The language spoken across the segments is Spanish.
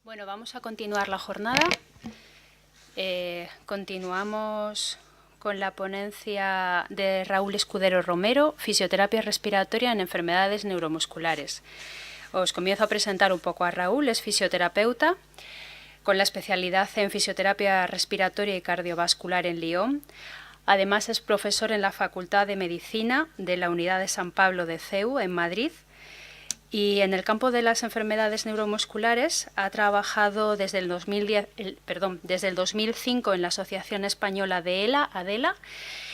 Bueno, vamos a continuar la jornada. Continuamos con la ponencia de Raúl Escudero Romero, Fisioterapia respiratoria en enfermedades neuromusculares. Os comienzo a presentar un poco a Raúl. Es fisioterapeuta con la especialidad en fisioterapia respiratoria y cardiovascular en Lyon. Además es profesor en la Facultad de Medicina de la Unidad de San Pablo de CEU en Madrid. Y en el campo de las enfermedades neuromusculares ha trabajado desde el 2005 en la Asociación Española de ADELA,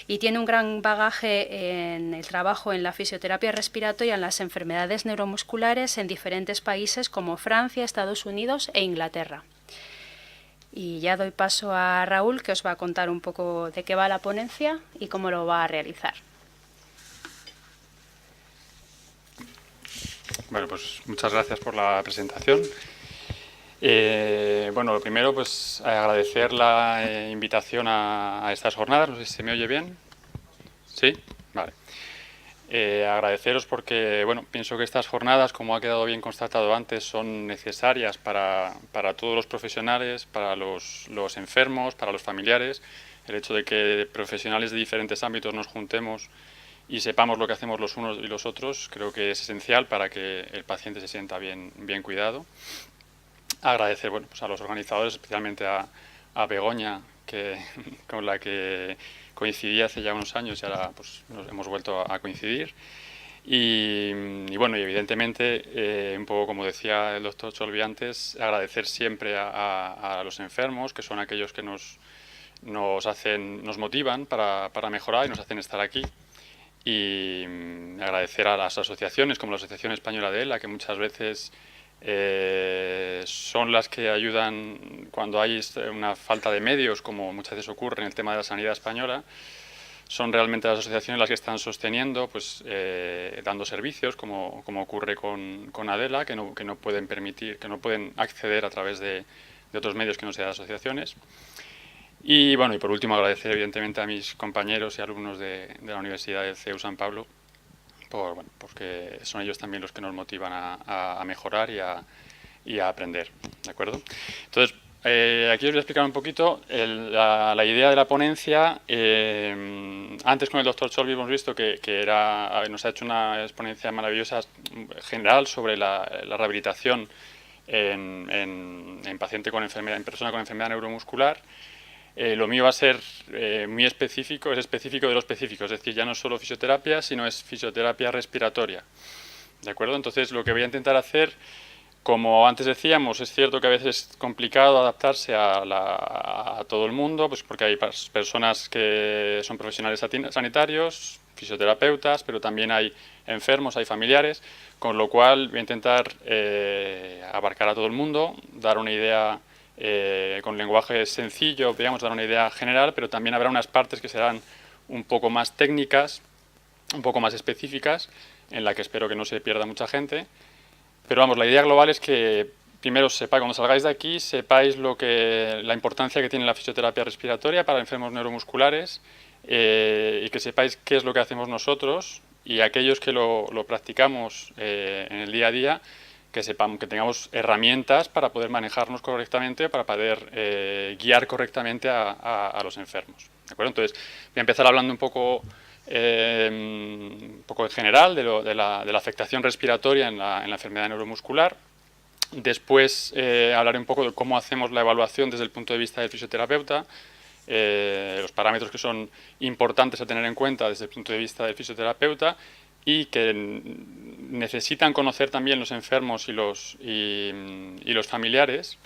y tiene un gran bagaje en el trabajo en la fisioterapia respiratoria en las enfermedades neuromusculares en diferentes países como Francia, Estados Unidos e Inglaterra. Y ya doy paso a Raúl, que os va a contar un poco de qué va la ponencia y cómo lo va a realizar. Bueno, pues muchas gracias por la presentación. Bueno, lo primero, pues agradecer la invitación a estas jornadas. No sé si se me oye bien. ¿Sí? Vale. Agradeceros porque, bueno, pienso que estas jornadas, como ha quedado bien constatado antes, son necesarias para todos los profesionales, para los enfermos, para los familiares. El hecho de que profesionales de diferentes ámbitos nos juntemos y sepamos lo que hacemos los unos y los otros, creo que es esencial para que el paciente se sienta bien cuidado. Agradecer, bueno, pues a los organizadores, especialmente a Begoña, con la que coincidí hace ya unos años y ahora pues, nos hemos vuelto a coincidir. Y bueno, y evidentemente, un poco como decía el doctor Cholbi antes, agradecer siempre a los enfermos, que son aquellos que nos motivan para mejorar y nos hacen estar aquí. Y agradecer a las asociaciones como la Asociación Española de ELA, que muchas veces son las que ayudan cuando hay una falta de medios, como muchas veces ocurre en el tema de la sanidad española. Son realmente las asociaciones las que están sosteniendo, pues dando servicios, como ocurre con ADELA, que no pueden permitir, que no pueden acceder a través de otros medios que no sean asociaciones. Y bueno, y por último agradecer evidentemente a mis compañeros y alumnos de la Universidad de CEU San Pablo, porque son ellos también los que nos motivan a mejorar y a aprender, ¿de acuerdo? Entonces, aquí os voy a explicar un poquito la idea de la ponencia. Antes con el doctor Cholbi hemos visto que nos ha hecho una exponencia maravillosa general sobre la rehabilitación en paciente con enfermedad, en persona con enfermedad neuromuscular. Lo mío va a ser muy específico, es específico de lo específico, es decir, ya no es solo fisioterapia, sino es fisioterapia respiratoria. ¿De acuerdo? Entonces, lo que voy a intentar hacer, como antes decíamos, es cierto que a veces es complicado adaptarse a todo el mundo, pues porque hay personas que son profesionales sanitarios, fisioterapeutas, pero también hay enfermos, hay familiares, con lo cual voy a intentar abarcar a todo el mundo, dar una idea con lenguaje sencillo, digamos, dar una idea general, pero también habrá unas partes que serán un poco más técnicas, un poco más específicas, en la que espero que no se pierda mucha gente. Pero vamos, la idea global es que primero sepáis, cuando salgáis de aquí, sepáis la importancia que tiene la fisioterapia respiratoria para enfermos neuromusculares, y que sepáis qué es lo que hacemos nosotros, y aquellos que lo practicamos en el día a día, que sepamos, que tengamos herramientas para poder manejarnos correctamente, para poder guiar correctamente a los enfermos. ¿De acuerdo? Entonces, voy a empezar hablando un poco en general de la afectación respiratoria en la enfermedad neuromuscular. Después hablaré un poco de cómo hacemos la evaluación desde el punto de vista del fisioterapeuta, los parámetros que son importantes a tener en cuenta desde el punto de vista del fisioterapeuta y que necesitan conocer también los enfermos y los familiares.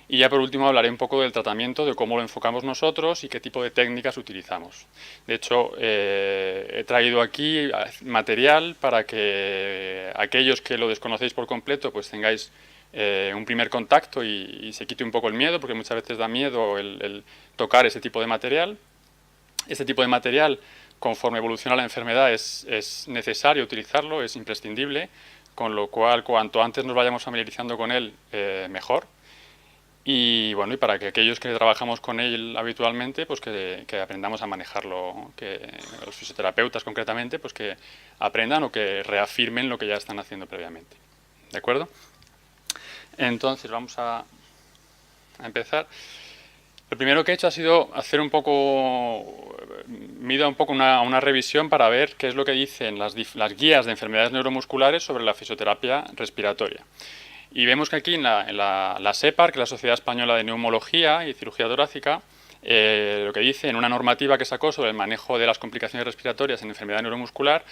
Y ya por último hablaré un poco del tratamiento, de cómo lo enfocamos nosotros y qué tipo de técnicas utilizamos. De hecho, he traído aquí material para que aquellos que lo desconocéis por completo pues tengáis un primer contacto y se quite un poco el miedo, porque muchas veces da miedo el tocar ese tipo de material. Este tipo de material, conforme evoluciona la enfermedad, es necesario utilizarlo, es imprescindible, con lo cual cuanto antes nos vayamos familiarizando con él, mejor. Y bueno, y para que aquellos que trabajamos con él habitualmente, pues que aprendamos a manejarlo, que los fisioterapeutas concretamente, pues que aprendan o que reafirmen lo que ya están haciendo previamente. ¿De acuerdo? Entonces vamos a a empezar. Lo primero que he hecho ha sido hacer un poco, una revisión para ver qué es lo que dicen las guías de enfermedades neuromusculares sobre la fisioterapia respiratoria. Y vemos que aquí en la SEPAR, que es la Sociedad Española de Neumología y Cirugía Torácica, lo que dice en una normativa que sacó sobre el manejo de las complicaciones respiratorias en enfermedad neuromuscular,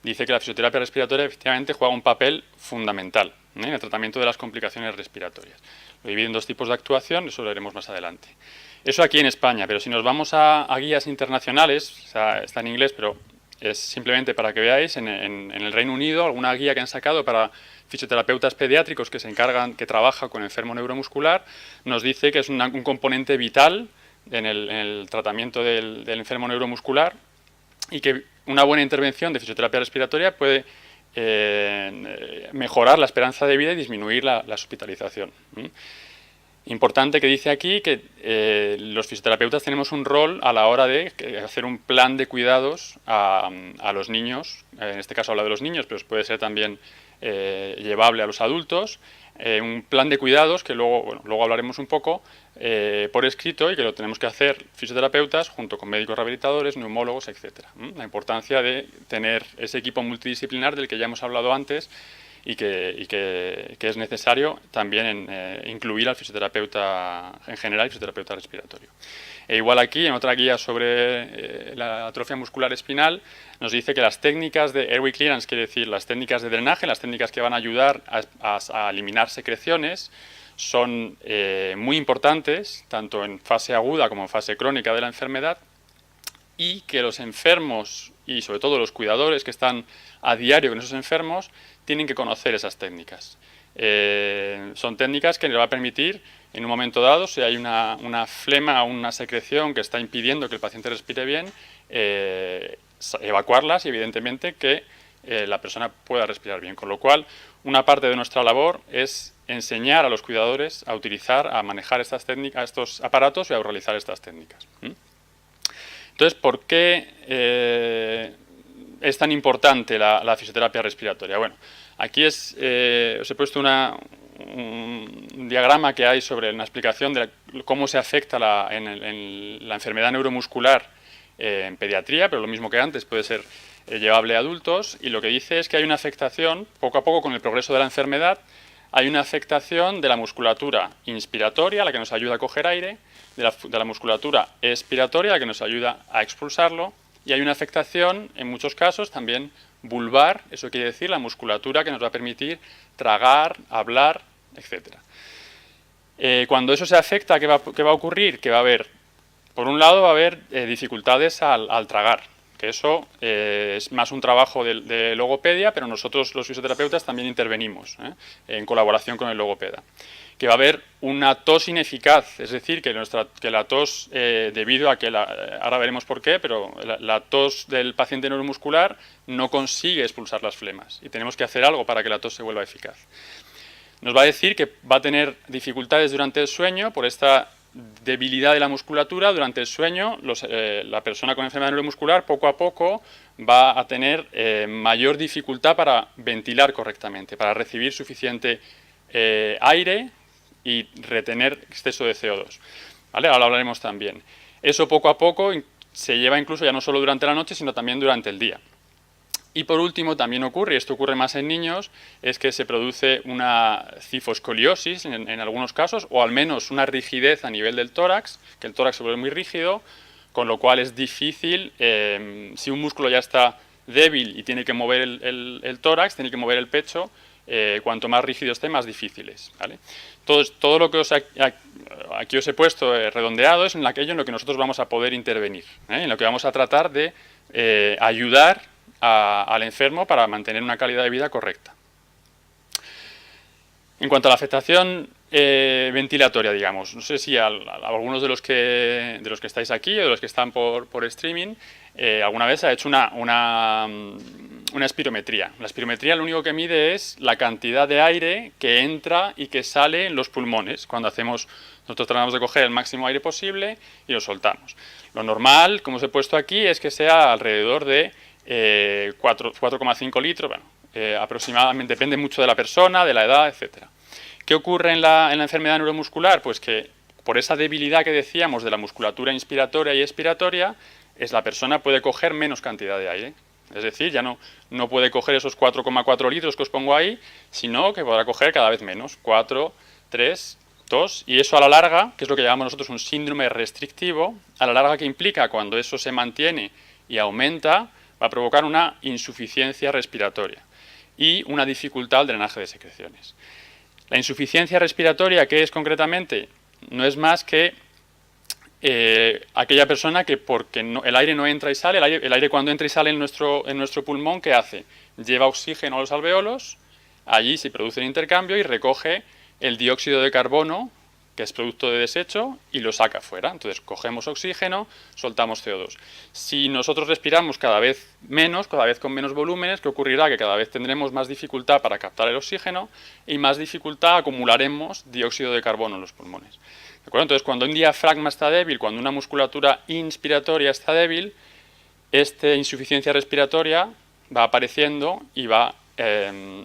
dice que la fisioterapia respiratoria efectivamente juega un papel fundamental en el tratamiento de las complicaciones respiratorias. Lo divide en dos tipos de actuación, eso lo veremos más adelante. Eso aquí en España, pero si nos vamos a guías internacionales, o sea, está en inglés, pero es simplemente para que veáis, en el Reino Unido, alguna guía que han sacado para fisioterapeutas pediátricos que trabajan con enfermo neuromuscular, nos dice que es un componente vital en el tratamiento del enfermo neuromuscular y que una buena intervención de fisioterapia respiratoria puede mejorar la esperanza de vida y disminuir la hospitalización. Importante que dice aquí que los fisioterapeutas tenemos un rol a la hora de hacer un plan de cuidados a los niños, en este caso habla de los niños, pero puede ser también llevable a los adultos, un plan de cuidados que luego hablaremos un poco por escrito y que lo tenemos que hacer fisioterapeutas junto con médicos rehabilitadores, neumólogos, etc. La importancia de tener ese equipo multidisciplinar del que ya hemos hablado antes y que es necesario también incluir al fisioterapeuta en general y fisioterapeuta respiratorio. E igual aquí, en otra guía sobre la atrofia muscular espinal, nos dice que las técnicas de airway clearance, quiere decir las técnicas de drenaje, las técnicas que van a ayudar a eliminar secreciones, son muy importantes, tanto en fase aguda como en fase crónica de la enfermedad, y que los enfermos y sobre todo los cuidadores que están a diario con esos enfermos tienen que conocer esas técnicas. Son técnicas que les va a permitir, en un momento dado, si hay una flema o una secreción que está impidiendo que el paciente respire bien, evacuarlas y evidentemente que la persona pueda respirar bien. Con lo cual, una parte de nuestra labor es enseñar a los cuidadores a utilizar, a manejar estas técnicas, estos aparatos y a realizar estas técnicas. Entonces, ¿por qué es tan importante la fisioterapia respiratoria? Bueno, aquí os he puesto un diagrama que hay sobre una explicación de cómo se afecta en la enfermedad neuromuscular en pediatría, pero lo mismo que antes puede ser llevable a adultos, y lo que dice es que hay una afectación, poco a poco con el progreso de la enfermedad, hay una afectación de la musculatura inspiratoria, la que nos ayuda a coger aire, de la musculatura expiratoria, la que nos ayuda a expulsarlo, y hay una afectación, en muchos casos, también vulvar, eso quiere decir la musculatura que nos va a permitir tragar, hablar, etc. Cuando eso se afecta, ¿qué va a ocurrir? Que va a haber, por un lado, va a haber dificultades al tragar, que eso es más un trabajo de logopedia, pero nosotros los fisioterapeutas también intervenimos en colaboración con el logopeda. Que va a haber una tos ineficaz, es decir, que la tos, debido a que, ahora veremos por qué, pero la tos del paciente neuromuscular no consigue expulsar las flemas y tenemos que hacer algo para que la tos se vuelva eficaz. Nos va a decir que va a tener dificultades durante el sueño por esta debilidad de la musculatura. Durante el sueño, la persona con enfermedad neuromuscular poco a poco va a tener mayor dificultad para ventilar correctamente, para recibir suficiente aire y retener exceso de CO2. ¿Vale? Ahora hablaremos también. Eso poco a poco se lleva incluso ya no solo durante la noche, sino también durante el día. Y por último también ocurre, y esto ocurre más en niños, es que se produce una cifoscoliosis en algunos casos, o al menos una rigidez a nivel del tórax, que el tórax se vuelve muy rígido, con lo cual es difícil, si un músculo ya está débil y tiene que mover el tórax, tiene que mover el pecho, cuanto más rígido esté, más difícil es, ¿vale? Todo lo que aquí os he puesto redondeado es en aquello en lo que nosotros vamos a poder intervenir, en lo que vamos a tratar de ayudar al enfermo para mantener una calidad de vida correcta. En cuanto a la afectación ventilatoria, digamos, no sé si a algunos de los que estáis aquí o de los que están por streaming alguna vez ha hecho una espirometría. La espirometría lo único que mide es la cantidad de aire que entra y que sale en los pulmones. Nosotros tratamos de coger el máximo aire posible y lo soltamos. Lo normal, como os he puesto aquí, es que sea alrededor de 4,5 litros, bueno, aproximadamente, depende mucho de la persona, de la edad, etc. ¿Qué ocurre en la enfermedad neuromuscular? Pues que por esa debilidad que decíamos de la musculatura inspiratoria y expiratoria, la persona puede coger menos cantidad de aire. Es decir, ya no puede coger esos 4,4 litros que os pongo ahí, sino que podrá coger cada vez menos, 4, 3, 2, y eso a la larga, que es lo que llamamos nosotros un síndrome restrictivo, a la larga que implica cuando eso se mantiene y aumenta, va a provocar una insuficiencia respiratoria y una dificultad al drenaje de secreciones. La insuficiencia respiratoria, ¿qué es concretamente? No es más que aquella persona que porque el aire no entra y sale, el aire cuando entra y sale en nuestro pulmón, ¿qué hace? Lleva oxígeno a los alveolos, allí se produce el intercambio y recoge el dióxido de carbono, que es producto de desecho, y lo saca fuera. Entonces cogemos oxígeno, soltamos CO2. Si nosotros respiramos cada vez menos, cada vez con menos volúmenes, ¿qué ocurrirá? Que cada vez tendremos más dificultad para captar el oxígeno y más dificultad acumularemos dióxido de carbono en los pulmones. ¿De acuerdo? Entonces, cuando un diafragma está débil, cuando una musculatura inspiratoria está débil, esta insuficiencia respiratoria va apareciendo y va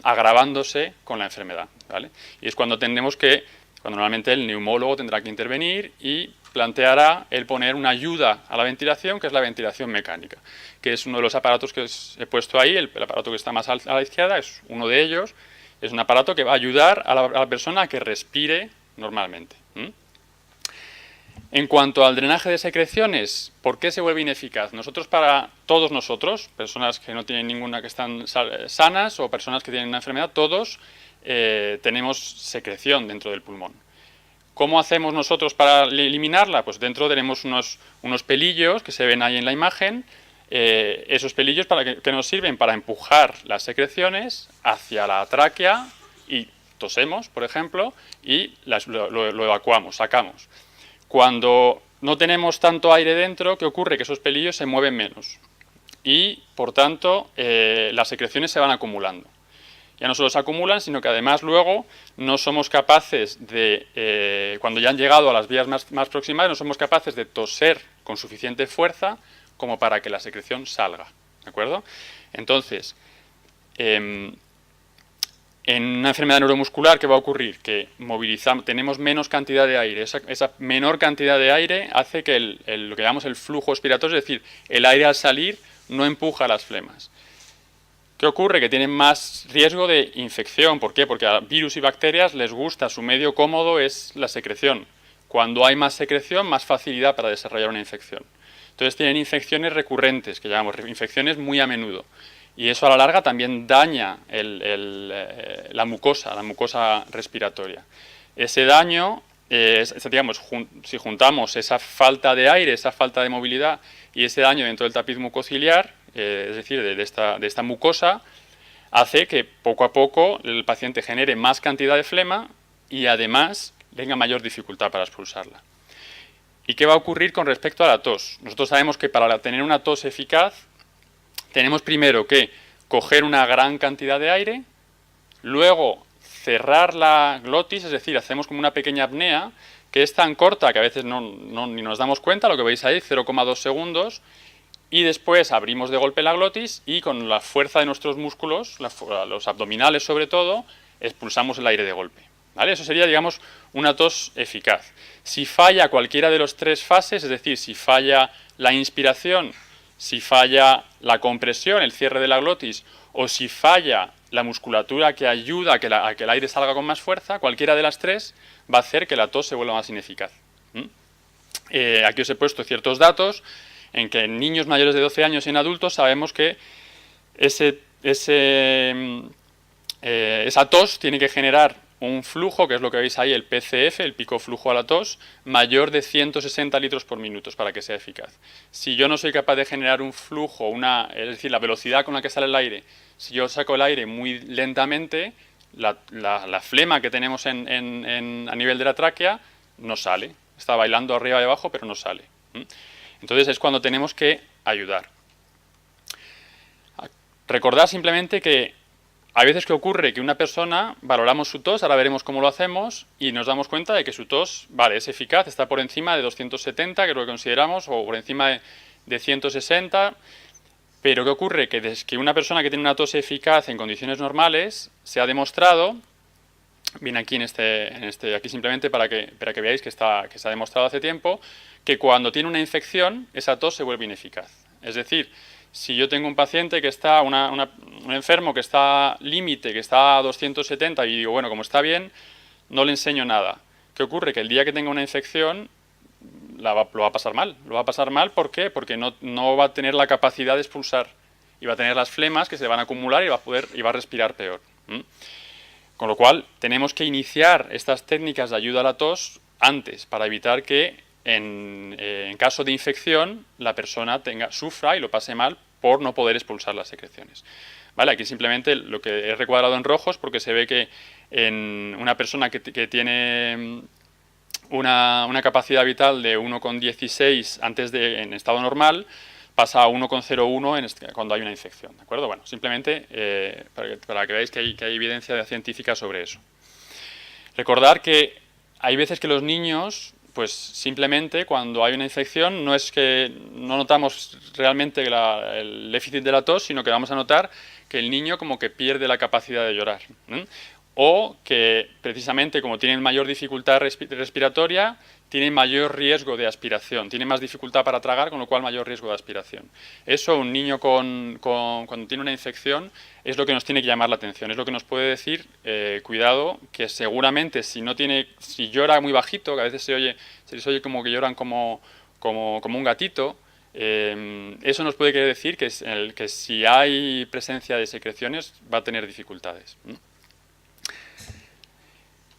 agravándose con la enfermedad, ¿vale? Y es cuando normalmente el neumólogo tendrá que intervenir y planteará el poner una ayuda a la ventilación, que es la ventilación mecánica, que es uno de los aparatos que os he puesto ahí, el aparato que está más a la izquierda, es uno de ellos, es un aparato que va a ayudar a la persona a que respire normalmente. En cuanto al drenaje de secreciones, ¿por qué se vuelve ineficaz? Todos nosotros, personas que no tienen ninguna, que están sanas o personas que tienen una enfermedad, todos tenemos secreción dentro del pulmón. ¿Cómo hacemos nosotros para eliminarla? Pues dentro tenemos unos pelillos que se ven ahí en la imagen. Esos pelillos que nos sirven para empujar las secreciones hacia la tráquea y tosemos, por ejemplo, y lo evacuamos, sacamos. Cuando no tenemos tanto aire dentro, ¿qué ocurre? Que esos pelillos se mueven menos y, por tanto, las secreciones se van acumulando. Ya no solo se acumulan, sino que además luego no somos capaces de, cuando ya han llegado a las vías más próximas, no somos capaces de toser con suficiente fuerza como para que la secreción salga. ¿De acuerdo? Entonces, en una enfermedad neuromuscular, ¿qué va a ocurrir? Que tenemos menos cantidad de aire. Esa menor cantidad de aire hace que lo que llamamos el flujo expiratorio, es decir, el aire al salir no empuja las flemas. ¿Qué ocurre? Que tienen más riesgo de infección. ¿Por qué? Porque a virus y bacterias les gusta, su medio cómodo es la secreción. Cuando hay más secreción, más facilidad para desarrollar una infección. Entonces tienen infecciones recurrentes, que llamamos infecciones muy a menudo. Y eso a la larga también daña la mucosa respiratoria. Ese daño, digamos, si juntamos esa falta de aire, esa falta de movilidad y ese daño dentro del tapiz mucociliar, es decir, de esta mucosa, hace que poco a poco el paciente genere más cantidad de flema y además tenga mayor dificultad para expulsarla. ¿Y qué va a ocurrir con respecto a la tos? Nosotros sabemos que para tener una tos eficaz tenemos primero que coger una gran cantidad de aire, luego cerrar la glotis, es decir, hacemos como una pequeña apnea, que es tan corta que a veces ni nos damos cuenta, lo que veis ahí, 0,2 segundos, y después abrimos de golpe la glotis y con la fuerza de nuestros músculos, los abdominales sobre todo, expulsamos el aire de golpe. ¿Vale? Eso sería, digamos, una tos eficaz. Si falla cualquiera de las tres fases, es decir, si falla la inspiración, si falla la compresión, el cierre de la glotis, o si falla la musculatura que ayuda a que el aire salga con más fuerza, cualquiera de las tres va a hacer que la tos se vuelva más ineficaz. Aquí os he puesto ciertos datos en que en niños mayores de 12 años y en adultos sabemos que esa tos tiene que generar un flujo, que es lo que veis ahí, el PCF, el pico flujo a la tos, mayor de 160 litros por minuto para que sea eficaz. Si yo no soy capaz de generar un flujo, es decir, la velocidad con la que sale el aire, si yo saco el aire muy lentamente, la flema que tenemos a nivel de la tráquea no sale. Está bailando arriba y abajo, pero no sale. Entonces es cuando tenemos que ayudar. Recordad simplemente que hay veces que ocurre que una persona, valoramos su tos, ahora veremos cómo lo hacemos, y nos damos cuenta de que su tos, vale, es eficaz, está por encima de 270, que es lo que consideramos, o por encima de 160, pero ¿qué ocurre? Que una persona que tiene una tos eficaz en condiciones normales, se ha demostrado, viene aquí aquí simplemente para que veáis que se ha demostrado hace tiempo que cuando tiene una infección, esa tos se vuelve ineficaz. Es decir, si yo tengo un paciente que está, un enfermo que está límite, que está a 270 y digo, bueno, como está bien, no le enseño nada. ¿Qué ocurre? Que el día que tenga una infección lo va a pasar mal. Lo va a pasar mal, ¿por qué? Porque no va a tener la capacidad de expulsar y va a tener las flemas que se van a acumular y va a respirar peor. Con lo cual, tenemos que iniciar estas técnicas de ayuda a la tos antes para evitar que en caso de infección la persona sufra y lo pase mal por no poder expulsar las secreciones. ¿Vale? Aquí simplemente lo que he recuadrado en rojo es porque se ve que en una persona que tiene una capacidad vital de 1,16 en estado normal, pasa a 1,01 cuando hay una infección, ¿de acuerdo? Bueno, simplemente para que veáis que hay evidencia científica sobre eso. Recordar que hay veces que los niños, pues simplemente cuando hay una infección, no es que no notamos realmente el déficit de la tos, sino que vamos a notar que el niño como que pierde la capacidad de llorar, ¿eh? O que precisamente como tienen mayor dificultad respiratoria, tienen mayor riesgo de aspiración, tienen más dificultad para tragar, con lo cual mayor riesgo de aspiración. Eso, un niño cuando tiene una infección, es lo que nos tiene que llamar la atención, es lo que nos puede decir, cuidado, que seguramente si llora muy bajito, que a veces se les oye como que lloran como un gatito, eso nos puede querer decir que si hay presencia de secreciones va a tener dificultades.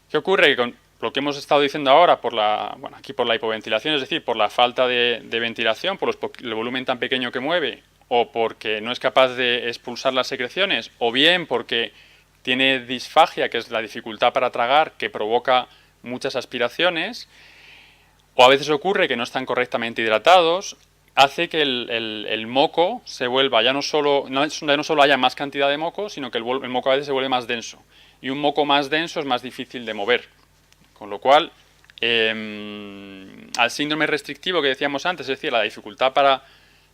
¿Qué ocurre? Que con lo que hemos estado diciendo ahora, por la hipoventilación, es decir, por la falta de ventilación, por el volumen tan pequeño que mueve, o porque no es capaz de expulsar las secreciones, o bien porque tiene disfagia, que es la dificultad para tragar, que provoca muchas aspiraciones, o a veces ocurre que no están correctamente hidratados, hace que el moco se vuelva, ya no solo haya más cantidad de moco, sino que el moco a veces se vuelve más denso. Y un moco más denso es más difícil de mover. Con lo cual, al síndrome restrictivo que decíamos antes, es decir, la dificultad para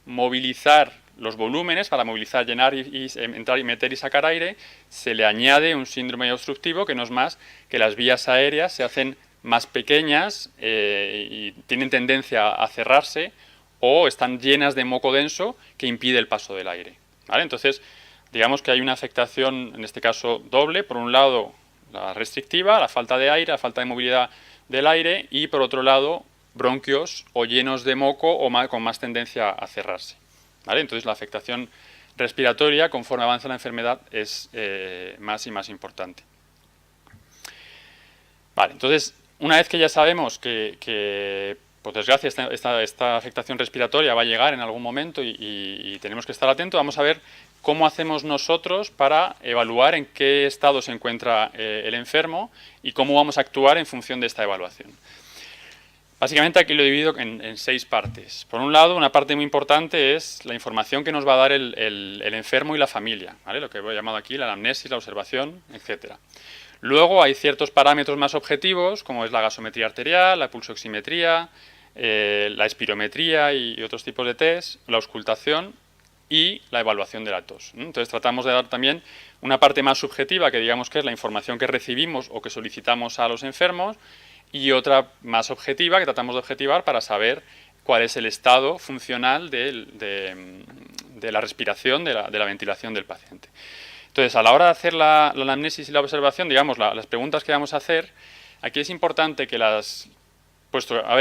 movilizar los volúmenes, para movilizar, llenar y entrar y meter y sacar aire, se le añade un síndrome obstructivo que no es más que las vías aéreas se hacen más pequeñas y tienen tendencia a cerrarse o están llenas de moco denso que impide el paso del aire. ¿Vale? Entonces, digamos que hay una afectación, en este caso doble, por un lado la restrictiva, la falta de aire, la falta de movilidad del aire, y por otro lado bronquios o llenos de moco o con más tendencia a cerrarse. ¿Vale? Entonces la afectación respiratoria, conforme avanza la enfermedad, es más y más importante. Vale, entonces, una vez que ya sabemos que por desgracia, esta afectación respiratoria va a llegar en algún momento y tenemos que estar atentos, vamos a ver cómo hacemos nosotros para evaluar en qué estado se encuentra el enfermo y cómo vamos a actuar en función de esta evaluación. Básicamente aquí lo he dividido en 6 partes. Por un lado, una parte muy importante es la información que nos va a dar el enfermo y la familia, ¿vale? Lo que he llamado aquí la anamnesis, la observación, etc. Luego hay ciertos parámetros más objetivos, como es la gasometría arterial, la pulsoximetría, la espirometría y otros tipos de test, la auscultación y la evaluación de la tos. Entonces tratamos de dar también una parte más subjetiva, que digamos que es la información que recibimos o que solicitamos a los enfermos, y otra más objetiva, que tratamos de objetivar para saber cuál es el estado funcional de la respiración, de la ventilación del paciente. Entonces, a la hora de hacer la anamnesis y la observación, digamos, las preguntas que vamos a hacer, aquí es importante que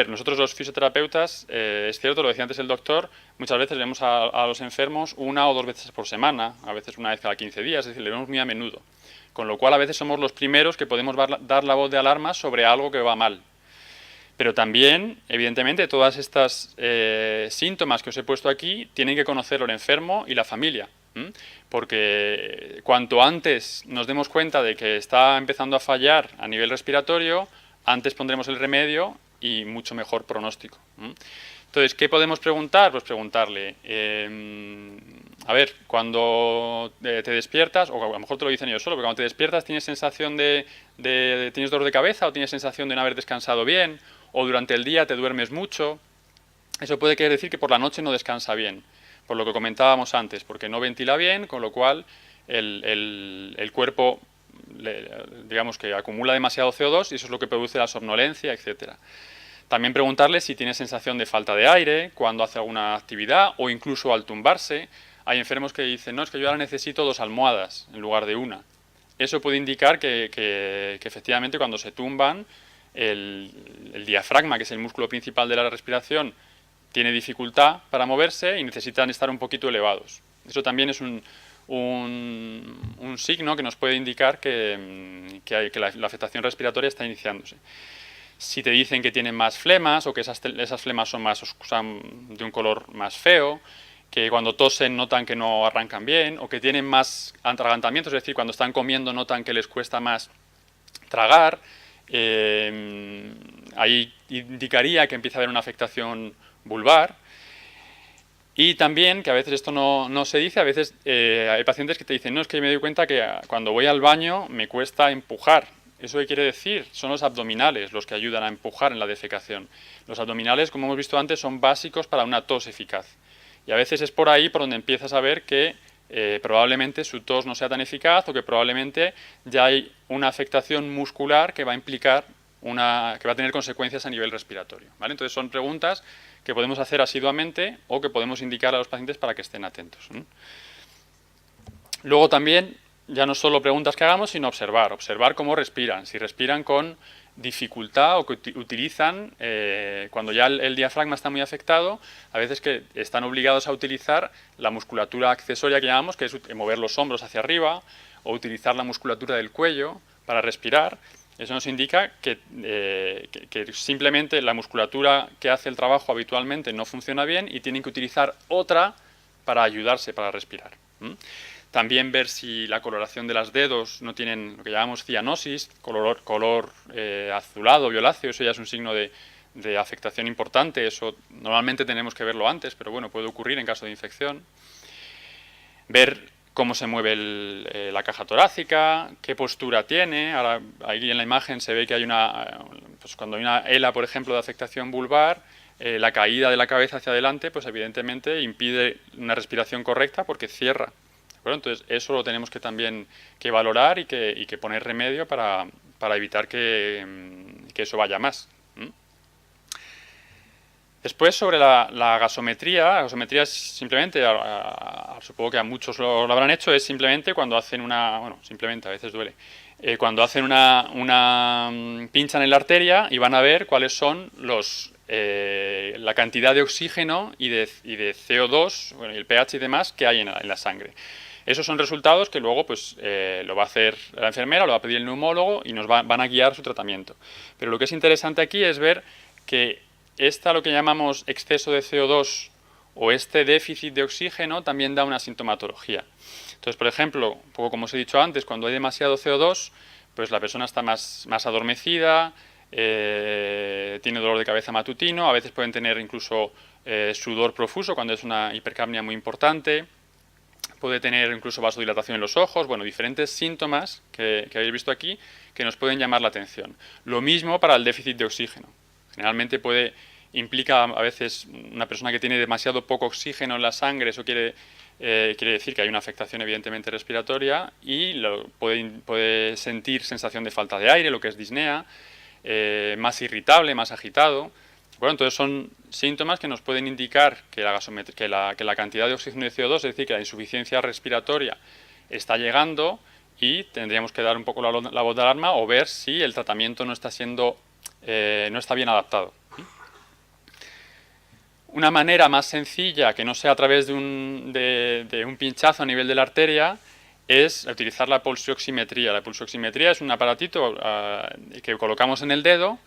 nosotros los fisioterapeutas, es cierto, lo decía antes el doctor, muchas veces vemos a los enfermos 1 o 2 veces por semana, a veces una vez cada 15 días, es decir, le vemos muy a menudo. Con lo cual, a veces somos los primeros que podemos dar la voz de alarma sobre algo que va mal. Pero también, evidentemente, todas estas síntomas que os he puesto aquí tienen que conocerlo el enfermo y la familia. Porque cuanto antes nos demos cuenta de que está empezando a fallar a nivel respiratorio, antes pondremos el remedio y mucho mejor pronóstico. Entonces, ¿qué podemos preguntar? Pues preguntarle, a ver, cuando te despiertas, o a lo mejor te lo dicen ellos solo, pero cuando te despiertas tienes sensación tienes dolor de cabeza o tienes sensación de no haber descansado bien, o durante el día te duermes mucho. Eso puede querer decir que por la noche no descansa bien, por lo que comentábamos antes, porque no ventila bien, con lo cual el cuerpo digamos que acumula demasiado CO2 y eso es lo que produce la somnolencia, etcétera. También preguntarle si tiene sensación de falta de aire cuando hace alguna actividad o incluso al tumbarse. Hay enfermos que dicen, no, es que yo ahora necesito 2 almohadas en lugar de una. Eso puede indicar que efectivamente cuando se tumban el diafragma, que es el músculo principal de la respiración, tiene dificultad para moverse y necesitan estar un poquito elevados. Eso también es un signo que nos puede indicar que la afectación respiratoria está iniciándose. Si te dicen que tienen más flemas o que esas flemas son de un color más feo, que cuando tosen notan que no arrancan bien o que tienen más atragantamientos, es decir, cuando están comiendo notan que les cuesta más tragar, ahí indicaría que empieza a haber una afectación vulvar. Y también, que a veces esto no se dice, a veces hay pacientes que te dicen, no, es que me doy cuenta que cuando voy al baño me cuesta empujar. ¿Eso qué quiere decir? Son los abdominales los que ayudan a empujar en la defecación. Los abdominales, como hemos visto antes, son básicos para una tos eficaz. Y a veces es por ahí por donde empiezas a ver que probablemente su tos no sea tan eficaz o que probablemente ya hay una afectación muscular que va a implicar que va a tener consecuencias a nivel respiratorio, ¿vale? Entonces son preguntas que podemos hacer asiduamente o que podemos indicar a los pacientes para que estén atentos. Luego también, ya no solo preguntas que hagamos, sino observar cómo respiran, si respiran con dificultad o que utilizan, cuando ya el diafragma está muy afectado, a veces que están obligados a utilizar la musculatura accesoria que llamamos, que es mover los hombros hacia arriba, o utilizar la musculatura del cuello para respirar. Eso nos indica que simplemente la musculatura que hace el trabajo habitualmente no funciona bien y tienen que utilizar otra para ayudarse para respirar. También ver si la coloración de los dedos no tienen lo que llamamos cianosis, color azulado, violáceo. Eso ya es un signo de afectación importante. Eso normalmente tenemos que verlo antes, pero bueno, puede ocurrir en caso de infección. Ver cómo se mueve la caja torácica, qué postura tiene. Ahora, ahí en la imagen se ve que hay cuando hay una ELA, por ejemplo, de afectación vulvar, la caída de la cabeza hacia adelante, pues evidentemente impide una respiración correcta porque cierra. Bueno, entonces eso lo tenemos que también que valorar y que poner remedio para evitar que eso vaya más. Después, sobre la gasometría es simplemente, supongo que a muchos lo habrán hecho, es simplemente cuando hacen simplemente a veces duele, cuando hacen pinchan en la arteria y van a ver cuáles son la cantidad de oxígeno y de CO2, bueno, y el pH y demás que hay en la sangre. Esos son resultados que luego pues, lo va a hacer la enfermera, lo va a pedir el neumólogo y nos van a guiar su tratamiento. Pero lo que es interesante aquí es ver que lo que llamamos exceso de CO2 o este déficit de oxígeno también da una sintomatología. Entonces, por ejemplo, un poco como os he dicho antes, cuando hay demasiado CO2, pues la persona está más adormecida, tiene dolor de cabeza matutino, a veces pueden tener incluso sudor profuso cuando es una hipercapnia muy importante, puede tener incluso vasodilatación en los ojos, bueno, diferentes síntomas que habéis visto aquí que nos pueden llamar la atención. Lo mismo para el déficit de oxígeno. Generalmente implica a veces una persona que tiene demasiado poco oxígeno en la sangre, eso quiere decir que hay una afectación evidentemente respiratoria y puede sentir sensación de falta de aire, lo que es disnea, más irritable, más agitado. Bueno, entonces son síntomas que nos pueden indicar que la cantidad de oxígeno y de CO2, es decir, que la insuficiencia respiratoria está llegando y tendríamos que dar un poco la voz de alarma o ver si el tratamiento no está bien adaptado. Una manera más sencilla, que no sea a través de un pinchazo a nivel de la arteria, es utilizar la pulsioximetría. La pulsioximetría es un aparatito que colocamos en el dedo.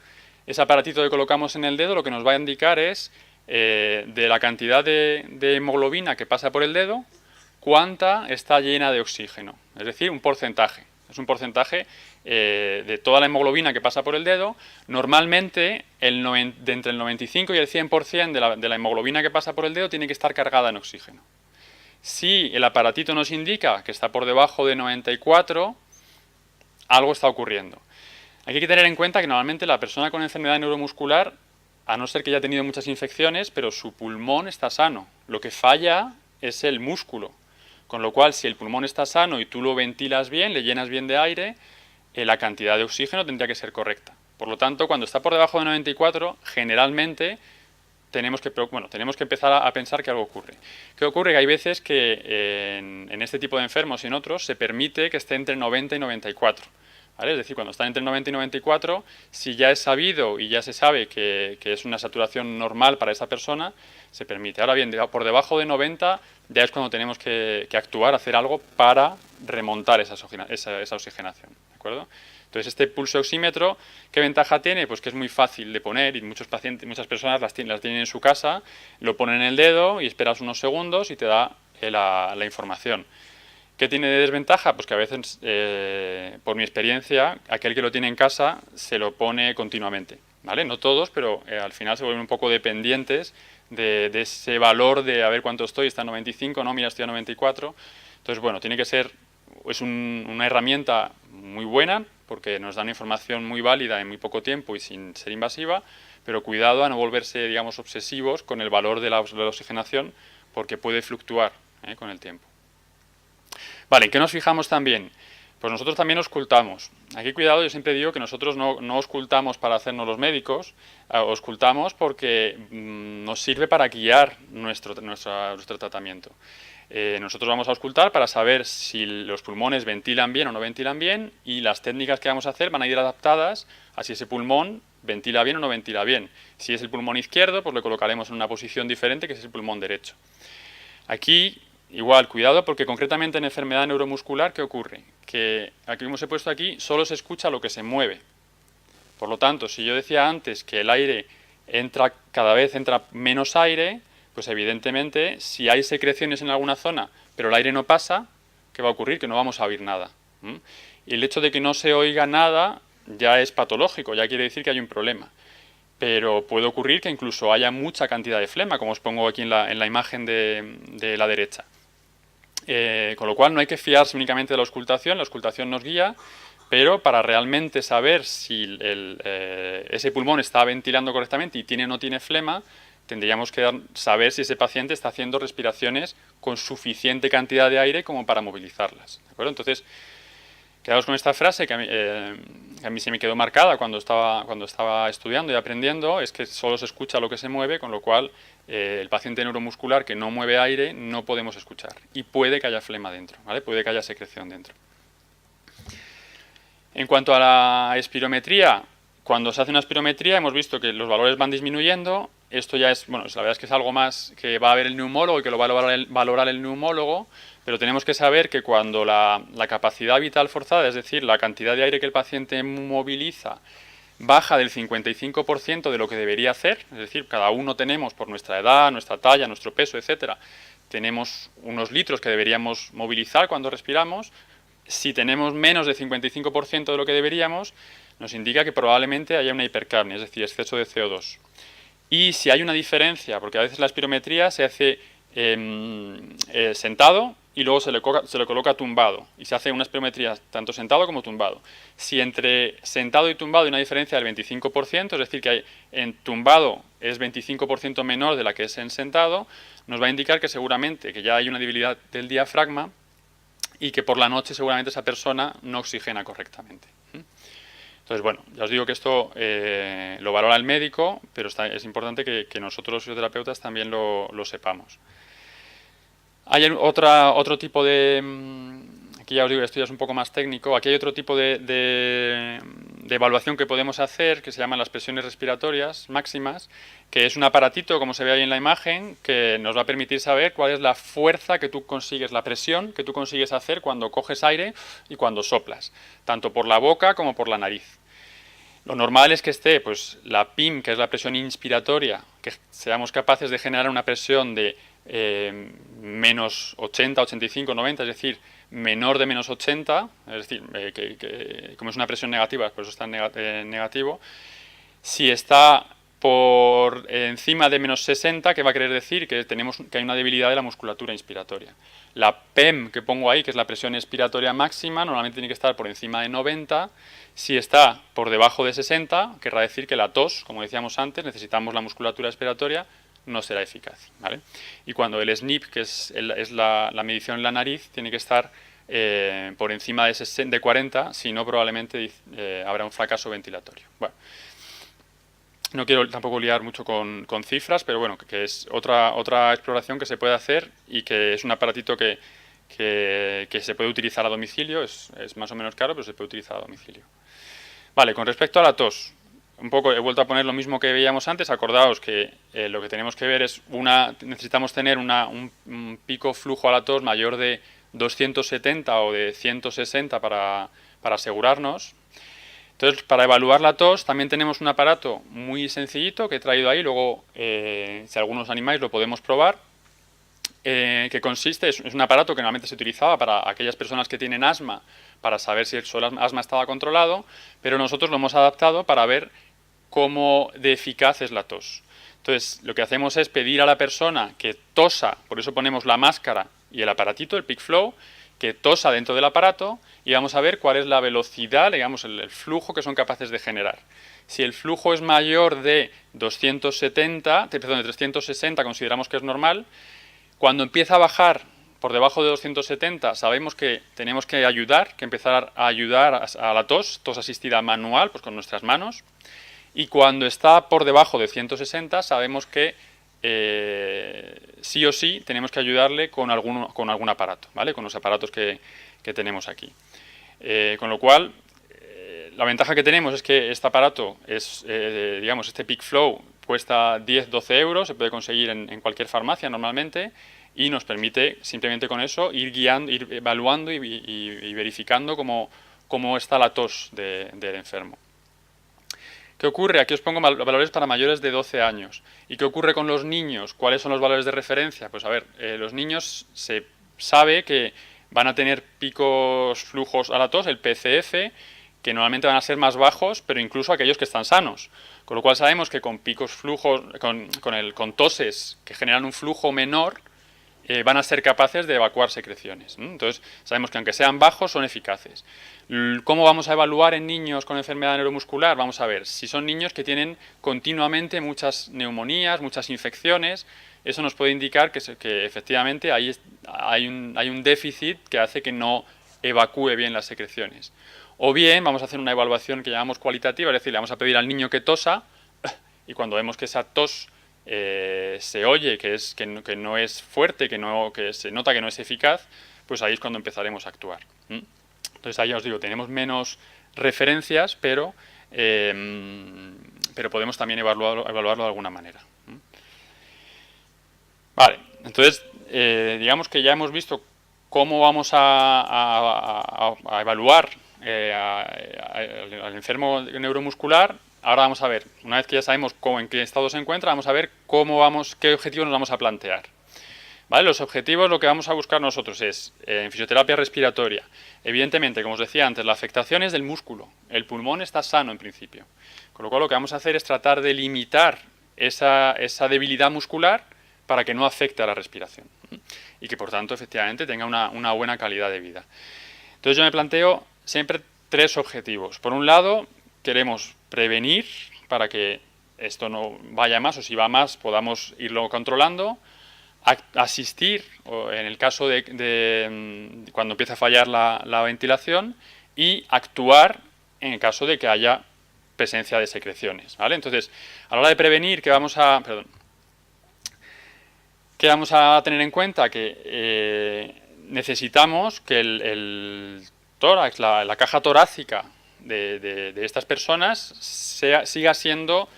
Ese aparatito que colocamos en el dedo lo que nos va a indicar es de la cantidad de hemoglobina que pasa por el dedo, cuánta está llena de oxígeno. Es decir, un porcentaje. Es un porcentaje de toda la hemoglobina que pasa por el dedo. Normalmente, de entre el 95 y el 100% de la hemoglobina que pasa por el dedo tiene que estar cargada en oxígeno. Si el aparatito nos indica que está por debajo de 94, algo está ocurriendo. Hay que tener en cuenta que normalmente la persona con enfermedad neuromuscular, a no ser que haya tenido muchas infecciones, pero su pulmón está sano. Lo que falla es el músculo. Con lo cual, si el pulmón está sano y tú lo ventilas bien, le llenas bien de aire, la cantidad de oxígeno tendría que ser correcta. Por lo tanto, cuando está por debajo de 94, generalmente tenemos que empezar a pensar que algo ocurre. ¿Qué ocurre? Que hay veces que en este tipo de enfermos y en otros se permite que esté entre 90 y 94. ¿Vale? Es decir, cuando están entre 90 y 94, si ya es sabido y ya se sabe que es una saturación normal para esa persona, se permite. Ahora bien, por debajo de 90 ya es cuando tenemos que actuar, hacer algo para remontar esa oxigenación. ¿De acuerdo? Entonces, este pulso oxímetro, ¿qué ventaja tiene? Pues que es muy fácil de poner y muchas personas las tienen en su casa, lo ponen en el dedo y esperas unos segundos y te da la información. ¿Qué tiene de desventaja? Pues que a veces, por mi experiencia, aquel que lo tiene en casa se lo pone continuamente, ¿vale? No todos, pero al final se vuelven un poco dependientes de ese valor de a ver cuánto estoy, está en 95, no, mira, estoy a 94. Entonces, bueno, tiene que ser, es una herramienta muy buena porque nos da una información muy válida en muy poco tiempo y sin ser invasiva, pero cuidado a no volverse, digamos, obsesivos con el valor de la oxigenación porque puede fluctuar con el tiempo. Vale, ¿en qué nos fijamos también? Pues nosotros también auscultamos. Aquí cuidado, yo siempre digo que nosotros no auscultamos para hacernos los médicos, auscultamos porque nos sirve para guiar nuestro tratamiento. Nosotros vamos a auscultar para saber si los pulmones ventilan bien o no ventilan bien y las técnicas que vamos a hacer van a ir adaptadas a si ese pulmón ventila bien o no ventila bien. Si es el pulmón izquierdo, pues lo colocaremos en una posición diferente que si es el pulmón derecho. Aquí igual, cuidado, porque concretamente en enfermedad neuromuscular, ¿qué ocurre? Que aquí hemos puesto aquí, solo se escucha lo que se mueve. Por lo tanto, si yo decía antes que el aire cada vez entra menos aire, pues evidentemente, si hay secreciones en alguna zona, pero el aire no pasa, ¿qué va a ocurrir? Que no vamos a oír nada. Y el hecho de que no se oiga nada ya es patológico, ya quiere decir que hay un problema. Pero puede ocurrir que incluso haya mucha cantidad de flema, como os pongo aquí en la imagen de la derecha. Con lo cual no hay que fiarse únicamente de la auscultación nos guía, pero para realmente saber si ese pulmón está ventilando correctamente y tiene o no tiene flema, tendríamos que saber si ese paciente está haciendo respiraciones con suficiente cantidad de aire como para movilizarlas. ¿De acuerdo? Entonces, quedaos con esta frase que a mí se me quedó marcada cuando estaba estudiando y aprendiendo, es que solo se escucha lo que se mueve, con lo cual el paciente neuromuscular que no mueve aire no podemos escuchar. Y puede que haya flema dentro, ¿vale? Puede que haya secreción dentro. En cuanto a la espirometría, cuando se hace una espirometría hemos visto que los valores van disminuyendo. Esto ya es, bueno, la verdad es que es algo más que va a ver el neumólogo y que lo va a valorar el neumólogo, pero tenemos que saber que cuando la capacidad vital forzada, es decir, la cantidad de aire que el paciente moviliza, baja del 55% de lo que debería hacer, es decir, cada uno tenemos por nuestra edad, nuestra talla, nuestro peso, etcétera, tenemos unos litros que deberíamos movilizar cuando respiramos. Si tenemos menos del 55% de lo que deberíamos, nos indica que probablemente haya una hipercapnia, es decir, exceso de CO2. Y si hay una diferencia, porque a veces la espirometría se hace sentado y luego se le coloca tumbado, y se hace una espirometría tanto sentado como tumbado. Si entre sentado y tumbado hay una diferencia del 25%, es decir, que en tumbado es 25% menor de la que es en sentado, nos va a indicar que seguramente que ya hay una debilidad del diafragma y que por la noche seguramente esa persona no oxigena correctamente. Entonces, bueno, ya os digo que esto lo valora el médico, pero es importante que nosotros los fisioterapeutas también lo sepamos. Hay otro tipo de... Aquí ya os digo, esto ya es un poco más técnico. Aquí hay otro tipo de evaluación que podemos hacer, que se llaman las presiones respiratorias máximas, que es un aparatito, como se ve ahí en la imagen, que nos va a permitir saber cuál es la fuerza que tú consigues, la presión que tú consigues hacer cuando coges aire y cuando soplas, tanto por la boca como por la nariz. Lo normal es que esté pues, la PIM, que es la presión inspiratoria, que seamos capaces de generar una presión de menos 80, 85, 90, es decir, menor de menos 80, es decir, como es una presión negativa, por eso está en negativo. Si está por encima de menos 60, ¿qué va a querer decir? Que hay una debilidad de la musculatura inspiratoria. La PEM que pongo ahí, que es la presión expiratoria máxima, normalmente tiene que estar por encima de 90. Si está por debajo de 60, querrá decir que la tos, como decíamos antes, necesitamos la musculatura expiratoria, no será eficaz, ¿vale? Y cuando el SNP, que es la medición en la nariz, tiene que estar por encima de 40, si no probablemente habrá un fracaso ventilatorio. Bueno, no quiero tampoco liar mucho con cifras, pero bueno, que es otra exploración que se puede hacer y que es un aparatito que se puede utilizar a domicilio, es más o menos caro, pero se puede utilizar a domicilio. Vale, con respecto a la tos, un poco he vuelto a poner lo mismo que veíamos antes. Acordaos que lo que tenemos que ver es necesitamos tener un pico flujo a la tos mayor de 270 o de 160 para asegurarnos. Entonces, para evaluar la tos también tenemos un aparato muy sencillito que he traído ahí, luego si algunos animáis lo podemos probar, que consiste, es un aparato que normalmente se utilizaba para aquellas personas que tienen asma, para saber si su asma estaba controlado, pero nosotros lo hemos adaptado para ver cómo de eficaz es la tos. Entonces, lo que hacemos es pedir a la persona que tosa, por eso ponemos la máscara y el aparatito, el PeakFlow, que tosa dentro del aparato y vamos a ver cuál es la velocidad, digamos, el flujo que son capaces de generar. Si el flujo es mayor de 360, consideramos que es normal. Cuando empieza a bajar por debajo de 270, sabemos que tenemos que empezar a ayudar a la tos asistida manual, pues con nuestras manos. Y cuando está por debajo de 160, sabemos que sí o sí tenemos que ayudarle con algún aparato, ¿vale? Con los aparatos que tenemos aquí. Con lo cual, la ventaja que tenemos es que este aparato, digamos, este PeakFlow cuesta 10-12 euros, se puede conseguir en cualquier farmacia normalmente, y nos permite simplemente con eso ir guiando, ir evaluando y verificando cómo está la tos del enfermo. ¿Qué ocurre? Aquí os pongo valores para mayores de 12 años. ¿Y qué ocurre con los niños? ¿Cuáles son los valores de referencia? Pues a ver, los niños se sabe que van a tener picos flujos a la tos, el PCF, que normalmente van a ser más bajos, pero incluso aquellos que están sanos. Con lo cual sabemos que con picos flujos, con toses que generan un flujo menor, van a ser capaces de evacuar secreciones. Entonces, sabemos que aunque sean bajos, son eficaces. ¿Cómo vamos a evaluar en niños con enfermedad neuromuscular? Vamos a ver, si son niños que tienen continuamente muchas neumonías, muchas infecciones, eso nos puede indicar que efectivamente hay un déficit que hace que no evacúe bien las secreciones. O bien, vamos a hacer una evaluación que llamamos cualitativa, es decir, le vamos a pedir al niño que tosa, y cuando vemos que esa tos se oye que no es fuerte, que se nota que no es eficaz, pues ahí es cuando empezaremos a actuar. Entonces ahí os digo, tenemos menos referencias, pero podemos también evaluarlo de alguna manera. Vale, entonces digamos que ya hemos visto cómo vamos a evaluar al enfermo neuromuscular. Ahora vamos a ver, una vez que ya sabemos en qué estado se encuentra, vamos a ver qué objetivos nos vamos a plantear. ¿Vale? Los objetivos, lo que vamos a buscar nosotros es, en fisioterapia respiratoria, evidentemente, como os decía antes, la afectación es del músculo. El pulmón está sano en principio. Con lo cual lo que vamos a hacer es tratar de limitar esa debilidad muscular para que no afecte a la respiración. Y que por tanto, efectivamente, tenga una buena calidad de vida. Entonces yo me planteo siempre 3 objetivos. Por un lado, queremos prevenir para que esto no vaya más, o si va más podamos irlo controlando, asistir en el caso de cuando empieza a fallar la ventilación, y actuar en el caso de que haya presencia de secreciones, ¿vale? Entonces, a la hora de prevenir, ¿qué vamos a tener en cuenta? Que necesitamos que el tórax, la caja torácica de estas personas siga siendo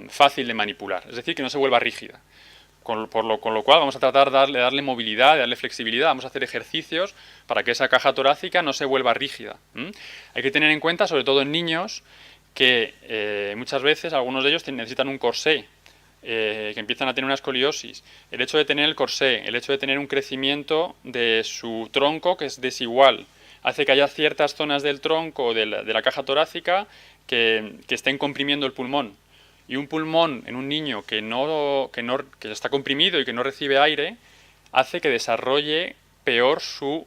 fácil de manipular, es decir, que no se vuelva rígida. Con lo cual vamos a tratar de darle movilidad, de darle flexibilidad, vamos a hacer ejercicios para que esa caja torácica no se vuelva rígida. Hay que tener en cuenta, sobre todo en niños, que muchas veces algunos de ellos necesitan un corsé, que empiezan a tener una escoliosis. El hecho de tener el corsé, el hecho de tener un crecimiento de su tronco que es desigual, hace que haya ciertas zonas del tronco, de la caja torácica, que estén comprimiendo el pulmón. Y un pulmón en un niño que está comprimido y que no recibe aire, hace que desarrolle peor su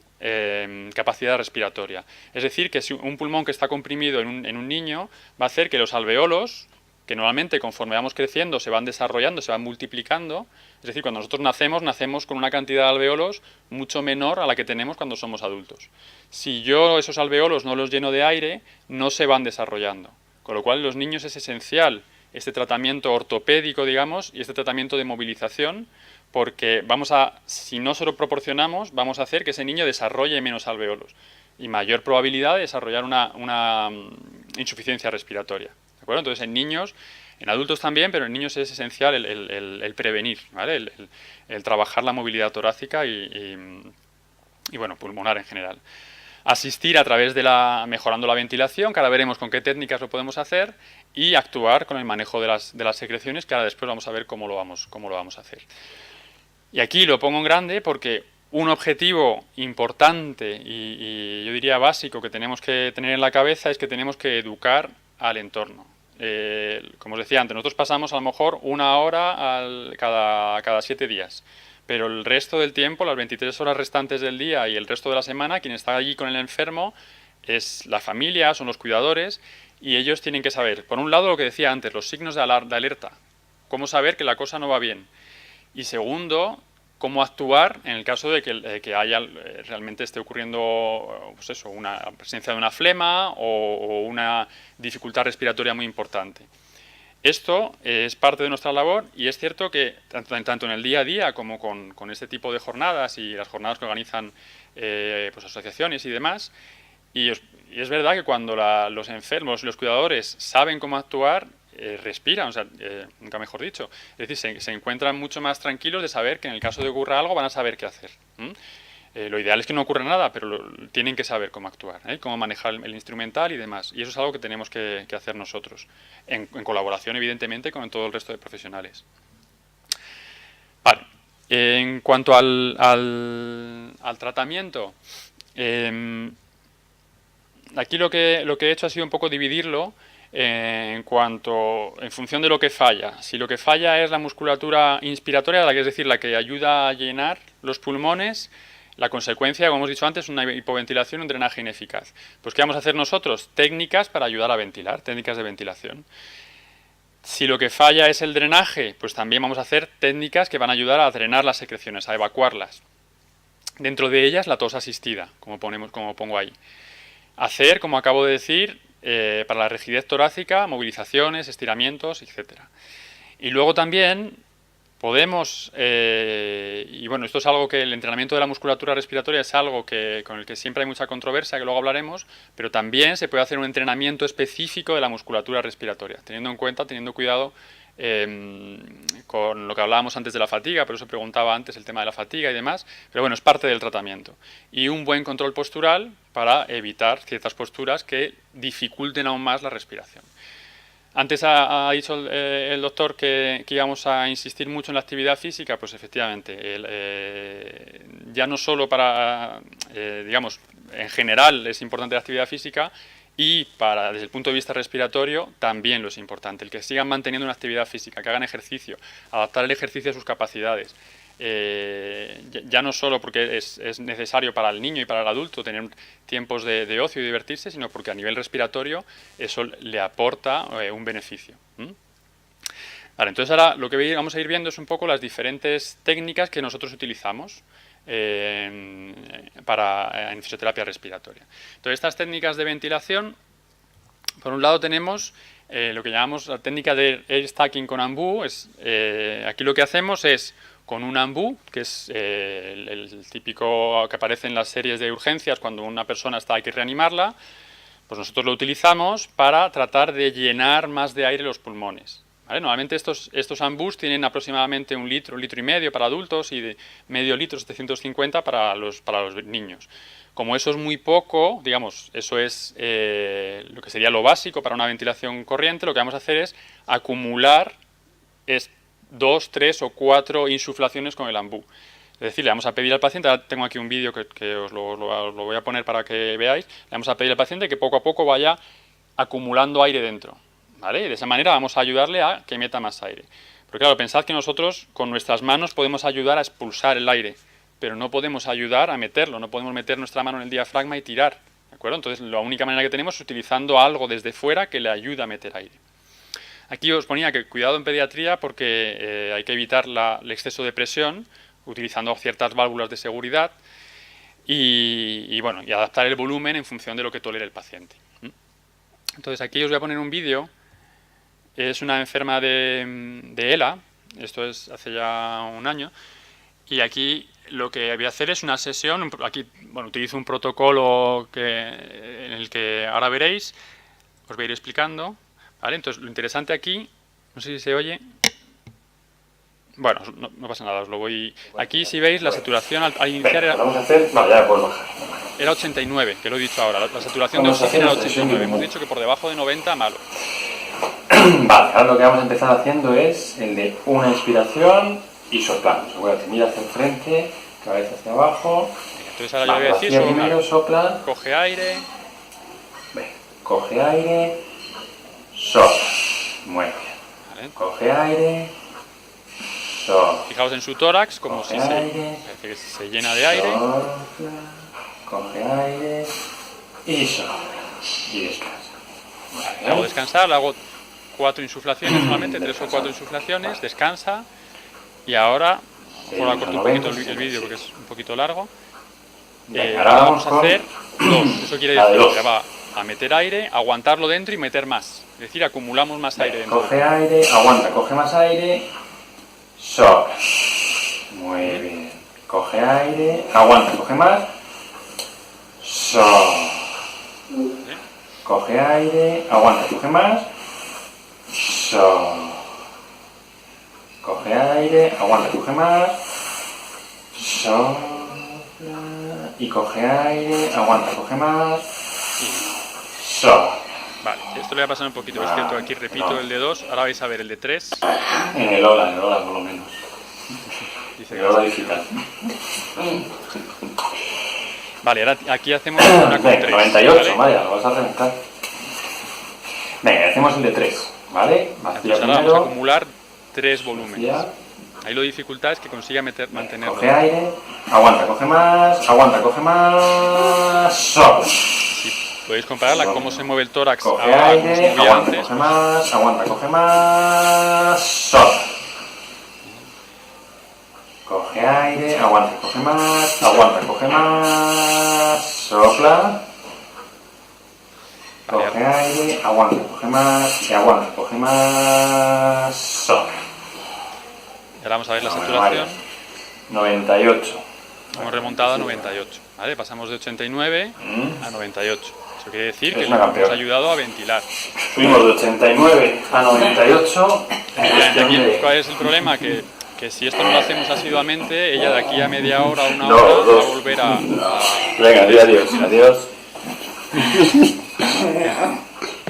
capacidad respiratoria. Es decir, que si un pulmón que está comprimido en un niño va a hacer que los alveolos que normalmente conforme vamos creciendo se van desarrollando, se van multiplicando. Es decir, cuando nosotros nacemos con una cantidad de alveolos mucho menor a la que tenemos cuando somos adultos. Si yo esos alveolos no los lleno de aire, no se van desarrollando. Con lo cual, en los niños es esencial este tratamiento ortopédico, digamos, y este tratamiento de movilización, porque si no se lo proporcionamos, vamos a hacer que ese niño desarrolle menos alveolos y mayor probabilidad de desarrollar una insuficiencia respiratoria. ¿De acuerdo? Entonces, en niños, en adultos también, pero en niños es esencial el prevenir, ¿vale? El trabajar la movilidad torácica y bueno, pulmonar en general. Asistir a través de mejorando la ventilación, que ahora veremos con qué técnicas lo podemos hacer, y actuar con el manejo de las secreciones, que ahora después vamos a ver cómo lo vamos a hacer. Y aquí lo pongo en grande porque un objetivo importante y yo diría básico que tenemos que tener en la cabeza es que tenemos que educar al entorno. Como os decía antes, nosotros pasamos a lo mejor 1 hora cada 7 días. Pero el resto del tiempo, las 23 horas restantes del día y el resto de la semana, quien está allí con el enfermo es la familia, son los cuidadores, y ellos tienen que saber, por un lado, lo que decía antes, los signos de alerta, cómo saber que la cosa no va bien, y segundo, cómo actuar en el caso de que realmente esté ocurriendo pues eso, una presencia de una flema o una dificultad respiratoria muy importante. Esto es parte de nuestra labor y es cierto que tanto en el día a día como con este tipo de jornadas y las jornadas que organizan pues asociaciones y demás, y es verdad que cuando los enfermos y los cuidadores saben cómo actuar, respiran, o sea, nunca mejor dicho, es decir, se encuentran mucho más tranquilos de saber que en el caso de que ocurra algo van a saber qué hacer. Lo ideal es que no ocurra nada, pero tienen que saber cómo actuar, cómo manejar el instrumental y demás. Y eso es algo que tenemos que hacer nosotros, en colaboración, evidentemente, con todo el resto de profesionales. Vale. En cuanto al tratamiento, aquí lo que he hecho ha sido un poco dividirlo en función de lo que falla. Si lo que falla es la musculatura inspiratoria, es decir, la que ayuda a llenar los pulmones, la consecuencia, como hemos dicho antes, es una hipoventilación, un drenaje ineficaz. Pues ¿qué vamos a hacer nosotros? Técnicas para ayudar a ventilar, técnicas de ventilación. Si lo que falla es el drenaje, pues también vamos a hacer técnicas que van a ayudar a drenar las secreciones, a evacuarlas. Dentro de ellas, la tos asistida, como pongo ahí. Hacer, como acabo de decir, para la rigidez torácica, movilizaciones, estiramientos, etc. Y luego también podemos, y bueno, esto es algo que el entrenamiento de la musculatura respiratoria es algo con el que siempre hay mucha controversia, que luego hablaremos, pero también se puede hacer un entrenamiento específico de la musculatura respiratoria, teniendo cuidado con lo que hablábamos antes de la fatiga, por eso preguntaba antes el tema de la fatiga y demás, pero bueno, es parte del tratamiento. Y un buen control postural para evitar ciertas posturas que dificulten aún más la respiración. Antes ha dicho el doctor que íbamos a insistir mucho en la actividad física, pues efectivamente, ya no solo digamos, en general es importante la actividad física y desde el punto de vista respiratorio también lo es importante, el que sigan manteniendo una actividad física, que hagan ejercicio, adaptar el ejercicio a sus capacidades. Ya no solo porque es necesario para el niño y para el adulto tener tiempos de ocio y divertirse, sino porque a nivel respiratorio eso le aporta un beneficio. Vale, entonces ahora lo que vamos a ir viendo es un poco las diferentes técnicas que nosotros utilizamos en fisioterapia respiratoria. Entonces estas técnicas de ventilación, por un lado tenemos lo que llamamos la técnica de air stacking con ambú. Aquí lo que hacemos es con un ambú, que es el típico que aparece en las series de urgencias cuando una persona hay que reanimarla, pues nosotros lo utilizamos para tratar de llenar más de aire los pulmones. ¿Vale? Normalmente estos ambús tienen aproximadamente 1 litro, 1,5 litros para adultos y de medio litro, 750 para los niños. Como eso es muy poco, digamos, eso es lo que sería lo básico para una ventilación corriente, lo que vamos a hacer es acumular 2, 3 o 4 insuflaciones con el ambú. Es decir, le vamos a pedir al paciente, ahora tengo aquí un vídeo que os lo voy a poner para que veáis, le vamos a pedir al paciente que poco a poco vaya acumulando aire dentro. ¿Vale? Y de esa manera vamos a ayudarle a que meta más aire. Porque claro, pensad que nosotros con nuestras manos podemos ayudar a expulsar el aire, pero no podemos ayudar a meterlo, no podemos meter nuestra mano en el diafragma y tirar. ¿De acuerdo? Entonces la única manera que tenemos es utilizando algo desde fuera que le ayude a meter aire. Aquí os ponía que cuidado en pediatría porque hay que evitar el exceso de presión utilizando ciertas válvulas de seguridad y adaptar el volumen en función de lo que tolere el paciente. Entonces aquí os voy a poner un vídeo. Es una enferma de ELA, esto es hace ya un año, y aquí lo que voy a hacer es una sesión. Aquí utilizo un protocolo en el que ahora veréis, os voy a ir explicando, ¿vale? Entonces lo interesante aquí, no sé si se oye, bueno, no pasa nada, os lo voy... Aquí si veis la saturación al iniciar era... Vamos a hacer... No, ya puedo bajar. Era 89, que lo he dicho ahora, la saturación de oxígeno era 89, hemos dicho que por debajo de 90 malo. Vale, ahora lo que vamos a empezar haciendo es el de una inspiración y soplando. Se voy a mirar hacia el frente, cabeza hacia abajo. Entonces ahora yo voy a decir primero, sopla. Coge aire. Ve, coge aire, sopla. Muy bien. Vale. Coge aire, sopla. Fijaos en su tórax, como coge si aire, parece que se llena de aire. Sopla, coge aire y sopla. Y descansa. Le hago descansar, le hago 4 insuflaciones solamente, 3 o 4 insuflaciones, descansa y ahora, ahora corto un poquito el vídeo porque es un poquito largo. Ahora vamos a hacer 2, eso quiere decir que va a meter aire, aguantarlo dentro y meter más, es decir, acumulamos más aire dentro. Coge aire, aguanta, coge más aire, sopla. Muy bien. Coge aire, aguanta, coge más, sopla. Coge aire, aguanta, coge más, sopla. Coge aire, aguanta, coge más, sopla. Y coge aire, aguanta, coge más, sopla. Vale, esto le va a pasar un poquito, es cierto, aquí repito el de 2, ahora vais a ver el de 3. En el hola por lo menos. Dice el hola digital. Vale, ahora aquí hacemos una con 3. 98, vale, lo vas a reventar. Venga, hacemos el de 3, ¿vale? Entonces ahora vamos a acumular 3 volúmenes. Ahí la dificultad es que consiga mantenerlo. Coge aire, aguanta, coge más, sopla. Si podéis compararla, cómo se mueve el tórax Coge ahora, aire, cómo se movía aguanta, antes. coge más, aguanta, coge más, sopla. Coge aire, aguanta, coge más, sopla. Coge aire, aguanta, coge más, sopla. Ahora vamos a ver la saturación. 98. Hemos remontado a 98. ¿Vale? Pasamos de 89 a 98. Eso quiere decir que nos hemos ayudado a ventilar. Fuimos de 89 a 98. Y aquí, ¿cuál es el problema? Que si esto no lo hacemos asiduamente, ella de aquí a media hora, una hora, va a volver a... Venga, adiós.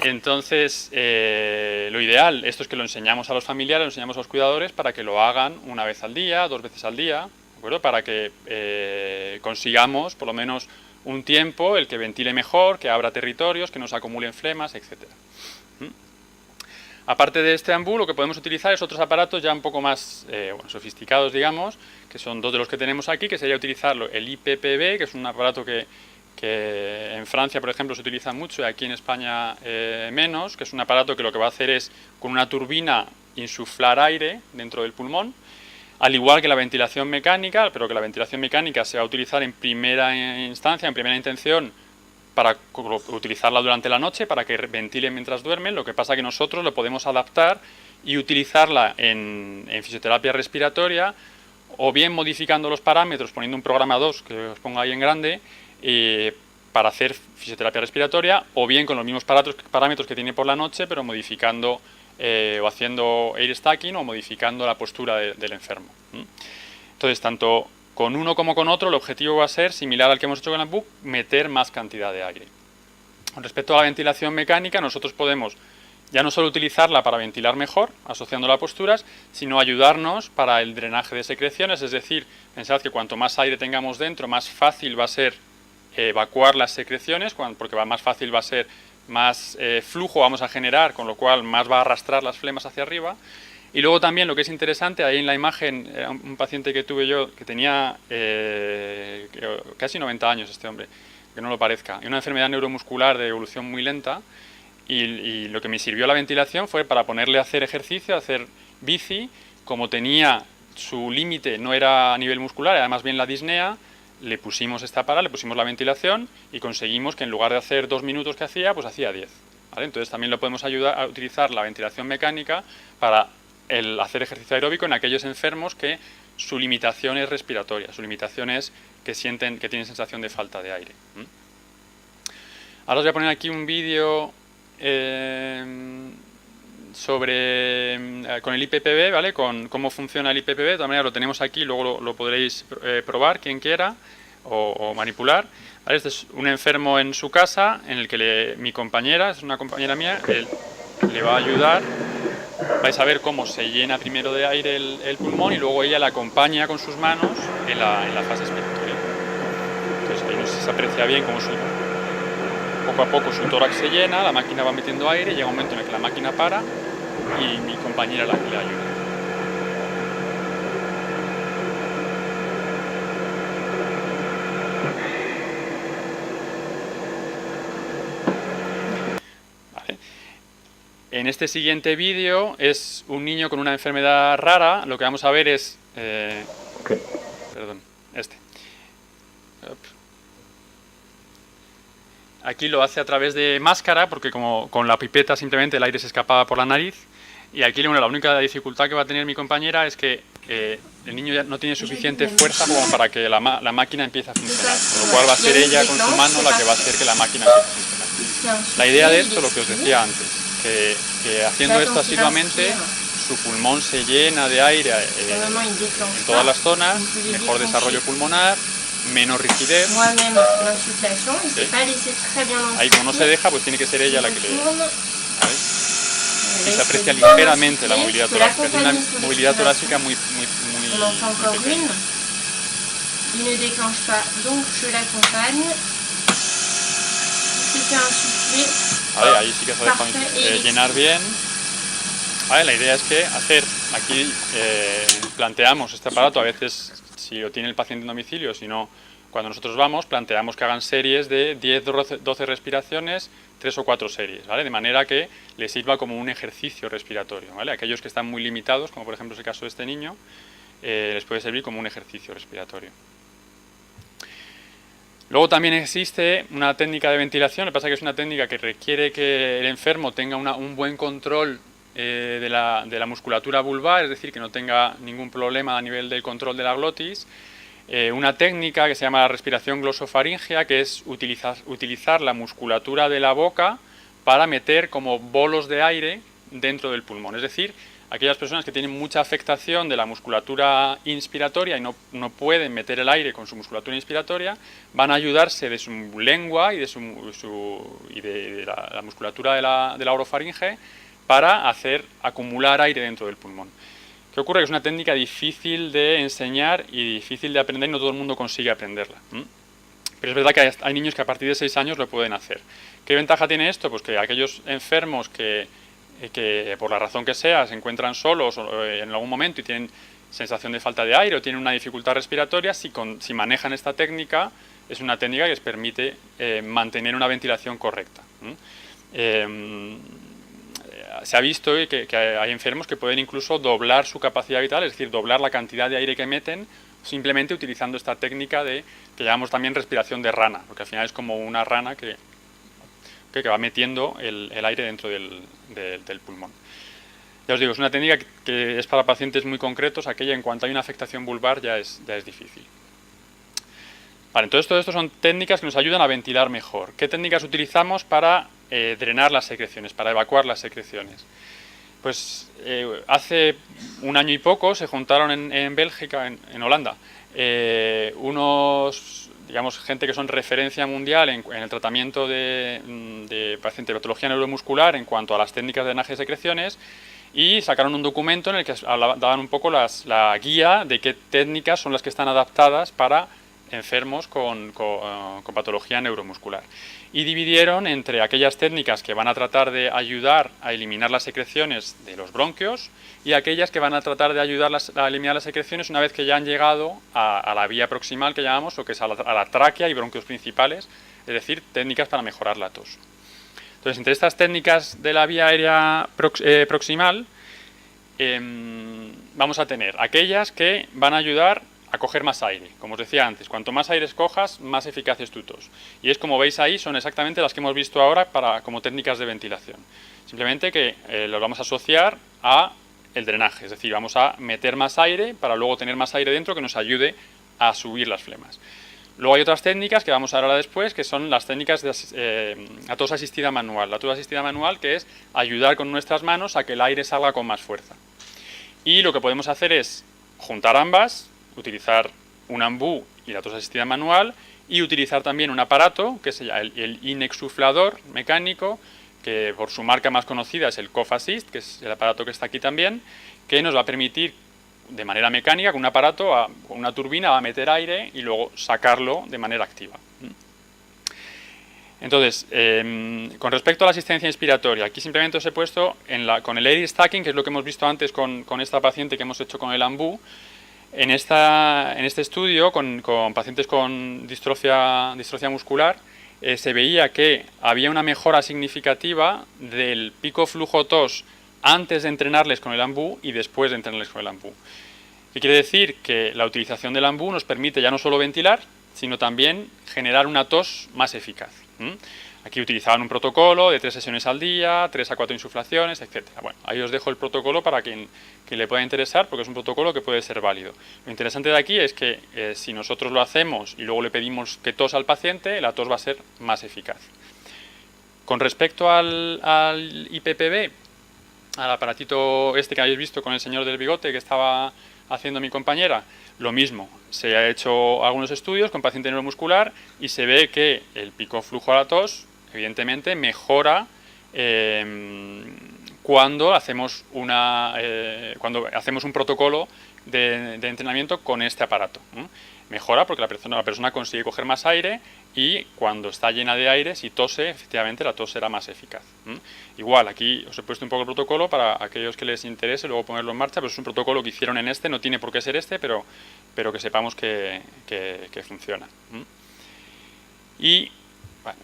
Entonces, lo ideal, esto es que lo enseñamos a los familiares, lo enseñamos a los cuidadores para que lo hagan una vez al día, 2 veces al día, ¿de acuerdo? Para que consigamos por lo menos un tiempo, el que ventile mejor, que abra territorios, que no se acumulen flemas, etc. Aparte de este ambú, lo que podemos utilizar es otros aparatos ya un poco más sofisticados, digamos, que son 2 de los que tenemos aquí, que sería utilizarlo el IPPB, que es un aparato que en Francia, por ejemplo, se utiliza mucho y aquí en España menos, que es un aparato que lo que va a hacer es, con una turbina, insuflar aire dentro del pulmón, al igual que la ventilación mecánica, pero que la ventilación mecánica se va a utilizar en primera instancia, en primera intención, para utilizarla durante la noche, para que ventile mientras duermen. Lo que pasa que nosotros lo podemos adaptar y utilizarla en fisioterapia respiratoria, o bien modificando los parámetros, poniendo un programa 2, que os pongo ahí en grande, para hacer fisioterapia respiratoria, o bien con los mismos parámetros que tiene por la noche, pero modificando o haciendo air stacking o modificando la postura del enfermo. Entonces, tanto con uno como con otro, el objetivo va a ser similar al que hemos hecho con el book, meter más cantidad de aire. Con respecto a la ventilación mecánica, nosotros podemos ya no solo utilizarla para ventilar mejor, asociándola a posturas, sino ayudarnos para el drenaje de secreciones, es decir, pensad que cuanto más aire tengamos dentro, más fácil va a ser evacuar las secreciones, porque más fácil va a ser, más flujo vamos a generar, con lo cual más va a arrastrar las flemas hacia arriba. Y luego también lo que es interesante, ahí en la imagen, un paciente que tuve yo, que tenía casi 90 años este hombre, que no lo parezca, y una enfermedad neuromuscular de evolución muy lenta, y lo que me sirvió la ventilación fue para ponerle a hacer ejercicio, a hacer bici. Como tenía su límite, no era a nivel muscular, era más bien la disnea, le pusimos esta parada, le pusimos la ventilación y conseguimos que en lugar de hacer 2 minutos que hacía, pues hacía 10. ¿Vale? Entonces también lo podemos ayudar a utilizar la ventilación mecánica para el hacer ejercicio aeróbico en aquellos enfermos que su limitación es respiratoria, su limitación es que sienten que tienen sensación de falta de aire. Ahora os voy a poner aquí un vídeo con el IPPB, ¿vale? Con cómo funciona el IPPB. De todas maneras lo tenemos aquí, luego lo podréis probar quien quiera o manipular. ¿Vale? Este es un enfermo en su casa en el que mi compañera, es una compañera mía, le va a ayudar. Vais a ver cómo se llena primero de aire el pulmón y luego ella le acompaña con sus manos en la fase expiratoria. Entonces ahí no sé si se aprecia bien cómo poco a poco su tórax se llena, la máquina va metiendo aire, llega un momento en el que la máquina para y mi compañera le ayuda. Vale. En este siguiente vídeo es un niño con una enfermedad rara. Lo que vamos a ver es... Perdón, Aquí lo hace a través de máscara, porque como con la pipeta simplemente el aire se escapaba por la nariz. Y aquí la única dificultad que va a tener mi compañera es que el niño ya no tiene suficiente fuerza como para que la máquina empiece a funcionar. Con lo cual va a ser ella con su mano la que va a hacer que la máquina empiece a funcionar. La idea de esto, lo que os decía antes, que haciendo esto asiduamente, su pulmón se llena de aire en todas las zonas, mejor desarrollo pulmonar, menos rigidez. ¿Sí? Ahí como no se deja, pues tiene que ser ella la que le... ¿Vale? Y se aprecia ligeramente la movilidad torácica. Tiene una movilidad torácica muy pequeña. Vale, ahí sí que se deja llenar bien. Vale, la idea es que aquí planteamos este aparato, a veces si lo tiene el paciente en domicilio, si no, cuando nosotros vamos, planteamos que hagan series de 10-12 respiraciones, 3 o 4 series, ¿vale? De manera que les sirva como un ejercicio respiratorio, ¿vale? Aquellos que están muy limitados, como por ejemplo es el caso de este niño, les puede servir como un ejercicio respiratorio. Luego también existe una técnica de ventilación, lo que pasa es que es una técnica que requiere que el enfermo tenga un buen control de la musculatura vulvar, es decir, que no tenga ningún problema a nivel del control de la glotis. Una técnica que se llama la respiración glosofaríngea, que es utilizar la musculatura de la boca para meter como bolos de aire dentro del pulmón. Es decir, aquellas personas que tienen mucha afectación de la musculatura inspiratoria y no pueden meter el aire con su musculatura inspiratoria, van a ayudarse de su lengua y de la musculatura de la orofaringe para hacer acumular aire dentro del pulmón. ¿Qué ocurre? Que es una técnica difícil de enseñar y difícil de aprender y no todo el mundo consigue aprenderla. Pero es verdad que hay niños que a partir de 6 años lo pueden hacer. ¿Qué ventaja tiene esto? Pues que aquellos enfermos que por la razón que sea se encuentran solos en algún momento y tienen sensación de falta de aire o tienen una dificultad respiratoria, si manejan esta técnica, es una técnica que les permite mantener una ventilación correcta. Se ha visto que hay enfermos que pueden incluso doblar su capacidad vital, es decir, doblar la cantidad de aire que meten simplemente utilizando esta técnica que llamamos también respiración de rana, porque al final es como una rana que va metiendo el aire dentro del pulmón. Ya os digo, es una técnica que es para pacientes muy concretos, aquella en cuanto hay una afectación vulvar ya es difícil. Vale, entonces todo esto son técnicas que nos ayudan a ventilar mejor. ¿Qué técnicas utilizamos para drenar las secreciones, para evacuar las secreciones? Pues hace un año y poco se juntaron en Bélgica, en Holanda, gente que son referencia mundial en el tratamiento de pacientes de patología neuromuscular en cuanto a las técnicas de drenaje de secreciones, y sacaron un documento en el que daban un poco la guía de qué técnicas son las que están adaptadas para enfermos con patología neuromuscular. Y dividieron entre aquellas técnicas que van a tratar de ayudar a eliminar las secreciones de los bronquios y aquellas que van a tratar de ayudar a eliminar las secreciones una vez que ya han llegado a la vía proximal, que llamamos, o que es a la tráquea y bronquios principales, es decir, técnicas para mejorar la tos. Entonces, entre estas técnicas de la vía aérea proximal, vamos a tener aquellas que van a ayudar a coger más aire. Como os decía antes, cuanto más aire escojas, más eficaz es tu tos. Y es como veis ahí, son exactamente las que hemos visto ahora como técnicas de ventilación. Simplemente que los vamos a asociar a el drenaje, es decir, vamos a meter más aire para luego tener más aire dentro que nos ayude a subir las flemas. Luego hay otras técnicas que vamos a ver ahora después, que son las técnicas de la tos asistida manual. La tos asistida manual, que es ayudar con nuestras manos a que el aire salga con más fuerza. Y lo que podemos hacer es juntar ambas, utilizar un ambú y la tos asistida manual, y utilizar también un aparato, que es el inexsuflador mecánico, que por su marca más conocida es el Cough Assist, que es el aparato que está aquí también, que nos va a permitir de manera mecánica, con un aparato, con una turbina, va a meter aire y luego sacarlo de manera activa. Entonces, con respecto a la asistencia inspiratoria, aquí simplemente os he puesto con el air stacking, que es lo que hemos visto antes con esta paciente que hemos hecho con el ambú. En este estudio, con pacientes con distrofia muscular, se veía que había una mejora significativa del pico flujo tos antes de entrenarles con el ambú y después de entrenarles con el ambú. ¿Qué quiere decir? Que la utilización del ambú nos permite ya no solo ventilar, sino también generar una tos más eficaz. Aquí utilizaban un protocolo de 3 sesiones al día, 3 a 4 insuflaciones, etc. Bueno, ahí os dejo el protocolo para quien le pueda interesar, porque es un protocolo que puede ser válido. Lo interesante de aquí es que si nosotros lo hacemos y luego le pedimos que tosa al paciente, la tos va a ser más eficaz. Con respecto al IPPB, al aparatito este que habéis visto con el señor del bigote que estaba haciendo mi compañera, lo mismo. Se ha hecho algunos estudios con paciente neuromuscular y se ve que el pico flujo a la tos, evidentemente, mejora cuando hacemos un protocolo de entrenamiento con este aparato. Mejora porque la persona consigue coger más aire y cuando está llena de aire, si tose, efectivamente la tos será más eficaz. Igual, aquí os he puesto un poco el protocolo para aquellos que les interese luego ponerlo en marcha, pero es un protocolo que hicieron en no tiene por qué ser pero que sepamos que funciona. Y bueno,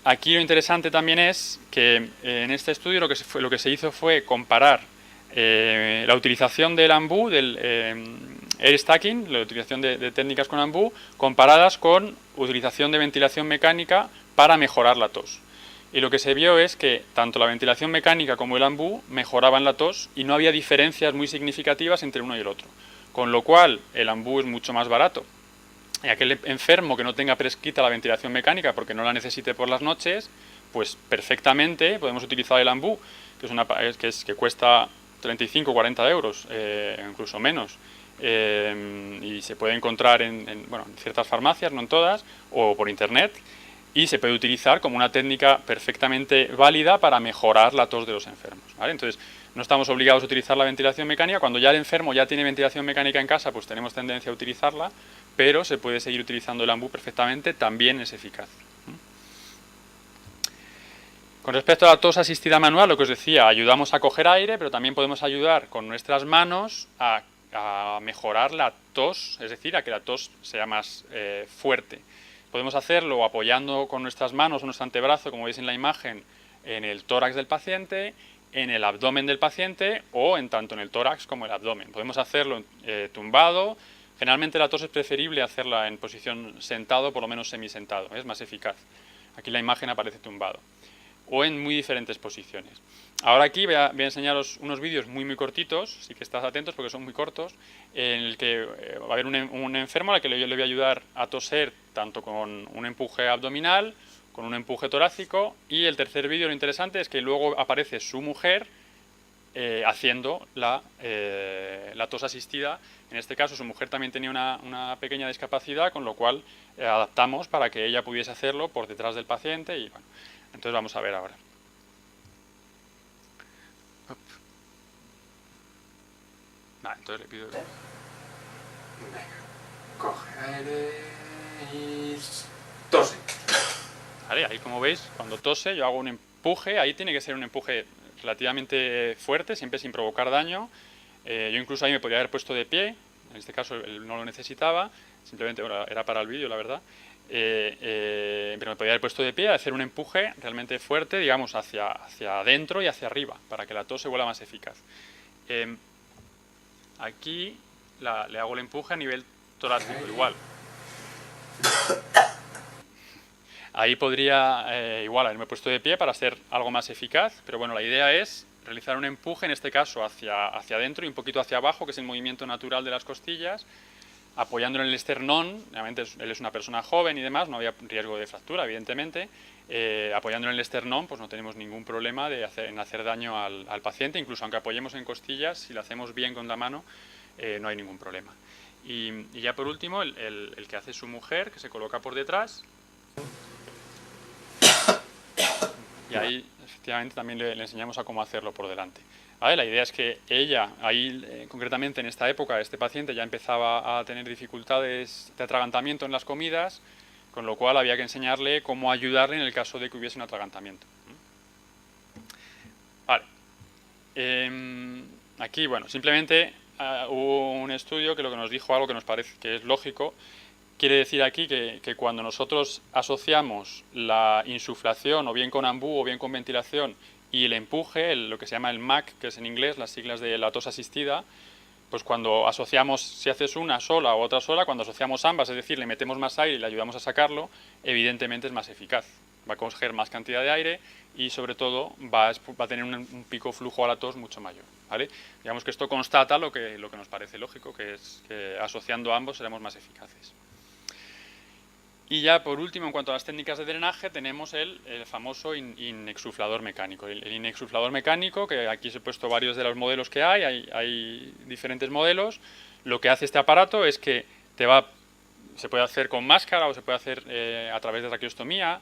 aquí lo interesante también es que en este estudio lo que se hizo fue comparar la utilización del ambú, del air stacking, la utilización de técnicas con ambú, comparadas con utilización de ventilación mecánica para mejorar la tos. Y lo que se vio es que tanto la ventilación mecánica como el ambú mejoraban la tos y no había diferencias muy significativas entre uno y el otro. Con lo cual, el ambú es mucho más barato. Y aquel enfermo que no tenga prescrita la ventilación mecánica porque no la necesite por las noches, pues perfectamente podemos utilizar el ambú, que cuesta 35 o 40 euros, incluso menos. Y se puede encontrar en ciertas farmacias, no en todas, o por internet, y se puede utilizar como una técnica perfectamente válida para mejorar la tos de los enfermos, ¿vale? Entonces, no estamos obligados a utilizar la ventilación mecánica. Cuando ya el enfermo ya tiene ventilación mecánica en casa, pues tenemos tendencia a utilizarla, pero se puede seguir utilizando el ambú perfectamente, también es eficaz. Con respecto a la tos asistida manual, lo que os decía, ayudamos a coger aire, pero también podemos ayudar con nuestras manos a mejorar la tos, es decir, a que la tos sea más fuerte. Podemos hacerlo apoyando con nuestras manos o nuestro antebrazo, como veis en la imagen, en el tórax del paciente, en el abdomen del paciente o tanto en el tórax como el abdomen. Podemos hacerlo tumbado. Generalmente la tos es preferible hacerla en posición sentado, por lo menos semisentado, es más eficaz. Aquí la imagen aparece tumbado. O en muy diferentes posiciones. Ahora aquí voy a enseñaros unos vídeos muy cortitos, así que estad atentos porque son muy cortos, en el que va a haber un enfermo al que yo le voy a ayudar a toser tanto con un empuje abdominal, con un empuje torácico, y el tercer vídeo lo interesante es que luego aparece su mujer haciendo la tos asistida. En este caso su mujer también tenía una pequeña discapacidad, con lo cual adaptamos para que ella pudiese hacerlo por detrás del paciente y bueno. Entonces vamos a ver ahora. Vale, entonces le pido... Venga, coge aire y tose. Vale, ahí como veis, cuando tose yo hago un empuje, ahí tiene que ser un empuje relativamente fuerte, siempre sin provocar daño. Yo incluso ahí me podría haber puesto de pie, en este caso él no lo necesitaba, simplemente era para el vídeo, la verdad. pero me podía haber puesto de pie, hacer un empuje realmente fuerte, digamos, hacia adentro y hacia arriba, para que la tos se vuelva más eficaz. Aquí le hago el empuje a nivel torácico, igual. Ahí podría, igual, haberme puesto de pie para ser algo más eficaz, pero bueno, la idea es realizar un empuje, en este caso, hacia adentro y un poquito hacia abajo, que es el movimiento natural de las costillas, apoyándolo en el esternón. Obviamente él es una persona joven y demás, no había riesgo de fractura, evidentemente. Apoyándolo en el esternón, pues no tenemos ningún problema en hacer daño al paciente, incluso aunque apoyemos en costillas, si lo hacemos bien con la mano, no hay ningún problema. Y ya por último, el que hace su mujer, que se coloca por detrás, y ahí efectivamente también le enseñamos a cómo hacerlo por delante. ¿Vale? La idea es que ella, ahí concretamente en esta época, este paciente ya empezaba a tener dificultades de atragantamiento en las comidas, con lo cual había que enseñarle cómo ayudarle en el caso de que hubiese un atragantamiento. Vale. Aquí, bueno, simplemente hubo un estudio que lo que nos dijo algo que nos parece que es lógico. Quiere decir aquí que cuando nosotros asociamos la insuflación o bien con ambú o bien con ventilación y el empuje, lo que se llama el MAC, que es en inglés, las siglas de la tos asistida, pues cuando asociamos, si haces una sola o otra sola, cuando asociamos ambas, es decir, le metemos más aire y le ayudamos a sacarlo, evidentemente es más eficaz. Va a coger más cantidad de aire y sobre todo va a tener un pico flujo a la tos mucho mayor, ¿vale? Digamos que esto constata lo que nos parece lógico, que es que asociando ambos seremos más eficaces. Y ya por último, en cuanto a las técnicas de drenaje, tenemos el famoso inexuflador mecánico. El inexuflador mecánico, que aquí os he puesto varios de los modelos que hay diferentes modelos. Lo que hace este aparato es que se puede hacer con máscara o se puede hacer a través de traqueostomía.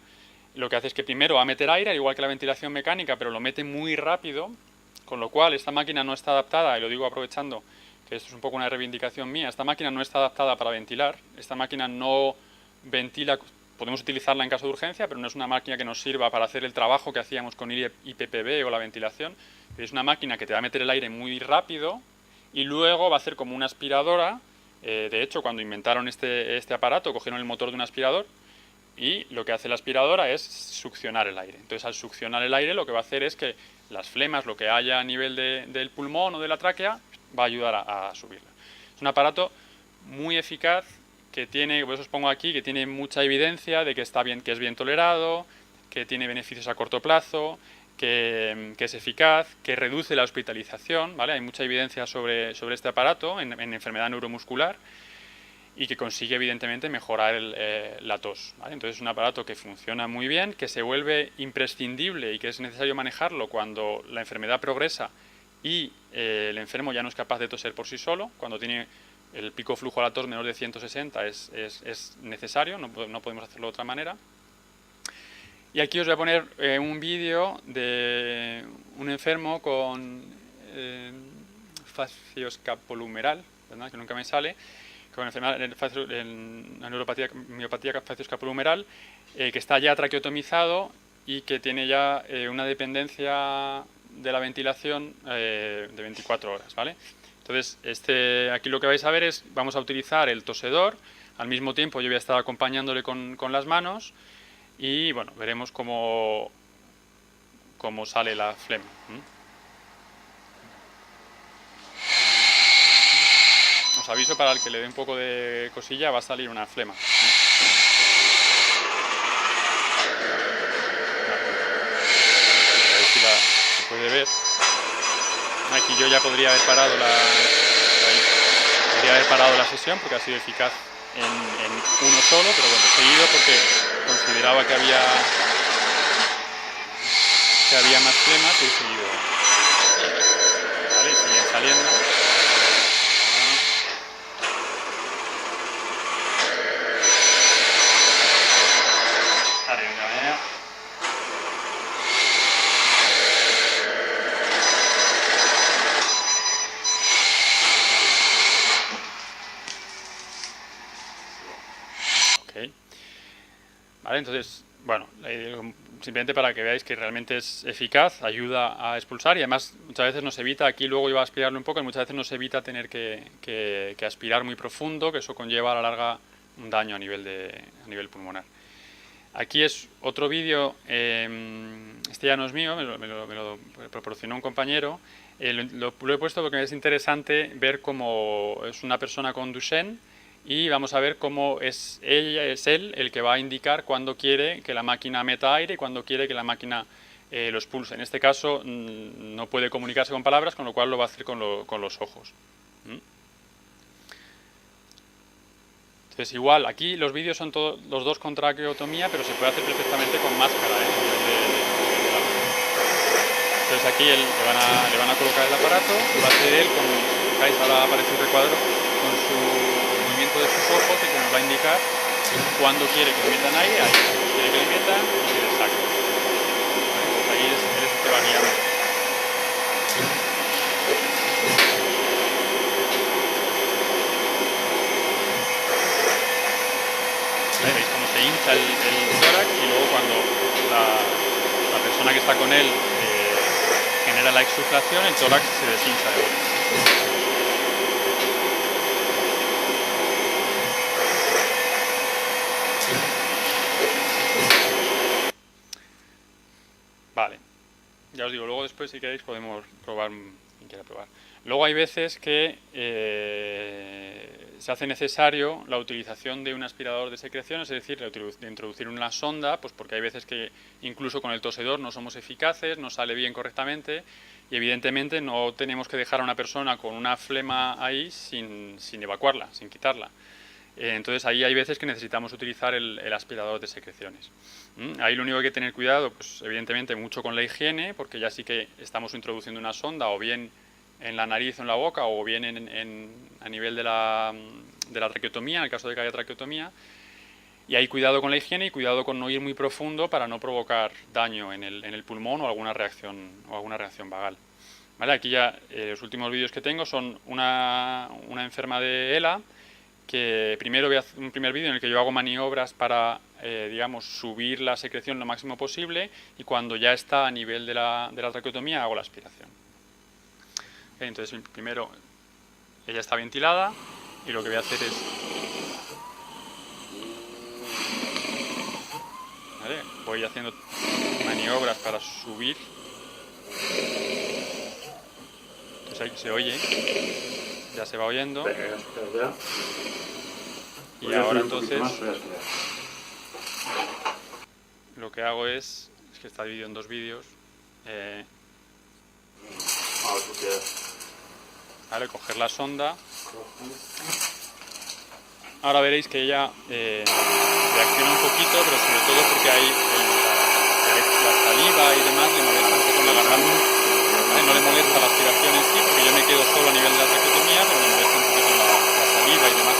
Lo que hace es que primero va a meter aire, al igual que la ventilación mecánica, pero lo mete muy rápido, con lo cual esta máquina no está adaptada, y lo digo aprovechando que esto es un poco una reivindicación mía, esta máquina no está adaptada para ventilar, esta máquina no ventila, podemos utilizarla en caso de urgencia, pero no es una máquina que nos sirva para hacer el trabajo que hacíamos con IPPB o la ventilación. Es una máquina que te va a meter el aire muy rápido y luego va a hacer como una aspiradora. De hecho, cuando inventaron este aparato, cogieron el motor de un aspirador y lo que hace la aspiradora es succionar el aire. Entonces, al succionar el aire, lo que va a hacer es que las flemas, lo que haya a nivel del pulmón o de la tráquea, va a ayudar a subirla. Es un aparato muy eficaz, que tiene, por eso os pongo aquí, que tiene mucha evidencia de que está bien, que es bien tolerado, que tiene beneficios a corto plazo, que es eficaz, que reduce la hospitalización, ¿vale? Hay mucha evidencia sobre este aparato en enfermedad neuromuscular y que consigue evidentemente mejorar la tos, ¿vale? Entonces es un aparato que funciona muy bien, que se vuelve imprescindible y que es necesario manejarlo cuando la enfermedad progresa y el enfermo ya no es capaz de toser por sí solo. Cuando tiene el pico flujo a la tos menor de 160 es necesario, no podemos hacerlo de otra manera. Y aquí os voy a poner un vídeo de un enfermo con fascioscapulohumeral, ¿verdad? Que nunca me sale, con una miopatía fascioscapulohumeral, que está ya traqueotomizado y que tiene ya una dependencia de la ventilación de 24 horas, ¿vale? Entonces, aquí lo que vais a ver es, vamos a utilizar el tosedor, al mismo tiempo yo voy a estar acompañándole con las manos y, bueno, veremos cómo sale la flema. Os aviso, para el que le dé un poco de cosilla va a salir una flema. A ver si se puede ver. Aquí yo ya podría haber parado la sesión porque ha sido eficaz en uno solo, pero bueno, he seguido porque consideraba que había más flemas y he seguido. Vale, y siguen saliendo. ¿Vale? Entonces, bueno, simplemente para que veáis que realmente es eficaz, ayuda a expulsar y además muchas veces nos evita, aquí luego iba a aspirarlo un poco, y muchas veces nos evita tener que aspirar muy profundo, que eso conlleva a la larga un daño a nivel pulmonar. Aquí es otro vídeo, este ya no es mío, me lo proporcionó un compañero. Lo he puesto porque es interesante ver cómo es una persona con Duchenne y vamos a ver cómo es él el que va a indicar cuándo quiere que la máquina meta aire y cuándo quiere que la máquina lo expulse. En este caso no puede comunicarse con palabras, con lo cual lo va a hacer con los ojos. Entonces igual, aquí los vídeos son todos los dos con traqueotomía, pero se puede hacer perfectamente con máscara, Entonces aquí le van a colocar el aparato, va a ser él, ahora aparece un recuadro, con su movimiento de sus ojos, que nos va a indicar cuándo quiere que le metan aire, quiere que le metan y que le saquen. Entonces ahí él es el que va guiando. Veis cómo se hincha el tórax y luego cuando la persona que está con él genera la exsuflación, el tórax se deshincha de golpe. Vale, ya os digo, luego después si queréis podemos probar, quien quiera probar. Luego hay veces que se hace necesario la utilización de un aspirador de secreciones, es decir, de introducir una sonda, pues porque hay veces que incluso con el tosedor no somos eficaces, no sale bien correctamente y evidentemente no tenemos que dejar a una persona con una flema ahí sin evacuarla, sin quitarla. Entonces ahí hay veces que necesitamos utilizar el aspirador de secreciones. Ahí lo único que hay que tener cuidado, pues evidentemente mucho con la higiene, porque ya sí que estamos introduciendo una sonda o bien en la nariz o en la boca o bien a nivel de la traqueotomía, en el caso de que haya traqueotomía. Y hay cuidado con la higiene y cuidado con no ir muy profundo para no provocar daño en el pulmón o alguna reacción vagal. ¿Vale? Aquí ya los últimos vídeos que tengo son una enferma de ELA, que primero voy a hacer un primer vídeo en el que yo hago maniobras para, digamos, subir la secreción lo máximo posible y cuando ya está a nivel de la traqueotomía hago la aspiración. Entonces primero ella está ventilada y lo que voy a hacer es, ¿vale? Voy haciendo maniobras para subir. Entonces ahí se oye, ya se va oyendo. Y ahora entonces lo que hago es que está dividido en dos vídeos. Vale, coger la sonda. Ahora veréis que ella reacciona un poquito, pero sobre todo porque hay la saliva y demás le molesta un poco en la garganta. ¿Vale? No le molesta la aspiración en sí, porque yo me quedo solo a nivel de la traqueotomía, pero le molesta un poquito la saliva y demás.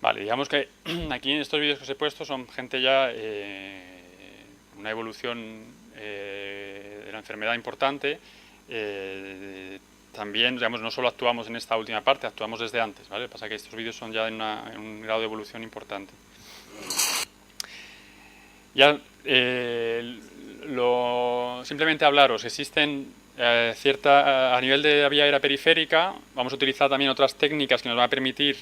Vale, digamos que aquí en estos vídeos que os he puesto son gente ya una evolución de la enfermedad importante. También, digamos, no solo actuamos en esta última parte, actuamos desde antes, ¿vale? Lo que pasa es que estos vídeos son ya en un grado de evolución importante. Ya simplemente hablaros, existen a nivel de la vía aérea periférica, vamos a utilizar también otras técnicas que nos van a permitir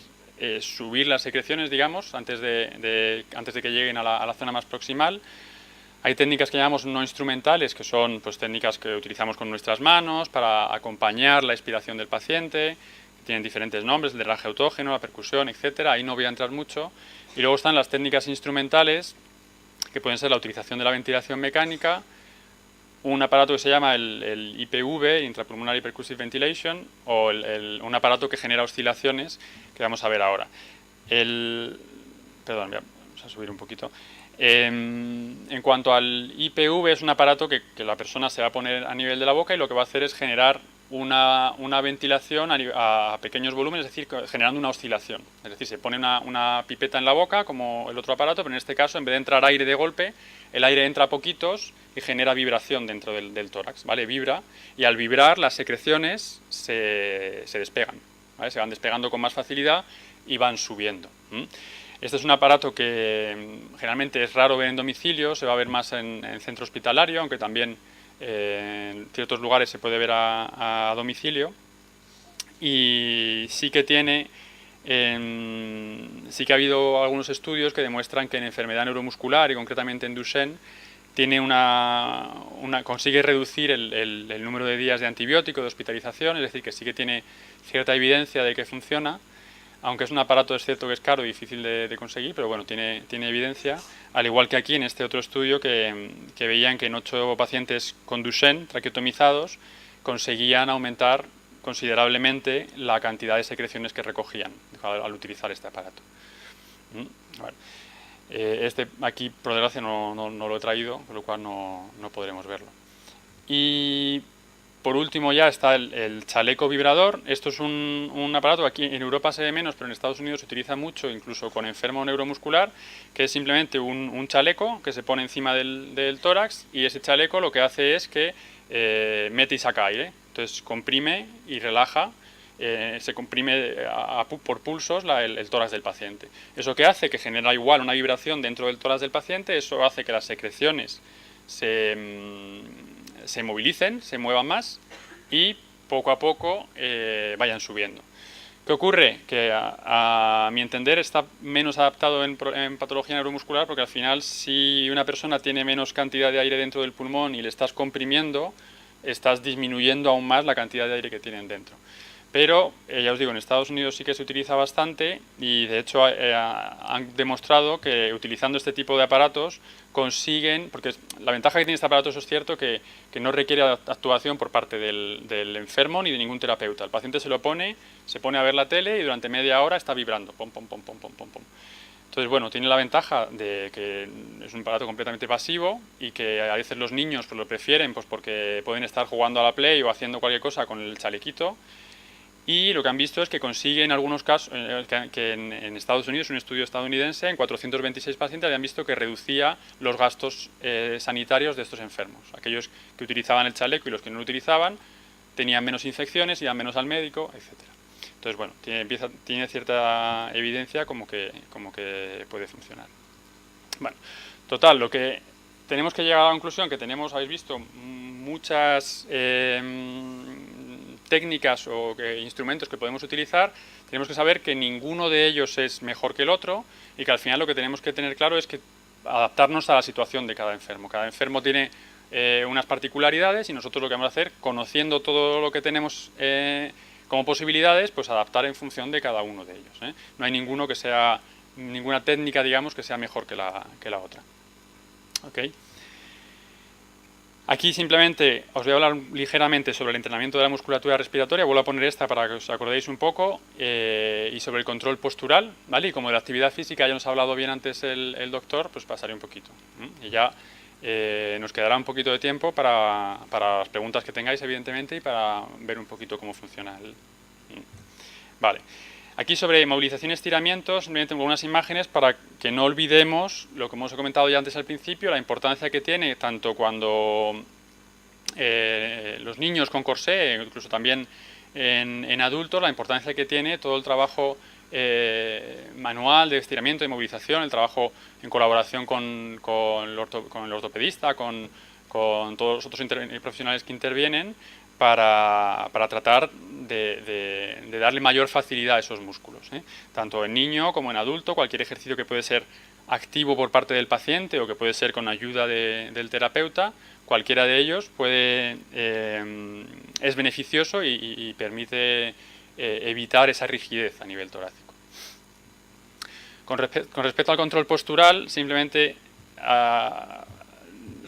subir las secreciones, digamos, antes de que lleguen a la zona más proximal. Hay técnicas que llamamos no instrumentales, que son pues técnicas que utilizamos con nuestras manos para acompañar la expiración del paciente, que tienen diferentes nombres, el drenaje autógeno, la percusión, etcétera. Ahí no voy a entrar mucho. Y luego están las técnicas instrumentales, que pueden ser la utilización de la ventilación mecánica, un aparato que se llama el IPV, Intrapulmonary Percussive Ventilation, o un aparato que genera oscilaciones, que vamos a ver ahora. Perdón, vamos a subir un poquito. En cuanto al IPV, es un aparato que la persona se va a poner a nivel de la boca y lo que va a hacer es generar una ventilación a pequeños volúmenes, es decir, generando una oscilación. Es decir, se pone una pipeta en la boca, como el otro aparato, pero en este caso, en vez de entrar aire de golpe, el aire entra a poquitos y genera vibración dentro del tórax, ¿vale? Vibra, y al vibrar las secreciones se despegan, ¿vale? Se van despegando con más facilidad y van subiendo. Este es un aparato que generalmente es raro ver en domicilio, se va a ver más en centro hospitalario, aunque también en ciertos lugares se puede ver a domicilio, y sí que sí que ha habido algunos estudios que demuestran que en enfermedad neuromuscular y concretamente en Duchenne consigue reducir el número de días de antibiótico, de hospitalización, es decir, que sí que tiene cierta evidencia de que funciona, aunque es un aparato, es cierto que es caro y difícil de conseguir, pero bueno, tiene evidencia, al igual que aquí en este otro estudio que veían que en 8 pacientes con Duchenne traqueotomizados conseguían aumentar considerablemente la cantidad de secreciones que recogían al utilizar este aparato. Este aquí, por desgracia, no lo he traído, con lo cual no podremos verlo. Y por último ya está el chaleco vibrador. Esto es un aparato que aquí en Europa se ve menos, pero en Estados Unidos se utiliza mucho, incluso con enfermo neuromuscular, que es simplemente un chaleco que se pone encima del tórax, y ese chaleco lo que hace es que mete y saca aire. Entonces comprime y relaja, se comprime por pulsos el tórax del paciente. ¿Eso qué hace? Que genera igual una vibración dentro del tórax del paciente, eso hace que las secreciones se movilicen, se muevan más y poco a poco vayan subiendo. ¿Qué ocurre? Que a mi entender está menos adaptado en patología neuromuscular, porque al final si una persona tiene menos cantidad de aire dentro del pulmón y le estás comprimiendo, estás disminuyendo aún más la cantidad de aire que tienen dentro. Pero, ya os digo, en Estados Unidos sí que se utiliza bastante y de hecho han demostrado que utilizando este tipo de aparatos consiguen, porque la ventaja que tiene este aparato, eso es cierto, que no requiere actuación por parte del enfermo ni de ningún terapeuta. El paciente se pone a ver la tele y durante media hora está vibrando, pom, pom, pom, pom, pom, pom, pom. Entonces, bueno, tiene la ventaja de que es un aparato completamente pasivo y que a veces los niños pues, lo prefieren pues, porque pueden estar jugando a la Play o haciendo cualquier cosa con el chalequito. Y lo que han visto es que consigue en algunos casos, que en Estados Unidos, un estudio estadounidense, en 426 pacientes habían visto que reducía los gastos sanitarios de estos enfermos. Aquellos que utilizaban el chaleco y los que no lo utilizaban tenían menos infecciones, iban menos al médico, etc. Entonces, bueno, tiene cierta evidencia como que puede funcionar. Bueno, total, lo que tenemos que llegar a la conclusión que habéis visto, muchas técnicas o instrumentos que podemos utilizar, tenemos que saber que ninguno de ellos es mejor que el otro y que al final lo que tenemos que tener claro es que adaptarnos a la situación de cada enfermo. Cada enfermo tiene unas particularidades y nosotros lo que vamos a hacer, conociendo todo lo que tenemos como posibilidades, pues adaptar en función de cada uno de ellos. No hay ninguna técnica, digamos, que sea mejor que la otra. ¿Okay? Aquí simplemente os voy a hablar ligeramente sobre el entrenamiento de la musculatura respiratoria, vuelvo a poner esta para que os acordéis un poco, y sobre el control postural, ¿vale? Y como de la actividad física ya nos ha hablado bien antes el doctor, pues pasaré un poquito. Y ya nos quedará un poquito de tiempo para las preguntas que tengáis, evidentemente, y para ver un poquito cómo funciona Vale. Aquí sobre movilización y estiramientos, simplemente tengo unas imágenes para que no olvidemos lo que hemos comentado ya antes al principio, la importancia que tiene tanto cuando los niños con corsé, incluso también en adultos, la importancia que tiene todo el trabajo manual de estiramiento y movilización, el trabajo en colaboración con el ortopedista, con todos los otros profesionales que intervienen, para tratar de darle mayor facilidad a esos músculos, tanto en niño como en adulto. Cualquier ejercicio que puede ser activo por parte del paciente o que puede ser con ayuda del terapeuta, cualquiera de ellos es beneficioso y permite evitar esa rigidez a nivel torácico. Con respecto al control postural, simplemente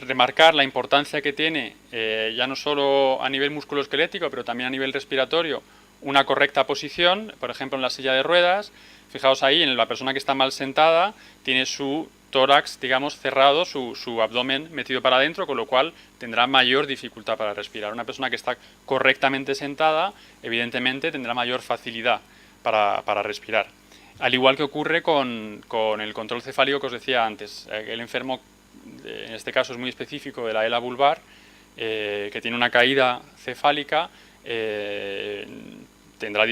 remarcar la importancia que tiene, ya no solo a nivel musculoesquelético, pero también a nivel respiratorio, una correcta posición, por ejemplo en la silla de ruedas. Fijaos ahí, en la persona que está mal sentada, tiene su tórax, digamos, cerrado, su abdomen metido para adentro, con lo cual tendrá mayor dificultad para respirar. Una persona que está correctamente sentada, evidentemente, tendrá mayor facilidad para respirar. Al igual que ocurre con el control cefálico que os decía antes. El enfermo, en este caso es muy específico de la ELA vulvar, que tiene una caída cefálica, tendrá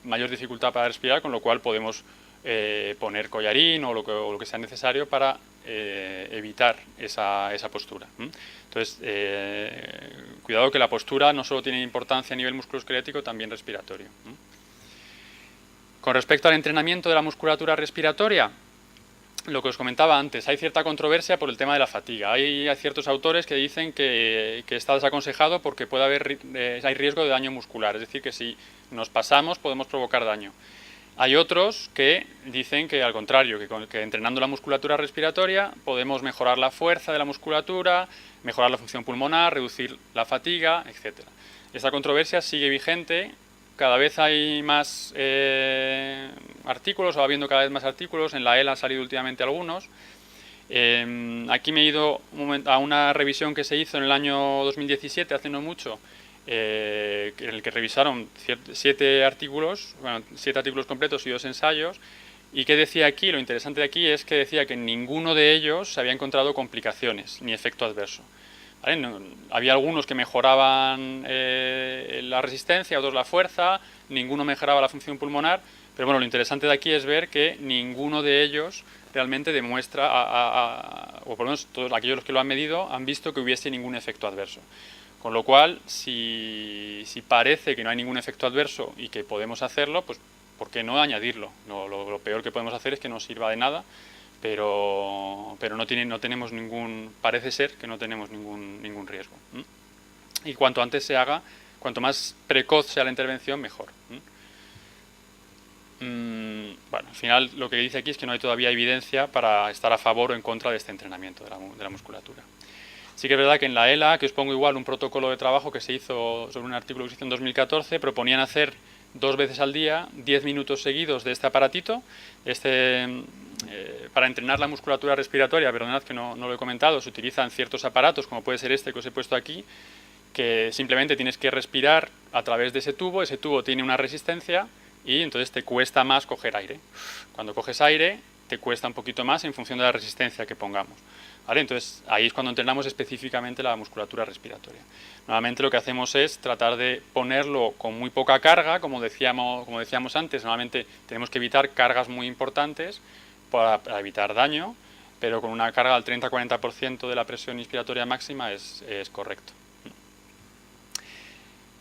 mayor dificultad para respirar, con lo cual podemos poner collarín o lo que sea necesario para evitar esa postura. Entonces, cuidado que la postura no solo tiene importancia a nivel musculoesquelético, también respiratorio. Con respecto al entrenamiento de la musculatura respiratoria, lo que os comentaba antes, hay cierta controversia por el tema de la fatiga. Hay ciertos autores que dicen que está desaconsejado porque hay riesgo de daño muscular, es decir, que si nos pasamos podemos provocar daño. Hay otros que dicen que al contrario, que entrenando la musculatura respiratoria podemos mejorar la fuerza de la musculatura, mejorar la función pulmonar, reducir la fatiga, etc. Esta controversia sigue vigente. Cada vez hay más artículos, o va habiendo cada vez más artículos, en la ELA han salido últimamente algunos. Aquí me he ido a una revisión que se hizo en el año 2017, hace no mucho, en el que revisaron 7 artículos completos y 2 ensayos, y que decía aquí, lo interesante de aquí es que decía que en ninguno de ellos se había encontrado complicaciones ni efecto adverso. ¿Vale? Había algunos que mejoraban la resistencia, otros la fuerza, ninguno mejoraba la función pulmonar, pero bueno, lo interesante de aquí es ver que ninguno de ellos realmente demuestra, o por lo menos todos aquellos que lo han medido, han visto que hubiese ningún efecto adverso. Con lo cual, si parece que no hay ningún efecto adverso y que podemos hacerlo, pues ¿por qué no añadirlo? Lo peor que podemos hacer es que no sirva de nada, pero no tenemos parece ser que no tenemos ningún riesgo. Y cuanto antes se haga, cuanto más precoz sea la intervención, mejor. Bueno, al final lo que dice aquí es que no hay todavía evidencia para estar a favor o en contra de este entrenamiento de la musculatura. Sí que es verdad que en la ELA, que os pongo igual un protocolo de trabajo que se hizo sobre un artículo que se hizo en 2014, proponían hacer 2 veces al día, 10 minutos seguidos de este aparatito, para entrenar la musculatura respiratoria. Perdonad que no lo he comentado, se utilizan ciertos aparatos, como puede ser este que os he puesto aquí, que simplemente tienes que respirar a través de ese tubo tiene una resistencia y entonces te cuesta más coger aire. Cuando coges aire, te cuesta un poquito más en función de la resistencia que pongamos. ¿Vale? Entonces ahí es cuando entrenamos específicamente la musculatura respiratoria. Normalmente lo que hacemos es tratar de ponerlo con muy poca carga, como decíamos antes. Normalmente tenemos que evitar cargas muy importantes para evitar daño, pero con una carga del 30-40% de la presión inspiratoria máxima es correcto.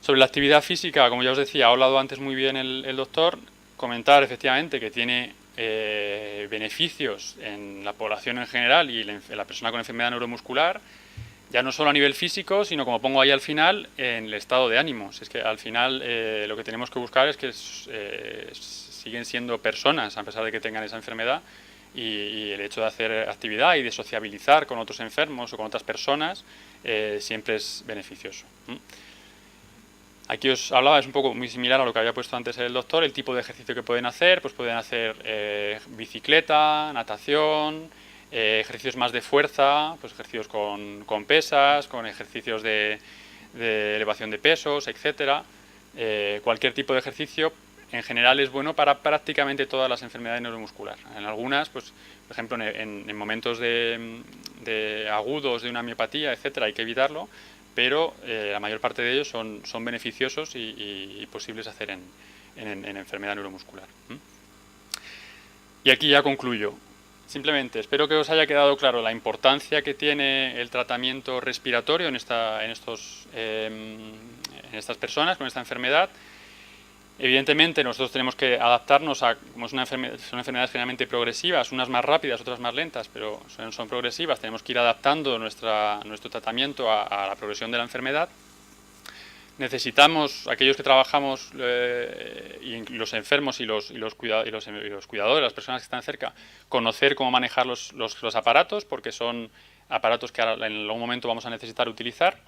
Sobre la actividad física, como ya os decía, ha hablado antes muy bien el doctor. Comentar efectivamente que tiene beneficios en la población en general y en la persona con enfermedad neuromuscular, ya no solo a nivel físico, sino, como pongo ahí al final, en el estado de ánimos. Es que al final lo que tenemos que buscar es que siguen siendo personas a pesar de que tengan esa enfermedad, y el hecho de hacer actividad y de sociabilizar con otros enfermos o con otras personas siempre es beneficioso. Aquí os hablaba, es un poco muy similar a lo que había puesto antes el doctor, el tipo de ejercicio que pueden hacer. Pues pueden hacer bicicleta, natación, ejercicios más de fuerza, pues ejercicios con pesas, con ejercicios de elevación de pesos, etcétera. Cualquier tipo de ejercicio en general es bueno para prácticamente todas las enfermedades neuromusculares. En algunas, pues, por ejemplo, en momentos de agudos de una miopatía, etcétera, hay que evitarlo, pero la mayor parte de ellos son beneficiosos y posibles de hacer en enfermedad neuromuscular. Y aquí ya concluyo. Simplemente espero que os haya quedado claro la importancia que tiene el tratamiento respiratorio en estas personas con esta enfermedad. Evidentemente nosotros tenemos que adaptarnos como son enfermedades generalmente progresivas, unas más rápidas, otras más lentas, pero son progresivas. Tenemos que ir adaptando nuestro tratamiento a la progresión de la enfermedad. Necesitamos, aquellos que trabajamos, y los enfermos y los cuidadores, las personas que están cerca, conocer cómo manejar los aparatos, porque son aparatos que ahora en algún momento vamos a necesitar utilizar.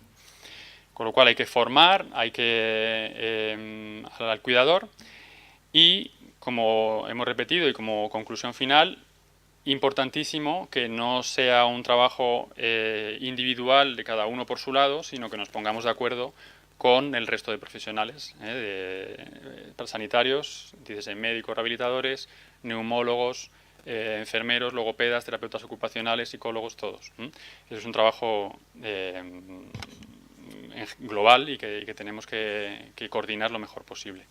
Con lo cual hay que formar al cuidador y como hemos repetido y como conclusión final, importantísimo que no sea un trabajo individual de cada uno por su lado, sino que nos pongamos de acuerdo con el resto de profesionales, sanitarios, médicos, rehabilitadores, neumólogos, enfermeros, logopedas, terapeutas ocupacionales, psicólogos, todos. Eso es un trabajo global y que tenemos que coordinar lo mejor posible.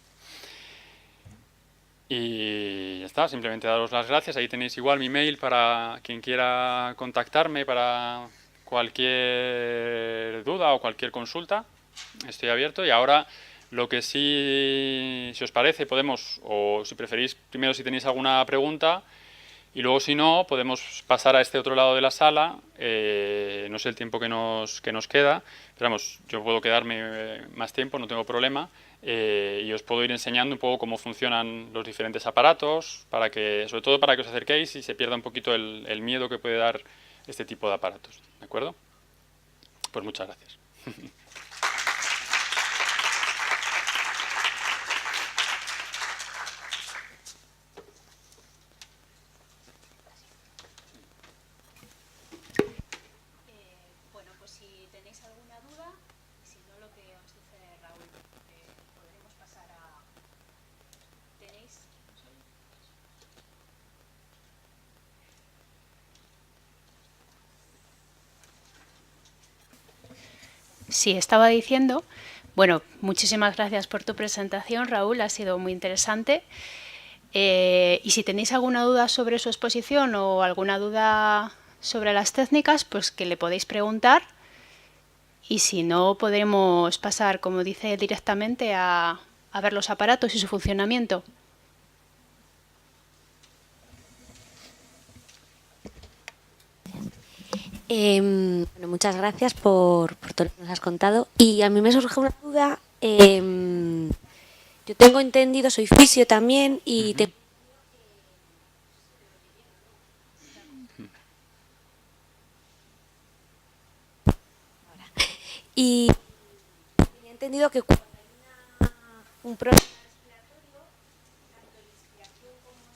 Y ya está, simplemente daros las gracias. Ahí tenéis igual mi mail para quien quiera contactarme para cualquier duda o cualquier consulta. Estoy abierto. Y ahora, lo que sí, si os parece, podemos, o si preferís, primero si tenéis alguna pregunta, y luego si no, podemos pasar a este otro lado de la sala. No sé el tiempo que nos queda, pero vamos, yo puedo quedarme más tiempo, no tengo problema. Y os puedo ir enseñando un poco cómo funcionan los diferentes aparatos, sobre todo para que os acerquéis y se pierda un poquito el miedo que puede dar este tipo de aparatos. ¿De acuerdo? Pues muchas gracias. Bueno, pues si tenéis alguna duda, si no, lo que os dice Raúl, podremos pasar a... ¿Tenéis? Sí, estaba diciendo, bueno, muchísimas gracias por tu presentación, Raúl, ha sido muy interesante. Y si tenéis alguna duda sobre su exposición o alguna duda sobre las técnicas, pues que le podéis preguntar. Y si no, podremos pasar, como dice, directamente a ver los aparatos y su funcionamiento. Bueno, muchas gracias por todo lo que nos has contado. Y a mí me surge una duda. Yo tengo entendido, soy fisio también y y he entendido que cuando hay un problema respiratorio, tanto en inspiración como en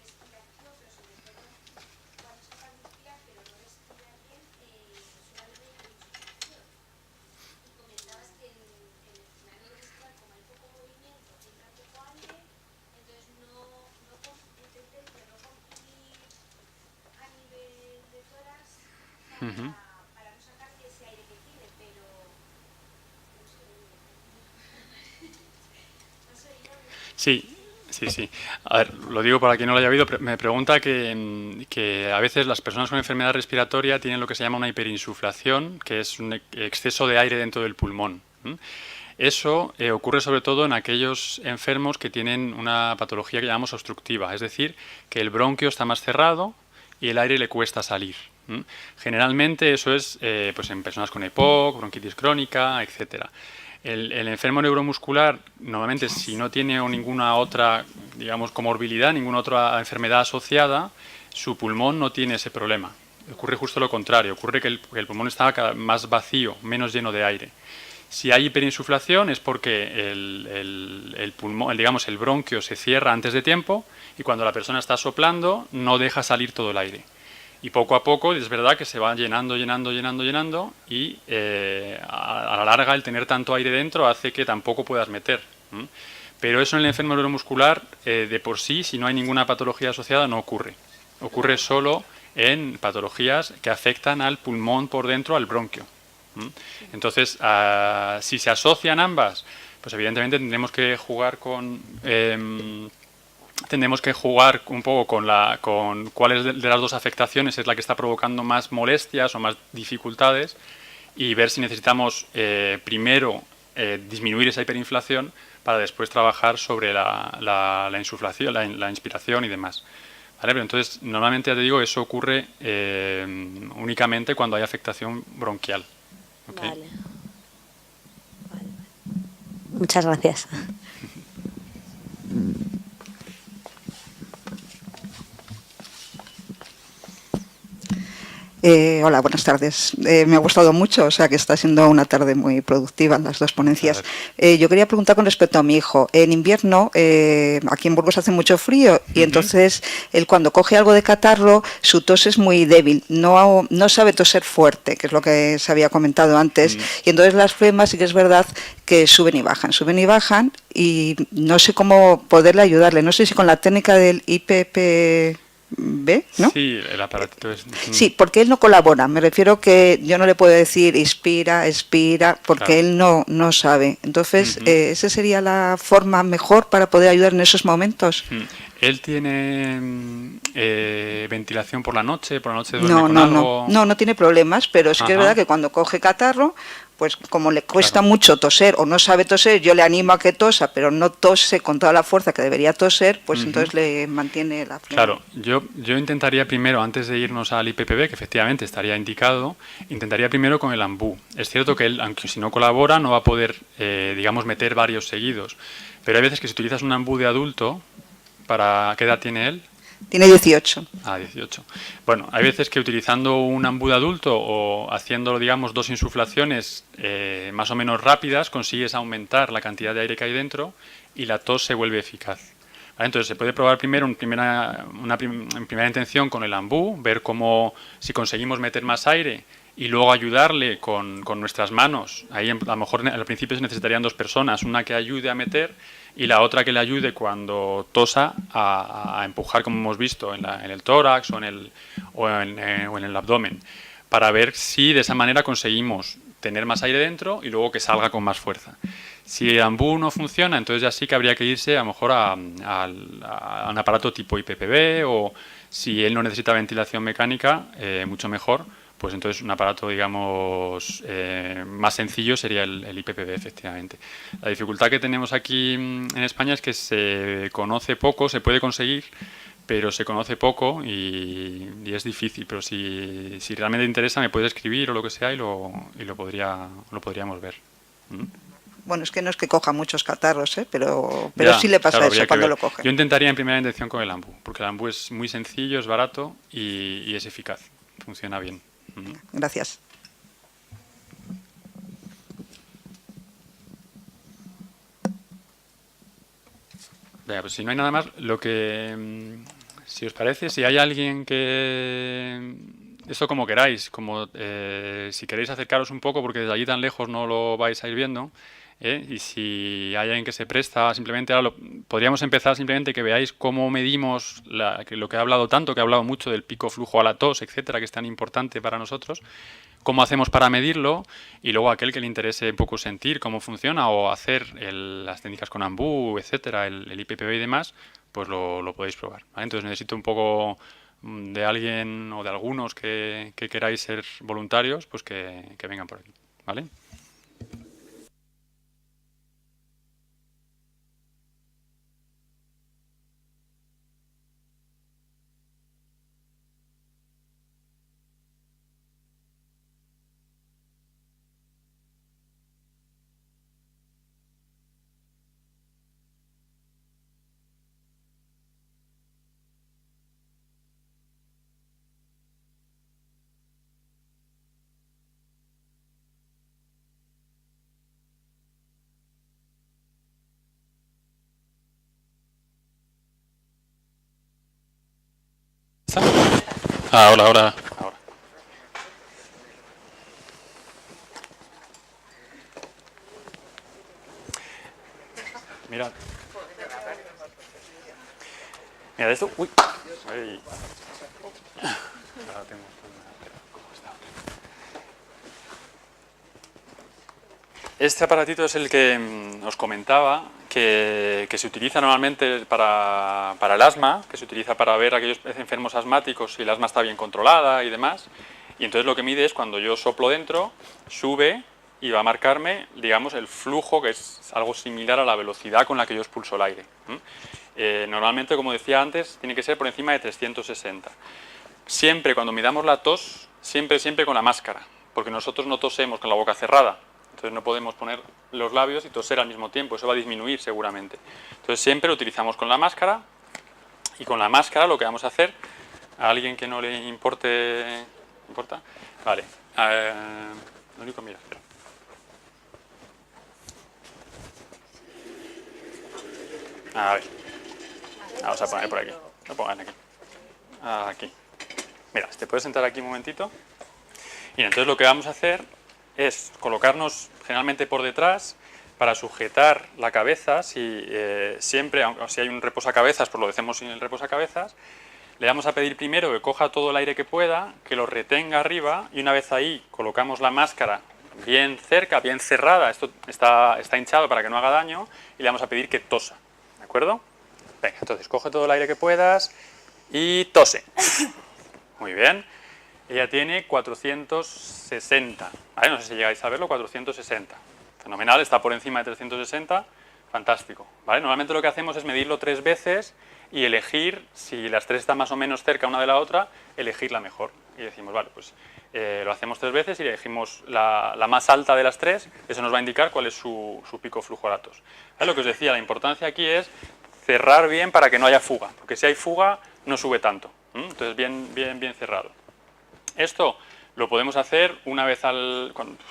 respiración, pero sobre todo cuando es capaz de inspirar pero no respira bien, suele haber una hiperinsuficiencia. Y comentabas que en el escenario vestibular, como hay poco movimiento, entra poco aire, entonces intenten no comprimir a nivel de tórax para no sacar ese aire que tiene, pero no sé. Sí, sí, sí. A ver, lo digo para quien no lo haya oído. Me pregunta que a veces las personas con enfermedad respiratoria tienen lo que se llama una hiperinsuflación, que es un exceso de aire dentro del pulmón. Eso ocurre sobre todo en aquellos enfermos que tienen una patología que llamamos obstructiva, es decir, que el bronquio está más cerrado y el aire le cuesta salir. Generalmente eso es pues en personas con EPOC, bronquitis crónica, etcétera. El enfermo neuromuscular, normalmente, si no tiene ninguna otra, digamos, comorbilidad, ninguna otra enfermedad asociada, su pulmón no tiene ese problema. Ocurre justo lo contrario, ocurre que el pulmón está más vacío, menos lleno de aire. Si hay hiperinsuflación es porque el pulmón, digamos, el bronquio se cierra antes de tiempo y cuando la persona está soplando no deja salir todo el aire. Y poco a poco es verdad que se va llenando y a la larga el tener tanto aire dentro hace que tampoco puedas meter. Pero eso en el enfermo neuromuscular de por sí, si no hay ninguna patología asociada, no ocurre. Ocurre solo en patologías que afectan al pulmón por dentro, al bronquio. Entonces, si se asocian ambas, pues evidentemente tendremos que jugar un poco con cuál de las dos afectaciones es la que está provocando más molestias o más dificultades y ver si necesitamos primero disminuir esa hiperinflación para después trabajar sobre la insuflación, la inspiración y demás. ¿Vale? Pero entonces, normalmente, ya te digo, eso ocurre únicamente cuando hay afectación bronquial. ¿Okay? Vale. Muchas gracias. Hola, buenas tardes. Me ha gustado mucho, o sea que está siendo una tarde muy productiva en las dos ponencias. Yo quería preguntar con respecto a mi hijo. En invierno, aquí en Burgos hace mucho frío y entonces él cuando coge algo de catarro, su tos es muy débil, no sabe toser fuerte, que es lo que se había comentado antes, y entonces las flemas sí que es verdad que suben y bajan y no sé cómo poderle ayudarle. No sé si con la técnica del IPPB, ¿no? Sí, el aparatito es... Sí, porque él no colabora. Me refiero que yo no le puedo decir inspira, expira, porque Claro. él no sabe. Entonces, ¿esa sería la forma mejor para poder ayudar en esos momentos? ¿Él tiene ventilación por la noche? ¿Por la noche duerme con algo? No tiene problemas, pero sí que es verdad Ajá, que cuando coge catarro, pues como le cuesta claro. mucho toser o no sabe toser, yo le animo a que tosa, pero no tose con toda la fuerza que debería toser, pues Ujú. entonces le mantiene la flema. Claro, yo intentaría primero, antes de irnos al IPPB, que efectivamente estaría indicado, intentaría primero con el ambú. Es cierto que él, aunque si no colabora, no va a poder, digamos, meter varios seguidos. Pero hay veces que si utilizas un ambú de adulto, ¿para qué edad tiene él? Tiene 18. 18. Bueno, hay veces que utilizando un ambú de adulto o haciendo, digamos, dos insuflaciones más o menos rápidas, consigues aumentar la cantidad de aire que hay dentro y la tos se vuelve eficaz. ¿Vale? Entonces se puede probar primero en primera intención con el ambú, ver cómo, si conseguimos meter más aire y luego ayudarle con nuestras manos. Ahí a lo mejor al principio se necesitarían dos personas, una que ayude a meter y la otra que le ayude cuando tosa a empujar, como hemos visto, en el tórax o en el abdomen, para ver si de esa manera conseguimos tener más aire dentro y luego que salga con más fuerza. Si el ambú no funciona, entonces ya sí que habría que irse a lo mejor a un aparato tipo IPPB, o si él no necesita ventilación mecánica, mucho mejor, pues entonces un aparato, digamos, más sencillo sería el IPPB, efectivamente. La dificultad que tenemos aquí en España es que se conoce poco, se puede conseguir, pero se conoce poco y es difícil. Pero si realmente te interesa, me puedes escribir o lo que sea y lo podríamos ver. ¿Mm? Bueno, es que no es que coja muchos catarros, pero Ya, sí le pasa claro, eso habría que cuando ver. lo coge. Yo intentaría en primera intención con el ambú, porque el ambú es muy sencillo, es barato y es eficaz. Funciona bien. Gracias. Venga, pues si no hay nada más, si os parece, si hay alguien que... Esto como queráis, como si queréis acercaros un poco, porque desde allí tan lejos no lo vais a ir viendo, y si hay alguien que se presta, simplemente ahora podríamos empezar simplemente que veáis cómo medimos lo que he hablado tanto, que he hablado mucho del pico flujo a la tos, etcétera, que es tan importante para nosotros, cómo hacemos para medirlo, y luego aquel que le interese un poco sentir cómo funciona o hacer las técnicas con ambú, etcétera, el IPPB y demás, pues lo podéis probar, ¿vale? Entonces necesito un poco de alguien o de algunos que queráis ser voluntarios, pues que vengan por aquí, ¿vale? Ahora. Mira. Mira, esto... Uy. Ay. Ahora tengo... Este aparatito es el que os comentaba, que se utiliza normalmente para el asma, que se utiliza para ver a aquellos enfermos asmáticos si el asma está bien controlada y demás. Y entonces lo que mide es cuando yo soplo dentro, sube y va a marcarme, digamos, el flujo, que es algo similar a la velocidad con la que yo expulso el aire. Normalmente, como decía antes, tiene que ser por encima de 360. Siempre cuando midamos la tos, siempre con la máscara, porque nosotros no tosemos con la boca cerrada. Entonces no podemos poner los labios y toser al mismo tiempo, eso va a disminuir seguramente. Entonces siempre lo utilizamos con la máscara, y con la máscara lo que vamos a hacer, a alguien que no le importe ¿No importa? Vale. Lo único, mira, espera. A ver. Vamos a poner por aquí. Lo pongan aquí. Aquí. Mira, te puedes sentar aquí un momentito. Y entonces lo que vamos a hacer es colocarnos generalmente por detrás para sujetar la cabeza. Si siempre, si hay un reposacabezas, pues lo hacemos sin el reposacabezas. Le vamos a pedir primero que coja todo el aire que pueda, que lo retenga arriba, y una vez ahí colocamos la máscara bien cerca, bien cerrada, esto está hinchado para que no haga daño, y le vamos a pedir que tosa, ¿de acuerdo? Venga, entonces coge todo el aire que puedas y tose. Muy bien. Ella tiene 460, ¿vale? No sé si llegáis a verlo, 460. Fenomenal, está por encima de 360, fantástico, ¿vale? Normalmente lo que hacemos es medirlo 3 veces y elegir, si las 3 están más o menos cerca una de la otra, elegir la mejor. Y decimos, vale, pues lo hacemos 3 veces y elegimos la más alta de las 3, eso nos va a indicar cuál es su pico flujo datos. ¿Vale? Lo que os decía, la importancia aquí es cerrar bien para que no haya fuga, porque si hay fuga no sube tanto. Entonces bien cerrado. Esto lo podemos hacer una vez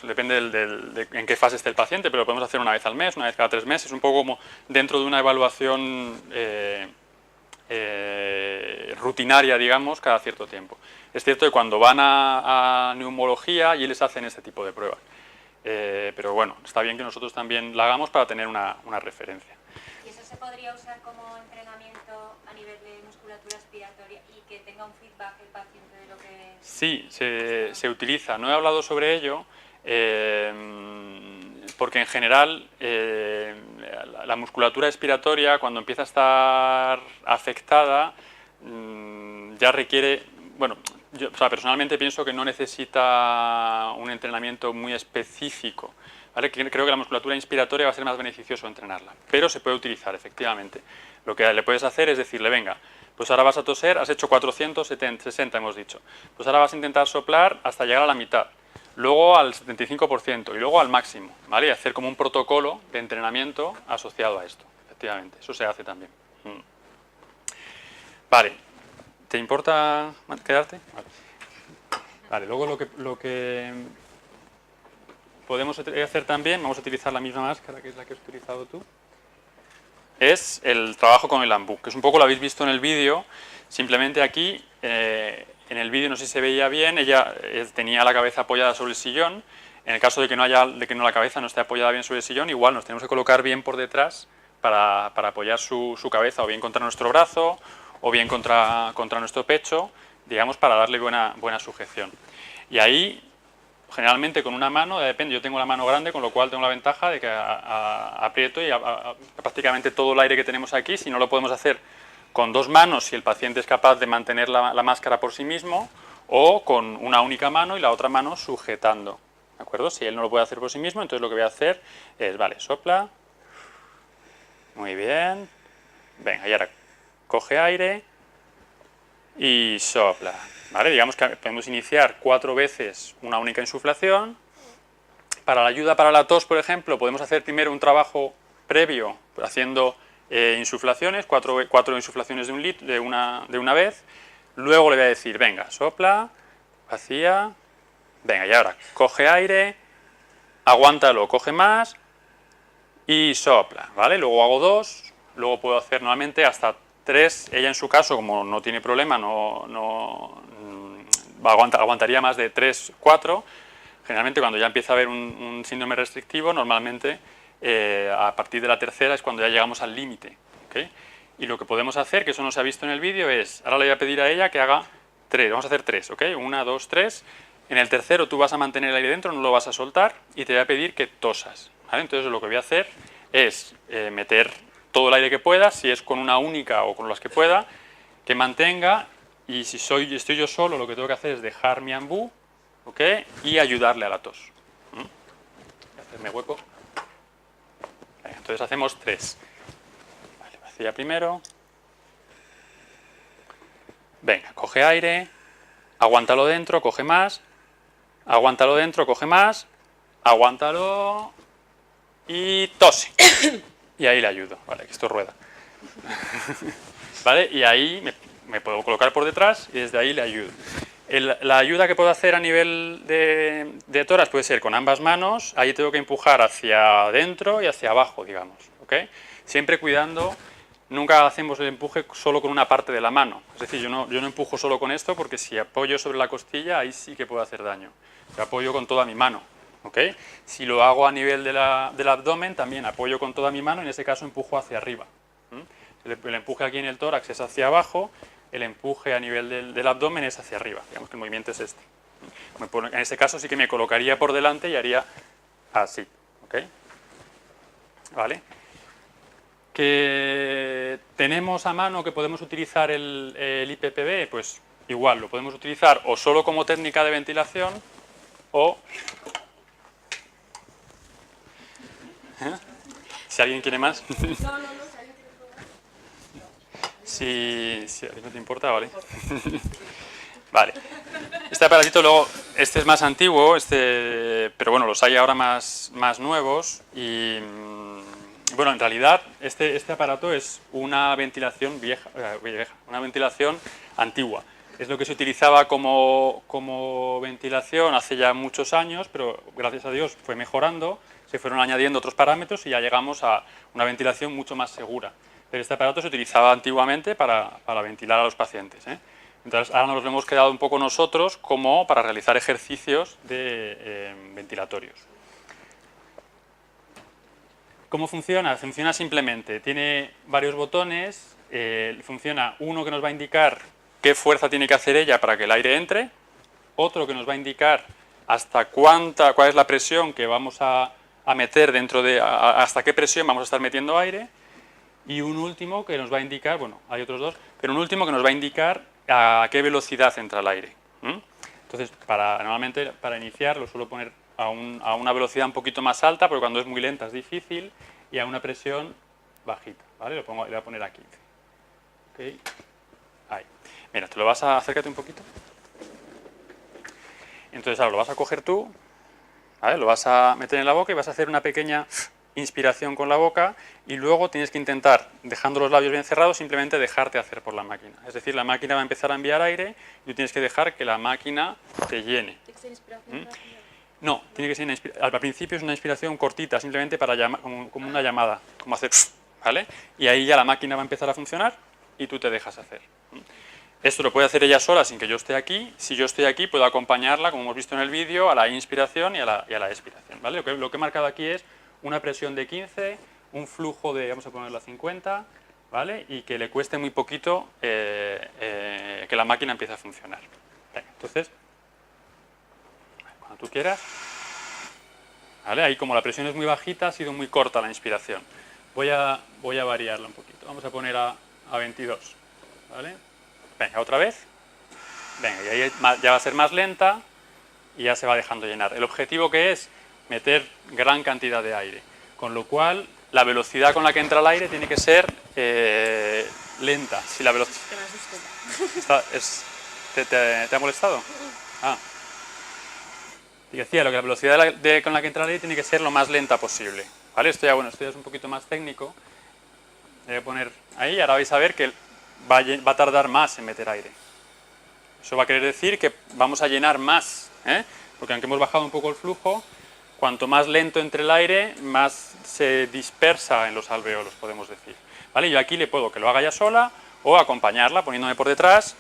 depende de en qué fase esté el paciente, pero lo podemos hacer una vez al mes, una vez cada 3 meses, un poco como dentro de una evaluación rutinaria, digamos, cada cierto tiempo. Es cierto que cuando van a neumología y les hacen este tipo de pruebas. Pero bueno, está bien que nosotros también la hagamos para tener una referencia. ¿Y eso se podría usar como entrenamiento a nivel de musculatura aspiratoria y que tenga un feedback el paciente de lo que... Sí, se utiliza. No he hablado sobre ello porque en general la musculatura expiratoria, cuando empieza a estar afectada, ya requiere... Bueno, yo personalmente pienso que no necesita un entrenamiento muy específico. ¿Vale? Creo que la musculatura inspiratoria va a ser más beneficioso entrenarla, pero se puede utilizar, efectivamente. Lo que le puedes hacer es decirle, venga, pues ahora vas a toser, has hecho 460, hemos dicho. Pues ahora vas a intentar soplar hasta llegar a la mitad, luego al 75% y luego al máximo, ¿vale? Y hacer como un protocolo de entrenamiento asociado a esto, efectivamente. Eso se hace también. Vale, ¿te importa quedarte? Vale, luego lo que podemos hacer también, vamos a utilizar la misma máscara que es la que has utilizado tú, es el trabajo con el ambú, que es un poco lo habéis visto en el vídeo. Simplemente aquí, en el vídeo no sé si se veía bien, ella tenía la cabeza apoyada sobre el sillón. En el caso de que la cabeza no esté apoyada bien sobre el sillón, igual nos tenemos que colocar bien por detrás para apoyar su cabeza, o bien contra nuestro brazo, o bien contra nuestro pecho, digamos, para darle buena sujeción. Y ahí, generalmente con una mano, depende, yo tengo la mano grande, con lo cual tengo la ventaja de que aprieto y prácticamente todo el aire que tenemos aquí, si no lo podemos hacer con 2 manos, si el paciente es capaz de mantener la máscara por sí mismo, o con una única mano y la otra mano sujetando, ¿de acuerdo? Si él no lo puede hacer por sí mismo, entonces lo que voy a hacer es, vale, sopla, muy bien, venga, y ahora coge aire y sopla. ¿Vale? Digamos que podemos iniciar 4 veces una única insuflación. Para la ayuda para la tos, por ejemplo, podemos hacer primero un trabajo previo haciendo insuflaciones, 4 insuflaciones de una vez. Luego le voy a decir, venga, sopla, vacía, venga, y ahora coge aire, aguántalo, coge más y sopla, ¿vale? Luego hago 2, luego puedo hacer normalmente hasta 3. Ella en su caso, como no tiene problema, aguantaría más de 3, 4. Generalmente cuando ya empieza a haber un síndrome restrictivo, normalmente a partir de la tercera es cuando ya llegamos al límite, ¿okay? Y lo que podemos hacer, que eso no se ha visto en el vídeo, es, ahora le voy a pedir a ella que haga 3, vamos a hacer 3, ¿ok? 1, 2, 3. En el tercero tú vas a mantener el aire dentro, no lo vas a soltar, y te voy a pedir que tosas, ¿vale? Entonces lo que voy a hacer es meter todo el aire que pueda, si es con una única o con las que pueda, que mantenga, y si estoy yo solo, lo que tengo que hacer es dejar mi ambú, ¿ok? Y ayudarle a la tos. Voy a hacerme hueco. Entonces hacemos 3. Vale, vacía primero. Venga, coge aire, aguántalo dentro, coge más, aguántalo dentro, coge más, aguántalo y tose. Y ahí le ayudo, vale, que esto rueda. ¿Vale? Y ahí me puedo colocar por detrás y desde ahí le ayudo. La ayuda que puedo hacer a nivel de tórax puede ser con ambas manos, ahí tengo que empujar hacia adentro y hacia abajo, digamos, ¿ok? Siempre cuidando, nunca hacemos el empuje solo con una parte de la mano, es decir, yo no empujo solo con esto porque si apoyo sobre la costilla, ahí sí que puedo hacer daño, yo apoyo con toda mi mano, ¿ok? Si lo hago a nivel del abdomen, también apoyo con toda mi mano, en ese caso empujo hacia arriba. El empuje aquí en el tórax es hacia abajo, el empuje a nivel del abdomen es hacia arriba, digamos que el movimiento es este. En este caso sí que me colocaría por delante y haría así, ¿ok? ¿Vale? ¿Que tenemos a mano que podemos utilizar el IPPB? Pues igual, lo podemos utilizar o solo como técnica de ventilación o... Si alguien quiere más. Si a ti no te importa, vale. Vale. Este aparatito luego, este es más antiguo, pero bueno, los hay ahora más nuevos y bueno, en realidad este aparato es una ventilación vieja, una ventilación antigua. Es lo que se utilizaba como ventilación hace ya muchos años, pero gracias a Dios fue mejorando, se fueron añadiendo otros parámetros y ya llegamos a una ventilación mucho más segura. Pero este aparato se utilizaba antiguamente para ventilar a los pacientes, ¿eh? Entonces ahora nos lo hemos quedado un poco nosotros como para realizar ejercicios ventilatorios. ¿Cómo funciona? Funciona simplemente, tiene varios botones, funciona uno que nos va a indicar qué fuerza tiene que hacer ella para que el aire entre, otro que nos va a indicar hasta cuál es la presión que vamos a meter hasta qué presión vamos a estar metiendo aire, y un último que nos va a indicar, bueno, hay otros dos, pero un último que nos va a indicar a qué velocidad entra el aire. Entonces, normalmente para iniciar lo suelo poner a una velocidad un poquito más alta, porque cuando es muy lenta es difícil, y a una presión bajita, ¿vale? Le voy a poner a 15. ¿Okay? Ahí. Mira, te lo vas a... acércate un poquito. Entonces ahora lo vas a coger tú, ¿vale? Lo vas a meter en la boca y vas a hacer una pequeña inspiración con la boca y luego tienes que intentar, dejando los labios bien cerrados, simplemente dejarte hacer por la máquina. Es decir, la máquina va a empezar a enviar aire y tú tienes que dejar que la máquina te llene. No, tiene que ser al principio es una inspiración cortita, simplemente para como una llamada, como hacer, ¿vale? Y ahí ya la máquina va a empezar a funcionar y tú te dejas hacer. Esto lo puede hacer ella sola sin que yo esté aquí. Si yo estoy aquí, puedo acompañarla, como hemos visto en el vídeo, a la inspiración y a la expiración, ¿vale? Lo que he marcado aquí es una presión de 15, un flujo de, vamos a ponerlo a 50, ¿vale? Y que le cueste muy poquito que la máquina empiece a funcionar. Venga, entonces, cuando tú quieras, ¿vale? Ahí como la presión es muy bajita, ha sido muy corta la inspiración. Voy a variarla un poquito. Vamos a poner a 22, ¿vale? Venga, otra vez. Venga, y ahí ya va a ser más lenta y ya se va dejando llenar. El objetivo que es meter gran cantidad de aire, con lo cual la velocidad con la que entra el aire tiene que ser lenta. Si la velocidad... ¿Te ha molestado? Ah. Y decía, la velocidad con la que entra el aire tiene que ser lo más lenta posible, ¿vale? Esto ya es un poquito más técnico. Voy a poner ahí, ahora vais a ver que va a tardar más en meter aire. Eso va a querer decir que vamos a llenar más, ¿eh? Porque aunque hemos bajado un poco el flujo, cuanto más lento entre el aire, más se dispersa en los alvéolos, podemos decir, ¿vale? Yo aquí le puedo que lo haga ya sola o acompañarla poniéndome por detrás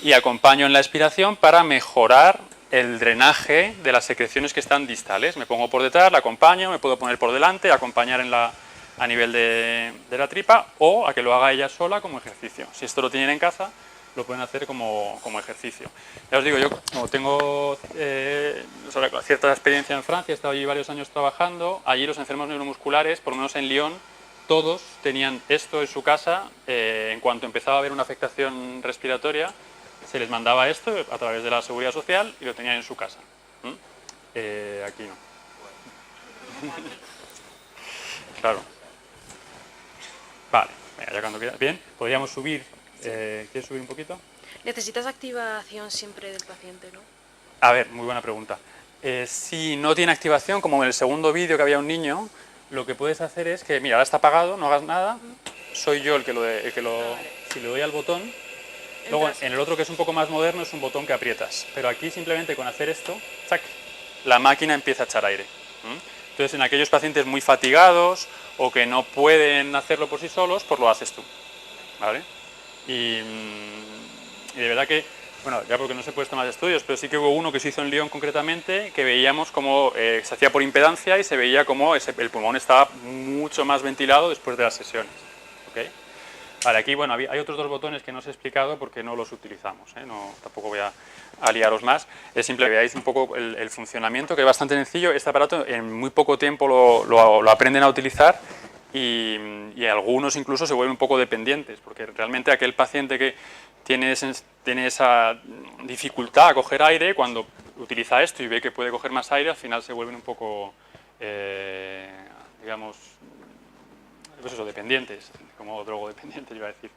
y acompaño en la expiración para mejorar el drenaje de las secreciones que están distales. Me pongo por detrás, la acompaño, me puedo poner por delante, acompañar a nivel de la tripa o a que lo haga ella sola como ejercicio. Si esto lo tienen en casa, lo pueden hacer como ejercicio. Ya os digo, yo como tengo cierta experiencia en Francia, he estado allí varios años trabajando, allí los enfermos neuromusculares, por lo menos en Lyon, todos tenían esto en su casa. En cuanto empezaba a haber una afectación respiratoria, se les mandaba esto a través de la Seguridad Social y lo tenían en su casa. Aquí no. Claro. Vale, venga, ya cuando quieras. Bien, podríamos subir. ¿Quieres subir un poquito? Necesitas activación siempre del paciente, ¿no? A ver, muy buena pregunta. Si no tiene activación, como en el segundo vídeo que había un niño, lo que puedes hacer es que, mira, ahora está apagado, no hagas nada, soy yo el que si le doy al botón, Luego, Entras. en el otro, que es un poco más moderno, es un botón que aprietas. Pero aquí, simplemente con hacer esto, ¡zac!, la máquina empieza a echar aire. Entonces, en aquellos pacientes muy fatigados o que no pueden hacerlo por sí solos, pues lo haces tú, ¿vale? Y de verdad que, bueno, ya porque no se he puesto más estudios, pero sí que hubo uno que se hizo en Lyon concretamente, que veíamos cómo se hacía por impedancia y se veía cómo el pulmón estaba mucho más ventilado después de las sesiones, ¿ok? Vale, aquí, bueno, hay otros dos botones que no os he explicado porque no los utilizamos, ¿eh? No, tampoco voy a liaros más. Es simple que veáis un poco el funcionamiento, que es bastante sencillo. Este aparato en muy poco tiempo lo aprenden a utilizar y algunos incluso se vuelven un poco dependientes, porque realmente aquel paciente que tiene esa dificultad a coger aire, cuando utiliza esto y ve que puede coger más aire, al final se vuelven un poco, digamos, pues eso, dependientes, como drogodependientes, iba a decir.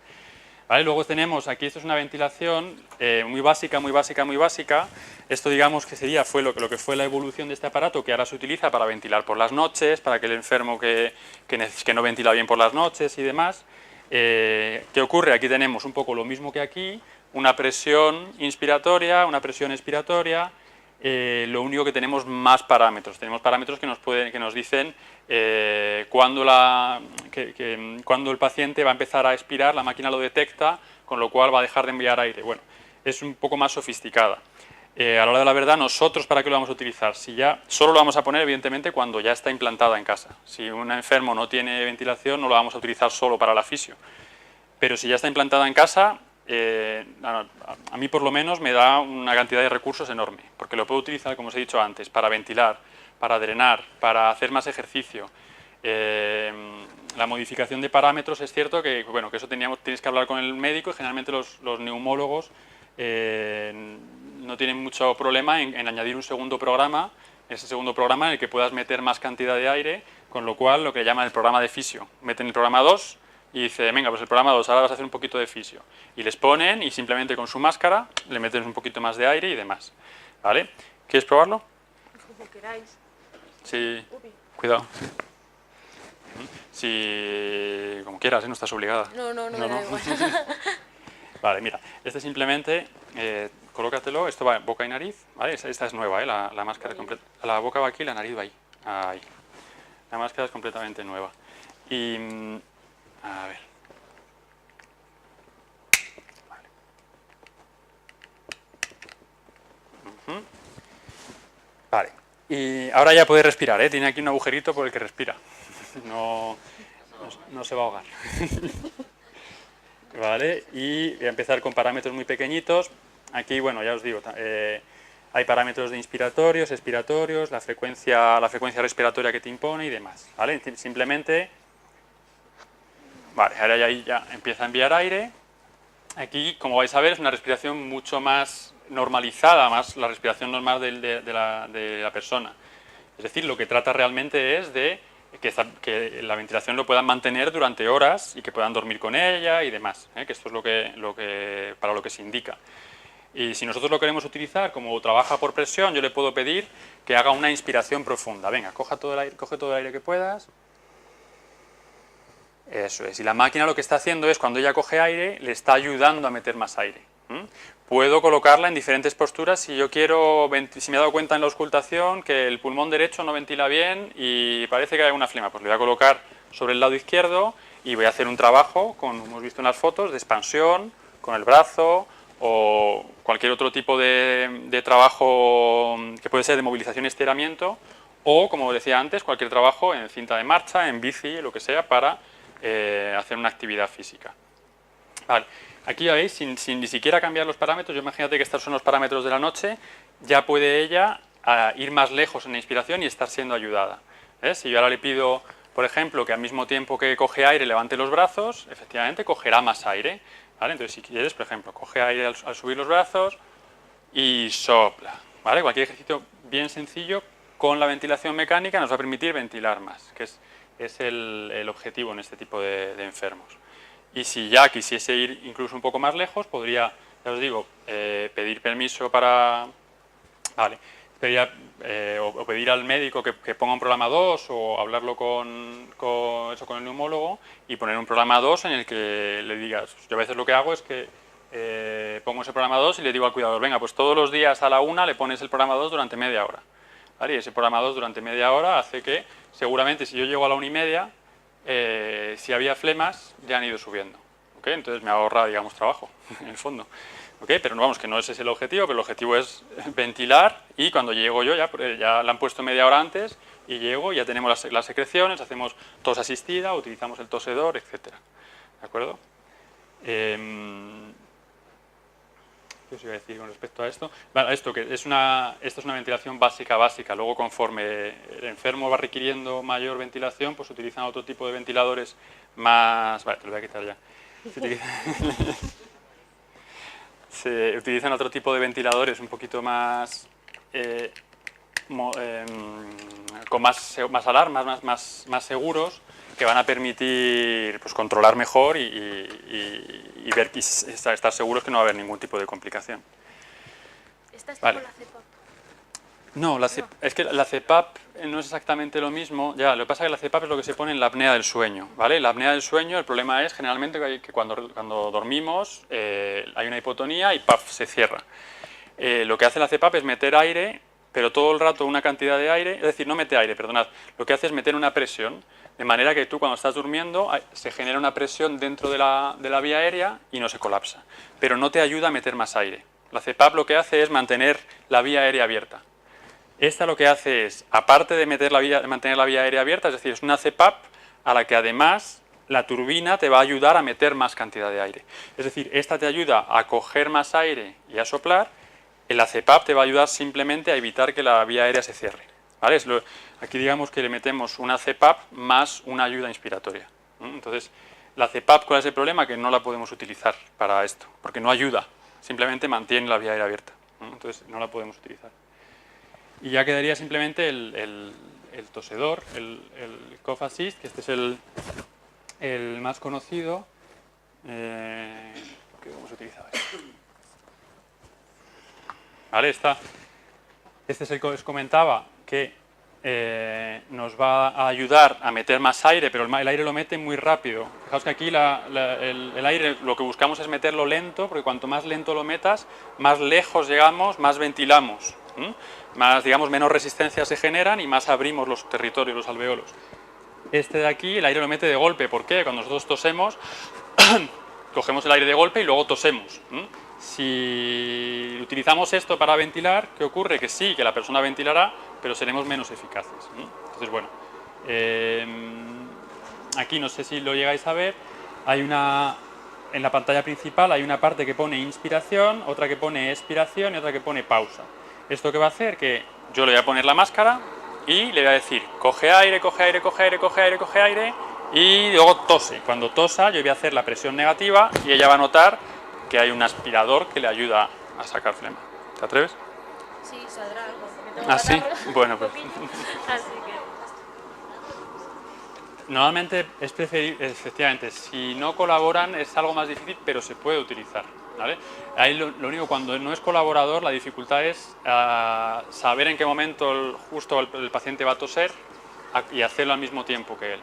¿Vale? Luego tenemos aquí, esto es una ventilación muy básica, muy básica, muy básica. Esto, digamos, que fue lo que fue la evolución de este aparato, que ahora se utiliza para ventilar por las noches, para aquel enfermo que no ventila bien por las noches y demás. ¿Qué ocurre? Aquí tenemos un poco lo mismo que aquí, una presión inspiratoria, una presión expiratoria. Lo único que tenemos más parámetros. Tenemos parámetros que nos dicen cuando el paciente va a empezar a expirar, la máquina lo detecta, con lo cual va a dejar de enviar aire. Bueno, es un poco más sofisticada. A la hora de la verdad, nosotros, ¿para qué lo vamos a utilizar? Si ya, solo lo vamos a poner, evidentemente, cuando ya está implantada en casa. Si un enfermo no tiene ventilación, no lo vamos a utilizar solo para la fisio. Pero si ya está implantada en casa, a mí por lo menos me da una cantidad de recursos enorme, porque lo puedo utilizar, como os he dicho antes, para ventilar, para drenar, para hacer más ejercicio. La modificación de parámetros, es cierto que, bueno, que eso tienes que hablar con el médico, y generalmente los neumólogos no tienen mucho problema en añadir un segundo programa, ese segundo programa en el que puedas meter más cantidad de aire, con lo cual lo que llaman el programa de fisio. Meten el programa 2 y dice, venga, pues el programa 2, ahora vas a hacer un poquito de fisio. Y les ponen y simplemente con su máscara le meten un poquito más de aire y demás. ¿Vale? ¿Quieres probarlo? Como queráis. Sí. Cuidado. Sí, como quieras, ¿eh? No estás obligada. No, me da igual. Vale, mira, este simplemente, colócatelo, esto va boca y nariz, ¿vale? Esta es nueva, ¿eh? La máscara completa. La boca va aquí, la nariz va ahí. Ahí. La máscara es completamente nueva. Y, a ver. Vale. Vale. Y ahora ya puede respirar, ¿eh? Tiene aquí un agujerito por el que respira. No se va a ahogar. Vale, y voy a empezar con parámetros muy pequeñitos. Aquí, bueno, ya os digo, hay parámetros de inspiratorios, expiratorios, la frecuencia respiratoria que te impone y demás. ¿Vale? Simplemente, vale, ahora ya empieza a enviar aire. Aquí, como vais a ver, es una respiración mucho más normalizada, más la respiración normal de la persona. Es decir, lo que trata realmente es de que la ventilación lo puedan mantener durante horas y que puedan dormir con ella y demás, que esto es para lo que se indica. Y si nosotros lo queremos utilizar, como trabaja por presión, yo le puedo pedir que haga una inspiración profunda. Venga, coge todo el aire que puedas. Eso es. Y la máquina lo que está haciendo es, cuando ella coge aire, le está ayudando a meter más aire. Puedo colocarla en diferentes posturas si yo quiero, si me he dado cuenta en la auscultación que el pulmón derecho no ventila bien y parece que hay una flema, pues le voy a colocar sobre el lado izquierdo y voy a hacer un trabajo, como hemos visto en las fotos, de expansión con el brazo o cualquier otro tipo de trabajo que puede ser de movilización y estiramiento, o, como decía antes, cualquier trabajo en cinta de marcha, en bici, lo que sea, para hacer una actividad física. Vale. Aquí ya veis, sin ni siquiera cambiar los parámetros, yo imagínate que estos son los parámetros de la noche, ya puede ella ir más lejos en la inspiración y estar siendo ayudada. Si yo ahora le pido, por ejemplo, que al mismo tiempo que coge aire levante los brazos, efectivamente cogerá más aire. ¿Vale? Entonces, si quieres, por ejemplo, coge aire al subir los brazos y sopla. ¿Vale? Cualquier ejercicio bien sencillo con la ventilación mecánica nos va a permitir ventilar más, que es el objetivo en este tipo de enfermos. Y si ya quisiese ir incluso un poco más lejos, podría, ya os digo, pedir permiso para... Vale, o pedir al médico que ponga un programa 2 o hablarlo con el neumólogo y poner un programa 2 en el que le digas, yo a veces lo que hago es que pongo ese programa 2 y le digo al cuidador, venga, pues todos los días a la 1 le pones el programa 2 durante media hora. ¿Vale? Y ese programa 2 durante media hora hace que, seguramente, si yo llego a la 1:30, si había flemas, ya han ido subiendo. ¿Okay? Entonces me ahorra, digamos, trabajo, en el fondo. ¿Okay? Pero vamos, que no ese es el objetivo, pero el objetivo es ventilar y cuando llego yo, ya la han puesto media hora antes, y llego, ya tenemos las secreciones, hacemos tos asistida, utilizamos el tosedor, etc. ¿De acuerdo? ¿Qué os iba a decir con respecto a esto? Vale, esto es una ventilación básica. Luego, conforme el enfermo va requiriendo mayor ventilación, pues utilizan otro tipo de ventiladores más... Vale, te lo voy a quitar ya. Se utilizan otro tipo de ventiladores un poquito más... con más alarmas, más seguros, que van a permitir pues, controlar mejor y ver y estar seguros que no va a haber ningún tipo de complicación. ¿Esta es Vale. tipo la CEPAP? No, es que la CEPAP no es exactamente lo mismo. Ya, lo que pasa es que la CEPAP es lo que se pone en la apnea del sueño, ¿vale? La apnea del sueño, el problema es generalmente que cuando dormimos hay una hipotonía y ¡paf! Se cierra. Lo que hace la CEPAP es meter aire, pero todo el rato una cantidad de aire, es decir, no mete aire, perdonad, lo que hace es meter una presión, de manera que tú cuando estás durmiendo se genera una presión dentro de la vía aérea y no se colapsa, pero no te ayuda a meter más aire. La CEPAP lo que hace es mantener la vía aérea abierta. Esta lo que hace es, aparte de mantener la vía aérea abierta, es decir, es una CEPAP a la que además la turbina te va a ayudar a meter más cantidad de aire. Es decir, esta te ayuda a coger más aire y a soplar, la CEPAP te va a ayudar simplemente a evitar que la vía aérea se cierre. ¿Vale? Aquí digamos que le metemos una CEPAP más una ayuda inspiratoria. Entonces, la CEPAP, ¿cuál es el problema? Que no la podemos utilizar para esto, porque no ayuda, simplemente mantiene la vía aérea abierta. Entonces, no la podemos utilizar. Y ya quedaría simplemente el tosedor, el Cough Assist, que este es el más conocido. ¿Qué hemos utilizado? Vale, este es el que os comentaba que nos va a ayudar a meter más aire, pero el aire lo mete muy rápido. Fijaos que aquí el aire lo que buscamos es meterlo lento, porque cuanto más lento lo metas, más lejos llegamos, más ventilamos. Más, digamos, menos resistencias se generan y más abrimos los territorios, los alveolos. Este de aquí, el aire lo mete de golpe. ¿Por qué? Cuando nosotros tosemos, cogemos el aire de golpe y luego tosemos. Si utilizamos esto para ventilar, ¿qué ocurre? Que sí, que la persona ventilará, pero seremos menos eficaces. Entonces, bueno, aquí no sé si lo llegáis a ver, en la pantalla principal hay una parte que pone inspiración, otra que pone expiración y otra que pone pausa. ¿Esto qué va a hacer? Que yo le voy a poner la máscara y le voy a decir, coge aire, coge aire, coge aire, coge aire, coge aire, y luego tose. Cuando tosa yo voy a hacer la presión negativa y ella va a notar que hay un aspirador que le ayuda a sacar flema. ¿Te atreves? Sí, saldrá algo. ¿Ah, sí? Bueno, pues... Así que... Normalmente es preferible, efectivamente, si no colaboran es algo más difícil, pero se puede utilizar. ¿Vale? Ahí lo único, cuando no es colaborador, la dificultad es saber en qué momento justo el paciente va a toser y hacerlo al mismo tiempo que él.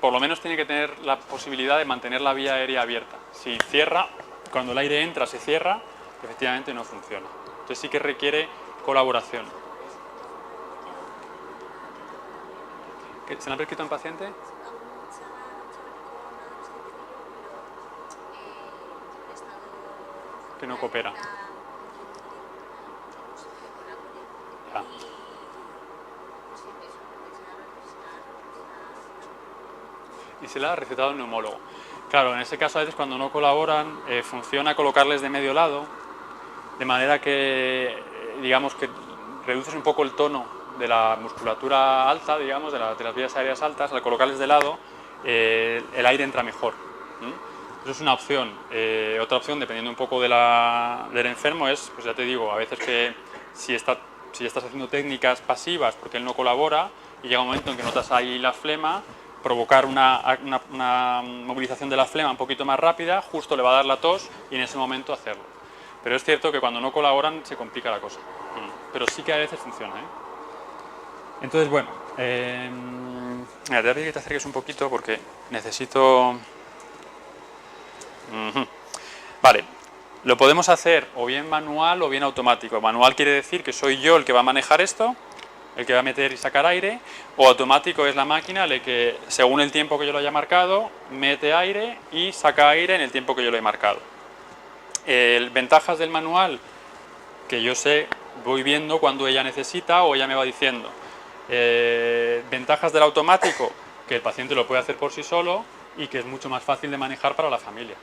Por lo menos tiene que tener la posibilidad de mantener la vía aérea abierta. Si cierra, cuando el aire entra se cierra, efectivamente no funciona. Entonces sí que requiere colaboración. ¿Se le ha prescrito a un paciente? Que no coopera. Ya. Y se le ha recetado un neumólogo. Claro, en ese caso a veces cuando no colaboran funciona colocarles de medio lado, de manera que digamos que reduces un poco el tono de la musculatura alta, digamos, de las vías aéreas altas. Al colocarles de lado el aire entra mejor. Eso es una opción. Otra opción, dependiendo un poco del enfermo, es, pues ya te digo, a veces que si estás haciendo técnicas pasivas porque él no colabora y llega un momento en que notas ahí la flema, provocar una movilización de la flema un poquito más rápida, justo le va a dar la tos y en ese momento hacerlo. Pero es cierto que cuando no colaboran se complica la cosa. Pero sí que a veces funciona. Entonces, bueno, mira, te voy a pedir que te acerques un poquito porque necesito... Vale, lo podemos hacer o bien manual o bien automático. Manual quiere decir que soy yo el que va a manejar esto, el que va a meter y sacar aire, o automático es la máquina el que, según el tiempo que yo lo haya marcado, mete aire y saca aire en el tiempo que yo lo he marcado. Ventajas del manual, que yo sé, voy viendo cuando ella necesita o ella me va diciendo. Ventajas del automático, que el paciente lo puede hacer por sí solo y que es mucho más fácil de manejar para la familia.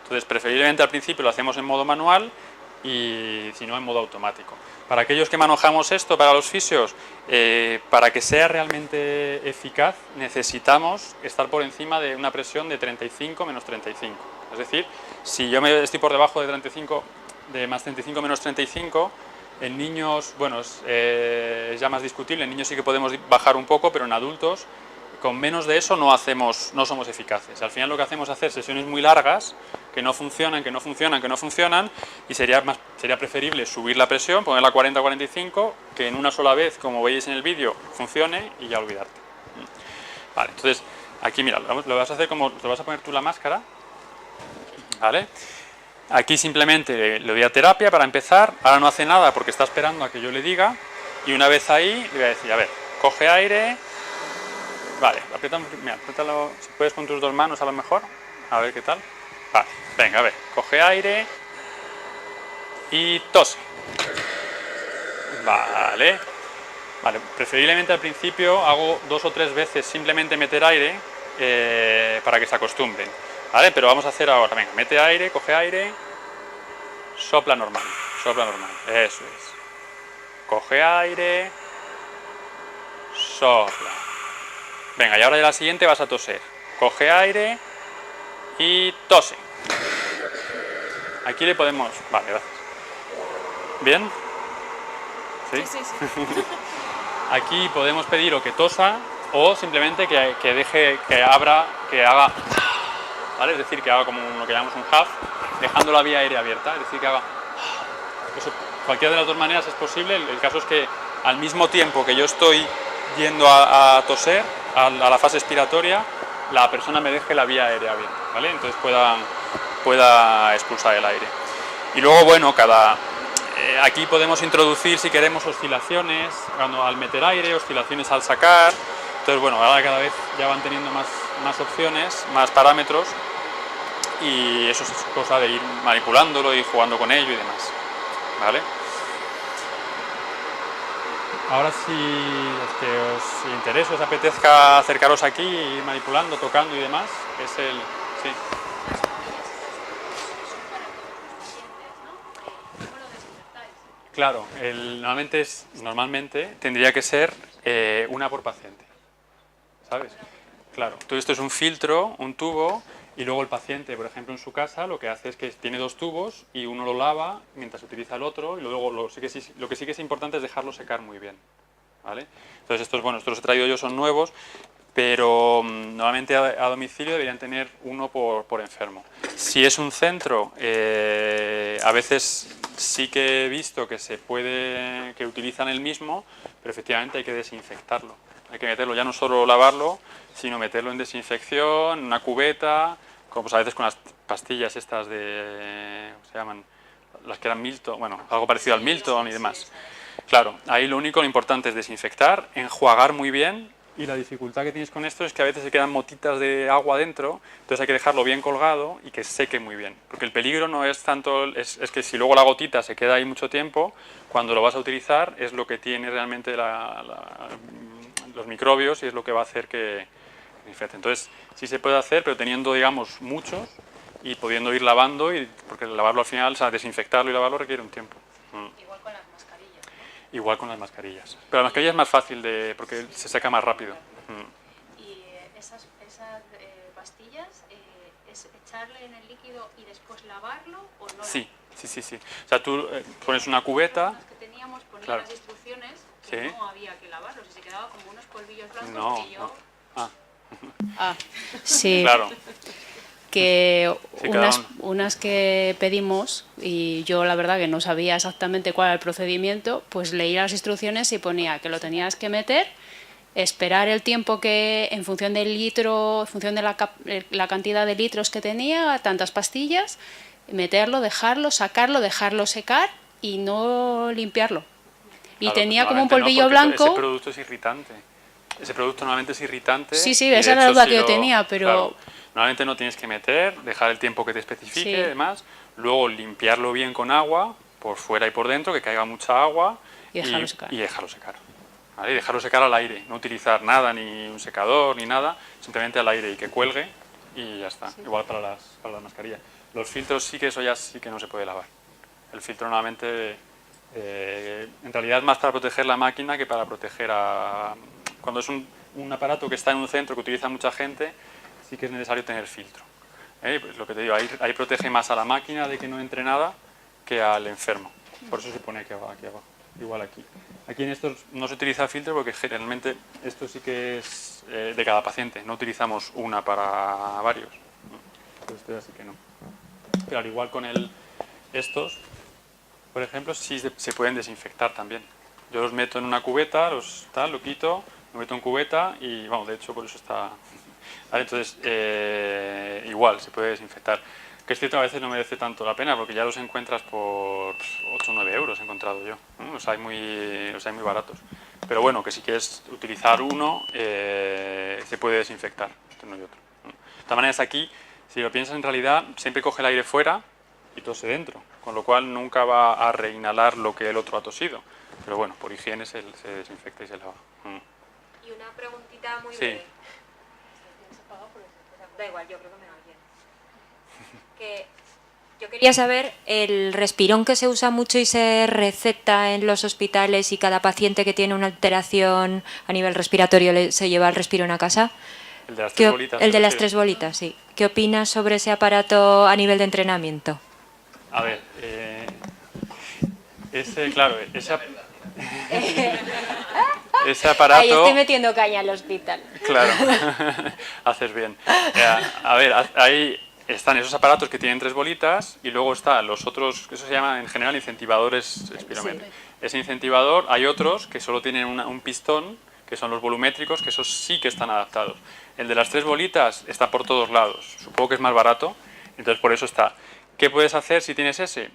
Entonces, preferiblemente al principio lo hacemos en modo manual y si no en modo automático. Para aquellos que manejamos esto, para los fisios, para que sea realmente eficaz necesitamos estar por encima de una presión de 35 menos 35. Es decir, si yo estoy por debajo de 35, de más 35 menos 35, en niños, bueno, es ya más discutible, en niños sí que podemos bajar un poco, pero en adultos con menos de eso no somos eficaces. Al final lo que hacemos es hacer sesiones muy largas que no funcionan, y sería preferible subir la presión, ponerla a 40-45, que en una sola vez, como veis en el vídeo, funcione y ya olvidarte. Vale, entonces aquí mira, lo vas a hacer como, te vas a poner tú la máscara, ¿vale? Aquí simplemente le doy a terapia para empezar, ahora no hace nada porque está esperando a que yo le diga, y una vez ahí le voy a decir, a ver, coge aire. Vale, apriétalo, si puedes con tus dos manos a lo mejor, a ver qué tal. Vale, venga, a ver, coge aire y tose. Vale, preferiblemente al principio hago 2 o 3 veces simplemente meter aire para que se acostumbren. Vale, pero vamos a hacer ahora, venga, mete aire, coge aire, sopla normal, eso es. Coge aire, sopla. Venga, y ahora de la siguiente vas a toser. Coge aire y tose. Aquí le podemos... Vale, gracias. ¿Bien? ¿Sí? Sí. Aquí podemos pedir o que tosa o simplemente que deje, que abra, que haga... ¿Vale? Es decir, que haga como lo que llamamos un huff, dejando la vía aérea abierta. Es decir, que haga... Eso, cualquiera de las dos maneras es posible. El caso es que al mismo tiempo que yo estoy yendo a toser, a la fase expiratoria, la persona me deje la vía aérea abierta, ¿vale? Entonces pueda expulsar el aire. Y luego, bueno, aquí podemos introducir, si queremos, oscilaciones al meter aire, oscilaciones al sacar. Entonces, bueno, ahora cada vez ya van teniendo más opciones, más parámetros, y eso es cosa de ir manipulándolo y jugando con ello y demás, ¿vale? Ahora si es que os interesa, os apetezca acercaros aquí, ir manipulando, tocando y demás, es el... Sí. Claro, normalmente tendría que ser una por paciente, ¿sabes? Claro, todo esto es un filtro, un tubo, y luego el paciente, por ejemplo, en su casa, lo que hace es que tiene 2 tubos y uno lo lava mientras utiliza el otro, y luego lo que sí que es importante es dejarlo secar muy bien, ¿vale? Entonces estos los he traído yo, son nuevos, pero normalmente a domicilio deberían tener uno por enfermo. Si es un centro, a veces sí que he visto que utilizan el mismo, pero efectivamente hay que desinfectarlo. Hay que meterlo, ya no solo lavarlo, sino meterlo en desinfección, en una cubeta, como pues a veces con las pastillas estas de... ¿cómo se llaman? Las que eran Milton, bueno, algo parecido al Milton y demás. Claro, ahí lo importante es desinfectar, enjuagar muy bien, y la dificultad que tienes con esto es que a veces se quedan motitas de agua dentro, entonces hay que dejarlo bien colgado y que seque muy bien. Porque el peligro no es tanto, es que si luego la gotita se queda ahí mucho tiempo, cuando lo vas a utilizar es lo que tiene realmente los microbios y es lo que va a hacer que infecte. Entonces sí se puede hacer, pero teniendo, digamos, muchos y pudiendo ir lavando, porque lavarlo al final, o sea, desinfectarlo y lavarlo requiere un tiempo. Igual con las mascarillas. Igual con las mascarillas. Pero la mascarilla es más fácil porque se seca más rápido. Y esas pastillas, ¿es echarle en el líquido y después lavarlo o no? Sí. O sea, tú pones una cubeta... Las que teníamos ponían claro. las instrucciones que Sí. no había que lavarlos y se quedaba como unos polvillos blancos No, que yo... no. Ah, Sí, claro. que Sí, cada unas que pedimos, y yo la verdad que no sabía exactamente cuál era el procedimiento, pues leí las instrucciones y ponía que lo tenías que meter, esperar el tiempo que en función del litro, en función de la cantidad de litros que tenía, tantas pastillas, meterlo, dejarlo, sacarlo, dejarlo secar y no limpiarlo. Y Claro, tenía como un normalmente polvillo blanco. Ese producto es irritante. Ese producto normalmente es irritante. Sí, y esa de era la hecho, duda si que yo lo- tenía, pero... claro, normalmente no tienes que meter, dejar el tiempo que te especifique Sí. y demás, luego limpiarlo bien con agua, por fuera y por dentro, que caiga mucha agua Y dejarlo secar. y dejarlo secar. ¿Vale? Y dejarlo secar al aire, no utilizar nada, ni un secador, ni nada, simplemente al aire y que cuelgue y ya está. Igual para las mascarillas. Los filtros sí que eso ya sí que no se puede lavar. El filtro normalmente, en realidad es más para proteger la máquina que para proteger a... Cuando es un aparato que está en un centro que utiliza mucha gente, sí que es necesario tener filtro. Pues lo que te digo, ahí protege más a la máquina de que no entre nada que al enfermo. Por eso se pone aquí abajo. Igual aquí. Aquí en estos no se utiliza filtro porque generalmente esto sí que es de cada paciente. No utilizamos una para varios. Esto así que no. Pero al igual con estos, por ejemplo, sí se pueden desinfectar también. Yo los meto en una cubeta, lo quito, lo meto en cubeta y, vamos, de hecho por eso está... ¿Vale? Entonces, igual, se puede desinfectar. Que es cierto, a veces no merece tanto la pena porque ya los encuentras por 8 o 9 euros, he encontrado yo. Los hay muy baratos. Pero bueno, que si quieres utilizar uno, se puede desinfectar, uno y otro. De todas maneras, aquí, si lo piensas en realidad, siempre coge el aire fuera y tose dentro, con lo cual nunca va a reinhalar lo que el otro ha tosido. Pero bueno, por higiene se desinfecta y se lava. Y una preguntita muy Sí. breve. Da igual, yo creo que me va bien. Que yo quería saber, el respirón que se usa mucho y se receta en los hospitales y cada paciente que tiene una alteración a nivel respiratorio se lleva el respirón a casa. El de las tres bolitas. El de las ¿te 3 refieres? bolitas, sí. ¿Qué opinas sobre ese aparato a nivel de entrenamiento? A ver, claro, ese aparato... Ahí estoy metiendo caña al hospital. Claro, haces bien. A ver, ahí están esos aparatos que tienen 3 bolitas y luego están los otros, eso se llama en general incentivadores espirométricos. Ese incentivador, hay otros que solo tienen un pistón, que son los volumétricos, que esos sí que están adaptados. El de las 3 bolitas está por todos lados, supongo que es más barato, entonces por eso está. ¿Qué puedes hacer si tienes ese?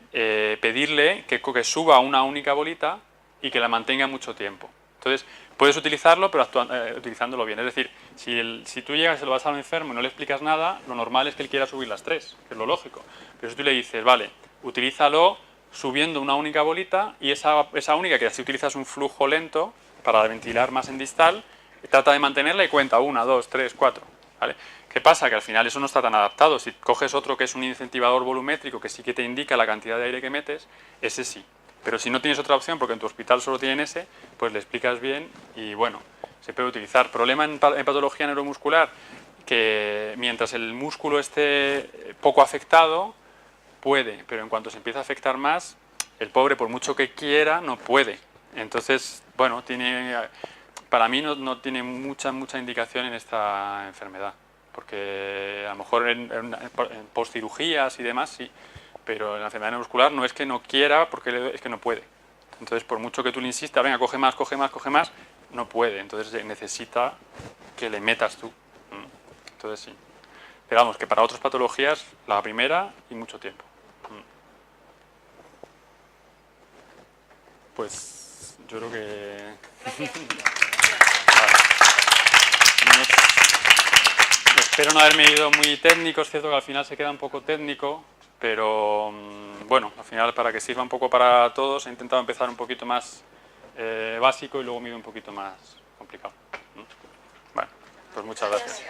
Pedirle que suba una única bolita y que la mantenga mucho tiempo. Entonces, puedes utilizarlo, pero utilizándolo bien. Es decir, si tú llegas y se lo vas al enfermo y no le explicas nada, lo normal es que él quiera subir las 3, que es lo lógico. Pero si tú le dices, vale, utilízalo subiendo una única bolita y esa única, que así utilizas un flujo lento para ventilar más en distal, trata de mantenerla y cuenta 1, 2, 3, 4. ¿Vale? ¿Qué pasa? Que al final eso no está tan adaptado. Si coges otro que es un incentivador volumétrico que sí que te indica la cantidad de aire que metes, ese sí. Pero si no tienes otra opción, porque en tu hospital solo tienen ese, pues le explicas bien y bueno, se puede utilizar. Problema en patología neuromuscular, que mientras el músculo esté poco afectado, puede, pero en cuanto se empieza a afectar más, el pobre, por mucho que quiera, no puede. Entonces, bueno, para mí no tiene mucha indicación en esta enfermedad, porque a lo mejor en postcirugías y demás sí, pero en la enfermedad neuromuscular no es que no quiera, porque es que no puede. Entonces, por mucho que tú le insistas, venga, coge más, no puede. Entonces necesita que le metas tú. Entonces sí. Pero vamos, que para otras patologías, la primera y mucho tiempo. Pues yo creo que... Vale. Espero no haberme ido muy técnico, es cierto que al final se queda un poco técnico, pero bueno, al final para que sirva un poco para todos he intentado empezar un poquito más básico y luego me he ido un poquito más complicado. Bueno, pues muchas gracias.